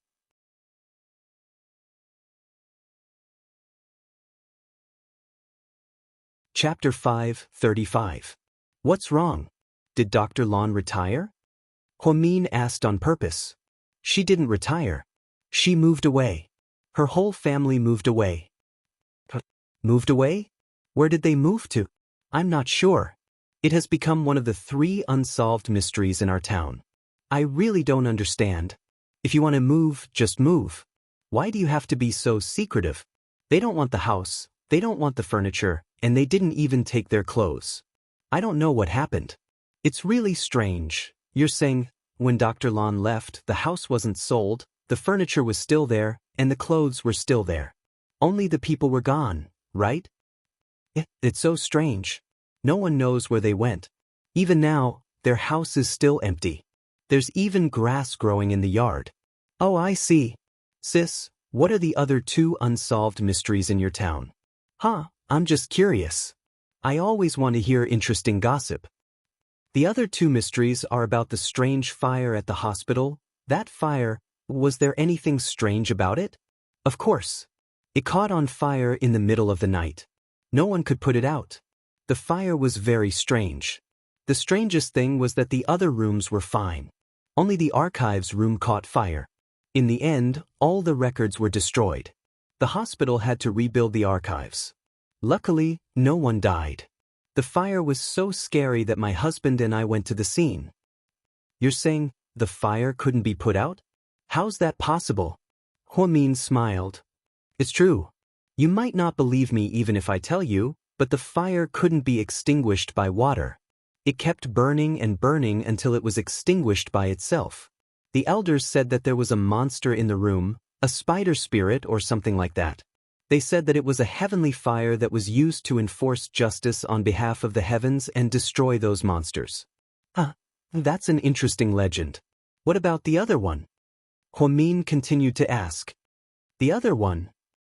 Chapter 5:35. What's wrong? Did Dr. Lon retire? Huamin asked on purpose. She didn't retire. She moved away. Her whole family moved away. Moved away? Where did they move to? I'm not sure. It has become one of the 3 unsolved mysteries in our town. I really don't understand. If you want to move, just move. Why do you have to be so secretive? They don't want the house, they don't want the furniture, and they didn't even take their clothes. I don't know what happened. It's really strange. You're saying, when Dr. Lon left, the house wasn't sold, the furniture was still there, and the clothes were still there. Only the people were gone, right? It's so strange. No one knows where they went. Even now, their house is still empty. There's even grass growing in the yard. Oh, I see. Sis, what are the other 2 unsolved mysteries in your town? I'm just curious. I always want to hear interesting gossip. The other 2 mysteries are about the strange fire at the hospital. That fire, was there anything strange about it? Of course. It caught on fire in the middle of the night. No one could put it out. The fire was very strange. The strangest thing was that the other rooms were fine. Only the archives room caught fire. In the end, all the records were destroyed. The hospital had to rebuild the archives. Luckily, no one died. The fire was so scary that my husband and I went to the scene. You're saying the fire couldn't be put out? How's that possible? Huamin smiled. It's true. You might not believe me even if I tell you, but the fire couldn't be extinguished by water. It kept burning and burning until it was extinguished by itself. The elders said that there was a monster in the room, a spider spirit or something like that. They said that it was a heavenly fire that was used to enforce justice on behalf of the heavens and destroy those monsters. That's an interesting legend. What about the other one? Huamin continued to ask. The other one?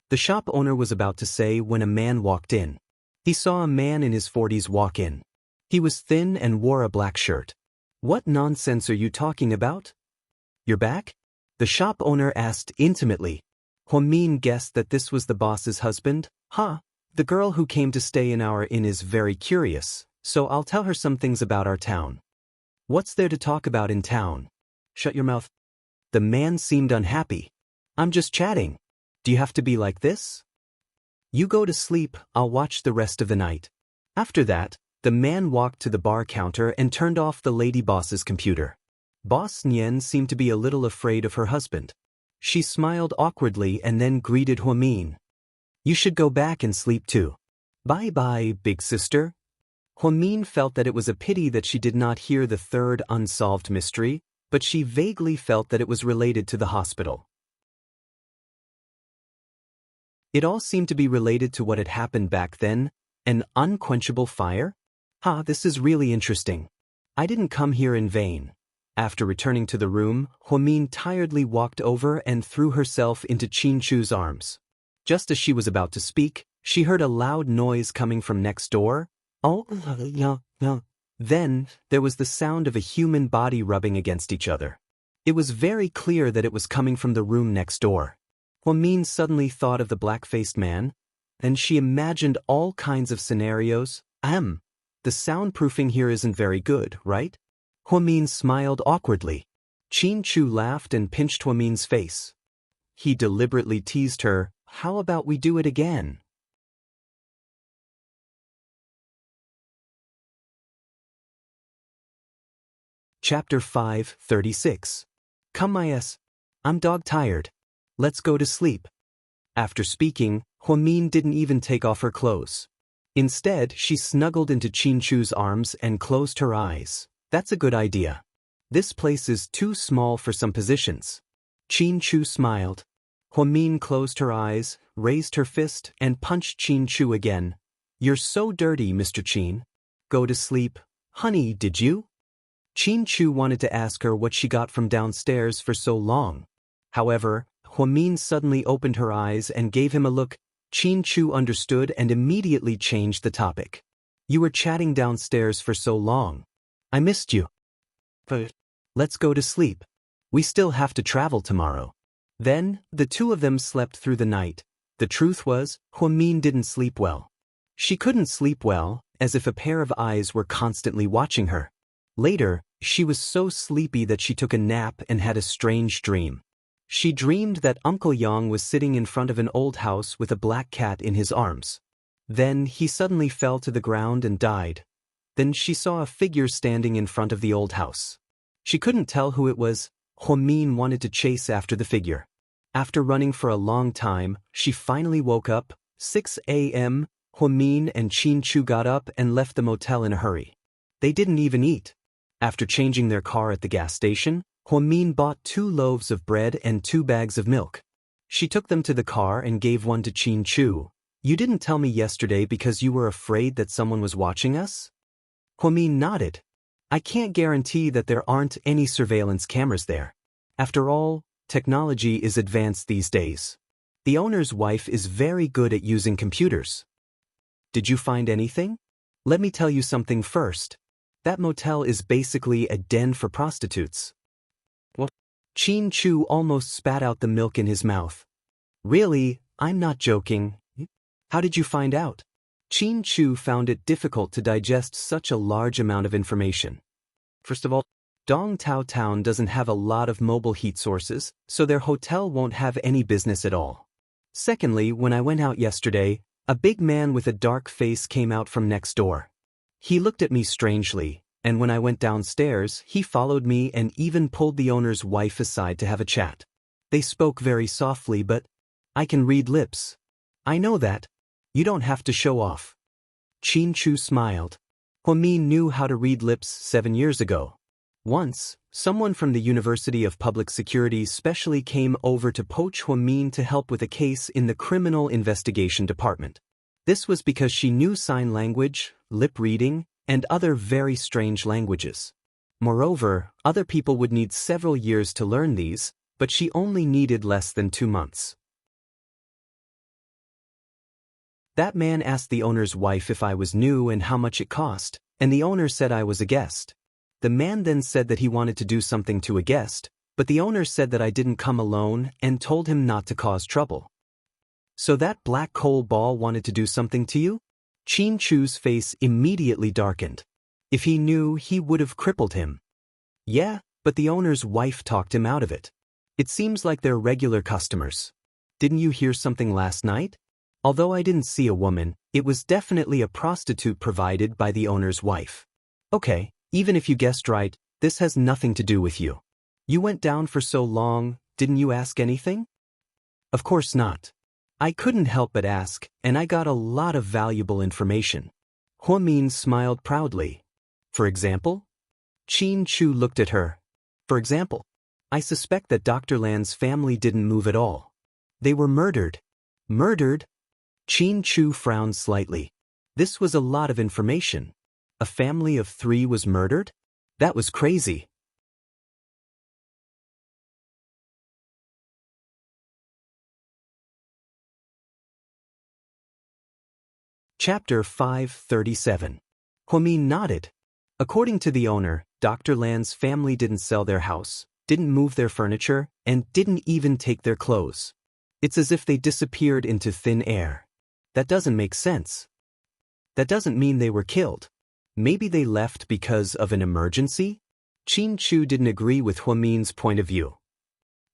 The shop owner was about to say when a man walked in. He saw a man in his 40s walk in. He was thin and wore a black shirt. What nonsense are you talking about? You're back? The shop owner asked intimately. Huamin guessed that this was the boss's husband. The girl who came to stay in our inn is very curious, so I'll tell her some things about our town. What's there to talk about in town? Shut your mouth. The man seemed unhappy. I'm just chatting. Do you have to be like this? You go to sleep, I'll watch the rest of the night. After that, the man walked to the bar counter and turned off the lady boss's computer. Boss Nian seemed to be a little afraid of her husband. She smiled awkwardly and then greeted Huamin. You should go back and sleep too. Bye-bye, big sister. Huamin felt that it was a pity that she did not hear the 3rd unsolved mystery, but she vaguely felt that it was related to the hospital. It all seemed to be related to what had happened back then, an unquenchable fire? This is really interesting. I didn't come here in vain. After returning to the room, Huamin tiredly walked over and threw herself into Qinchu's arms. Just as she was about to speak, she heard a loud noise coming from next door. Then, there was the sound of a human body rubbing against each other. It was very clear that it was coming from the room next door. Huamin suddenly thought of the black-faced man, and she imagined all kinds of scenarios. The soundproofing here isn't very good, right? Huamin smiled awkwardly. Qin Chu laughed and pinched Huamin's face. He deliberately teased her, "How about we do it again?" Chapter 5:36. Come I'm dog-tired. Let's go to sleep. After speaking, Huamin didn't even take off her clothes. Instead, she snuggled into Qin Chu's arms and closed her eyes. That's a good idea. This place is too small for some positions. Qin Chu smiled. Huamin closed her eyes, raised her fist, and punched Qin Chu again. You're so dirty, Mr. Qin. Go to sleep. Honey, did you? Qin Chu wanted to ask her what she got from downstairs for so long. However, Huamin suddenly opened her eyes and gave him a look. Qin Chu understood and immediately changed the topic. You were chatting downstairs for so long. I missed you. But let's go to sleep. We still have to travel tomorrow. Then, the two of them slept through the night. The truth was, Huamin didn't sleep well. She couldn't sleep well, as if a pair of eyes were constantly watching her. Later, she was so sleepy that she took a nap and had a strange dream. She dreamed that Uncle Yang was sitting in front of an old house with a black cat in his arms. Then he suddenly fell to the ground and died. Then she saw a figure standing in front of the old house. She couldn't tell who it was. Huamin wanted to chase after the figure. After running for a long time, she finally woke up. 6 a.m., Huamin and Qin Chu got up and left the motel in a hurry. They didn't even eat. After changing their car at the gas station, Huamin bought 2 loaves of bread and 2 bags of milk. She took them to the car and gave one to Qin Chu. You didn't tell me yesterday because you were afraid that someone was watching us? Huamin nodded. I can't guarantee that there aren't any surveillance cameras there. After all, technology is advanced these days. The owner's wife is very good at using computers. Did you find anything? Let me tell you something first. That motel is basically a den for prostitutes. What? Qin Chu almost spat out the milk in his mouth. Really, I'm not joking. How did you find out? Qin Chu found it difficult to digest such a large amount of information. First of all, Dongtao Town doesn't have a lot of mobile heat sources, so their hotel won't have any business at all. Secondly, when I went out yesterday, a big man with a dark face came out from next door. He looked at me strangely, and when I went downstairs, he followed me and even pulled the owner's wife aside to have a chat. They spoke very softly, but I can read lips. I know that. You don't have to show off. Qin Chu smiled. Huamin knew how to read lips 7 years ago. Once, someone from the University of Public Security specially came over to poach Huamin to help with a case in the Criminal Investigation Department. This was because she knew sign language, lip reading, and other very strange languages. Moreover, other people would need several years to learn these, but she only needed less than 2 months. That man asked the owner's wife if I was new and how much it cost, and the owner said I was a guest. The man then said that he wanted to do something to a guest, but the owner said that I didn't come alone and told him not to cause trouble. So that black coal ball wanted to do something to you? Qin Chu's face immediately darkened. If he knew, he would have crippled him. Yeah, but the owner's wife talked him out of it. It seems like they're regular customers. Didn't you hear something last night? Although I didn't see a woman, it was definitely a prostitute provided by the owner's wife. Okay, even if you guessed right, this has nothing to do with you. You went down for so long, didn't you ask anything? Of course not. I couldn't help but ask, and I got a lot of valuable information. Huamin smiled proudly. For example? Qin Chu looked at her. For example, I suspect that Dr. Lan's family didn't move at all. They were murdered. Murdered? Qin Chu frowned slightly. This was a lot of information. A family of 3 was murdered? That was crazy. Chapter 5:37. Huamin nodded. According to the owner, Dr. Lan's family didn't sell their house, didn't move their furniture, and didn't even take their clothes. It's as if they disappeared into thin air. That doesn't make sense. That doesn't mean they were killed. Maybe they left because of an emergency? Xianxia didn't agree with Huamin's point of view.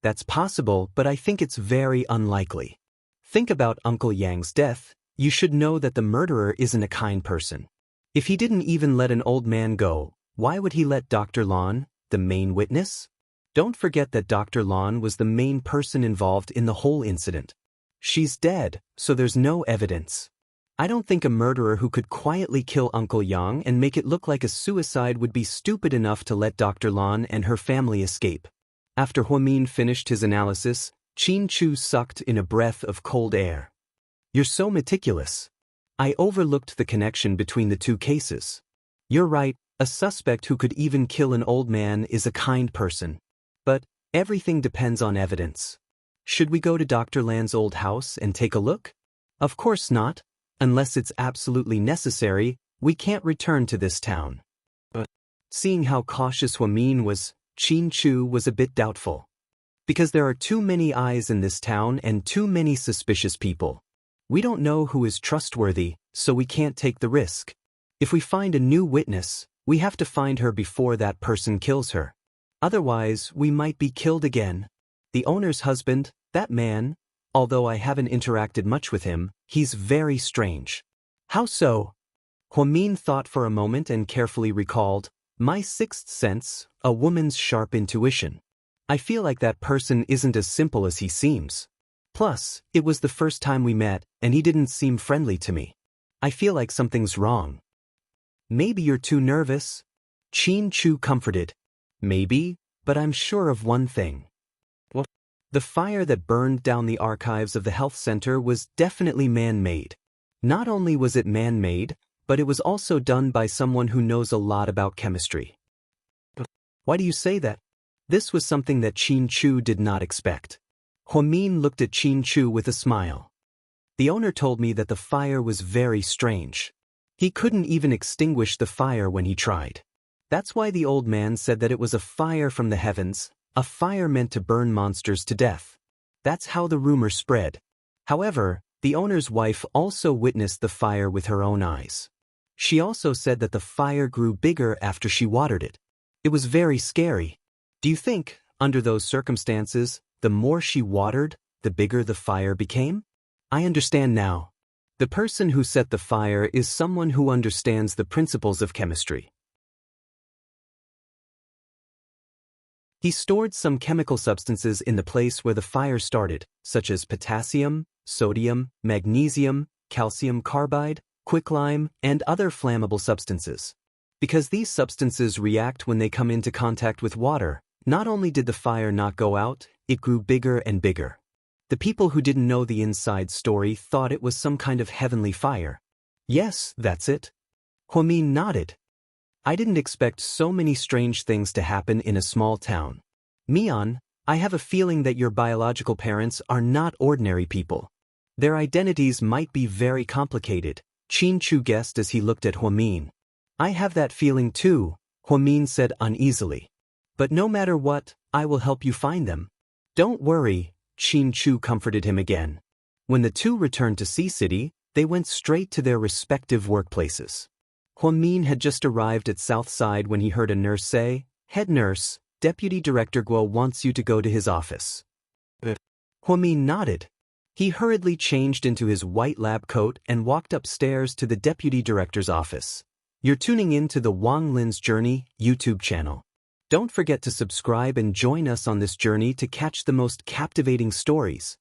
That's possible, but I think it's very unlikely. Think about Uncle Yang's death. You should know that the murderer isn't a kind person. If he didn't even let an old man go, why would he let Dr. Lan, the main witness? Don't forget that Dr. Lan was the main person involved in the whole incident. She's dead, so there's no evidence. I don't think a murderer who could quietly kill Uncle Yang and make it look like a suicide would be stupid enough to let Dr. Lan and her family escape. After Huamin finished his analysis, Xianxia sucked in a breath of cold air. You're so meticulous. I overlooked the connection between the two cases. You're right, a suspect who could even kill an old man is a kind person. But everything depends on evidence. Should we go to Dr. Lan's old house and take a look? Of course not. Unless it's absolutely necessary, we can't return to this town. But seeing how cautious Huamin was, Xianxia was a bit doubtful. Because there are too many eyes in this town and too many suspicious people. We don't know who is trustworthy, so we can't take the risk. If we find a new witness, we have to find her before that person kills her. Otherwise, we might be killed again. The owner's husband, that man, although I haven't interacted much with him, he's very strange. How so? Huamin thought for a moment and carefully recalled, my sixth sense, a woman's sharp intuition. I feel like that person isn't as simple as he seems. Plus, it was the first time we met, and he didn't seem friendly to me. I feel like something's wrong. Maybe you're too nervous? Xianxia comforted. Maybe, but I'm sure of one thing. What? The fire that burned down the archives of the health center was definitely man-made. Not only was it man-made, but it was also done by someone who knows a lot about chemistry. Why do you say that? This was something that Xianxia did not expect. Huamin looked at Xianxia with a smile. The owner told me that the fire was very strange. He couldn't even extinguish the fire when he tried. That's why the old man said that it was a fire from the heavens, a fire meant to burn monsters to death. That's how the rumor spread. However, the owner's wife also witnessed the fire with her own eyes. She also said that the fire grew bigger after she watered it. It was very scary. Do you think, under those circumstances, the more she watered, the bigger the fire became? I understand now. The person who set the fire is someone who understands the principles of chemistry. He stored some chemical substances in the place where the fire started, such as potassium, sodium, magnesium, calcium carbide, quicklime, and other flammable substances. Because these substances react when they come into contact with water, not only did the fire not go out, it grew bigger and bigger. The people who didn't know the inside story thought it was some kind of heavenly fire. Yes, that's it. Huamin nodded. I didn't expect so many strange things to happen in a small town. Mian, I have a feeling that your biological parents are not ordinary people. Their identities might be very complicated, Xianxia guessed as he looked at Huamin. I have that feeling too, Huamin said uneasily. But no matter what, I will help you find them. Don't worry, Xianxia comforted him again. When the two returned to Sea City, they went straight to their respective workplaces. Huamin had just arrived at Southside when he heard a nurse say, Head nurse, Deputy Director Guo wants you to go to his office. Huamin nodded. He hurriedly changed into his white lab coat and walked upstairs to the Deputy Director's office. You're tuning in to the Wang Lin's Journey YouTube channel. Don't forget to subscribe and join us on this journey to catch the most captivating stories.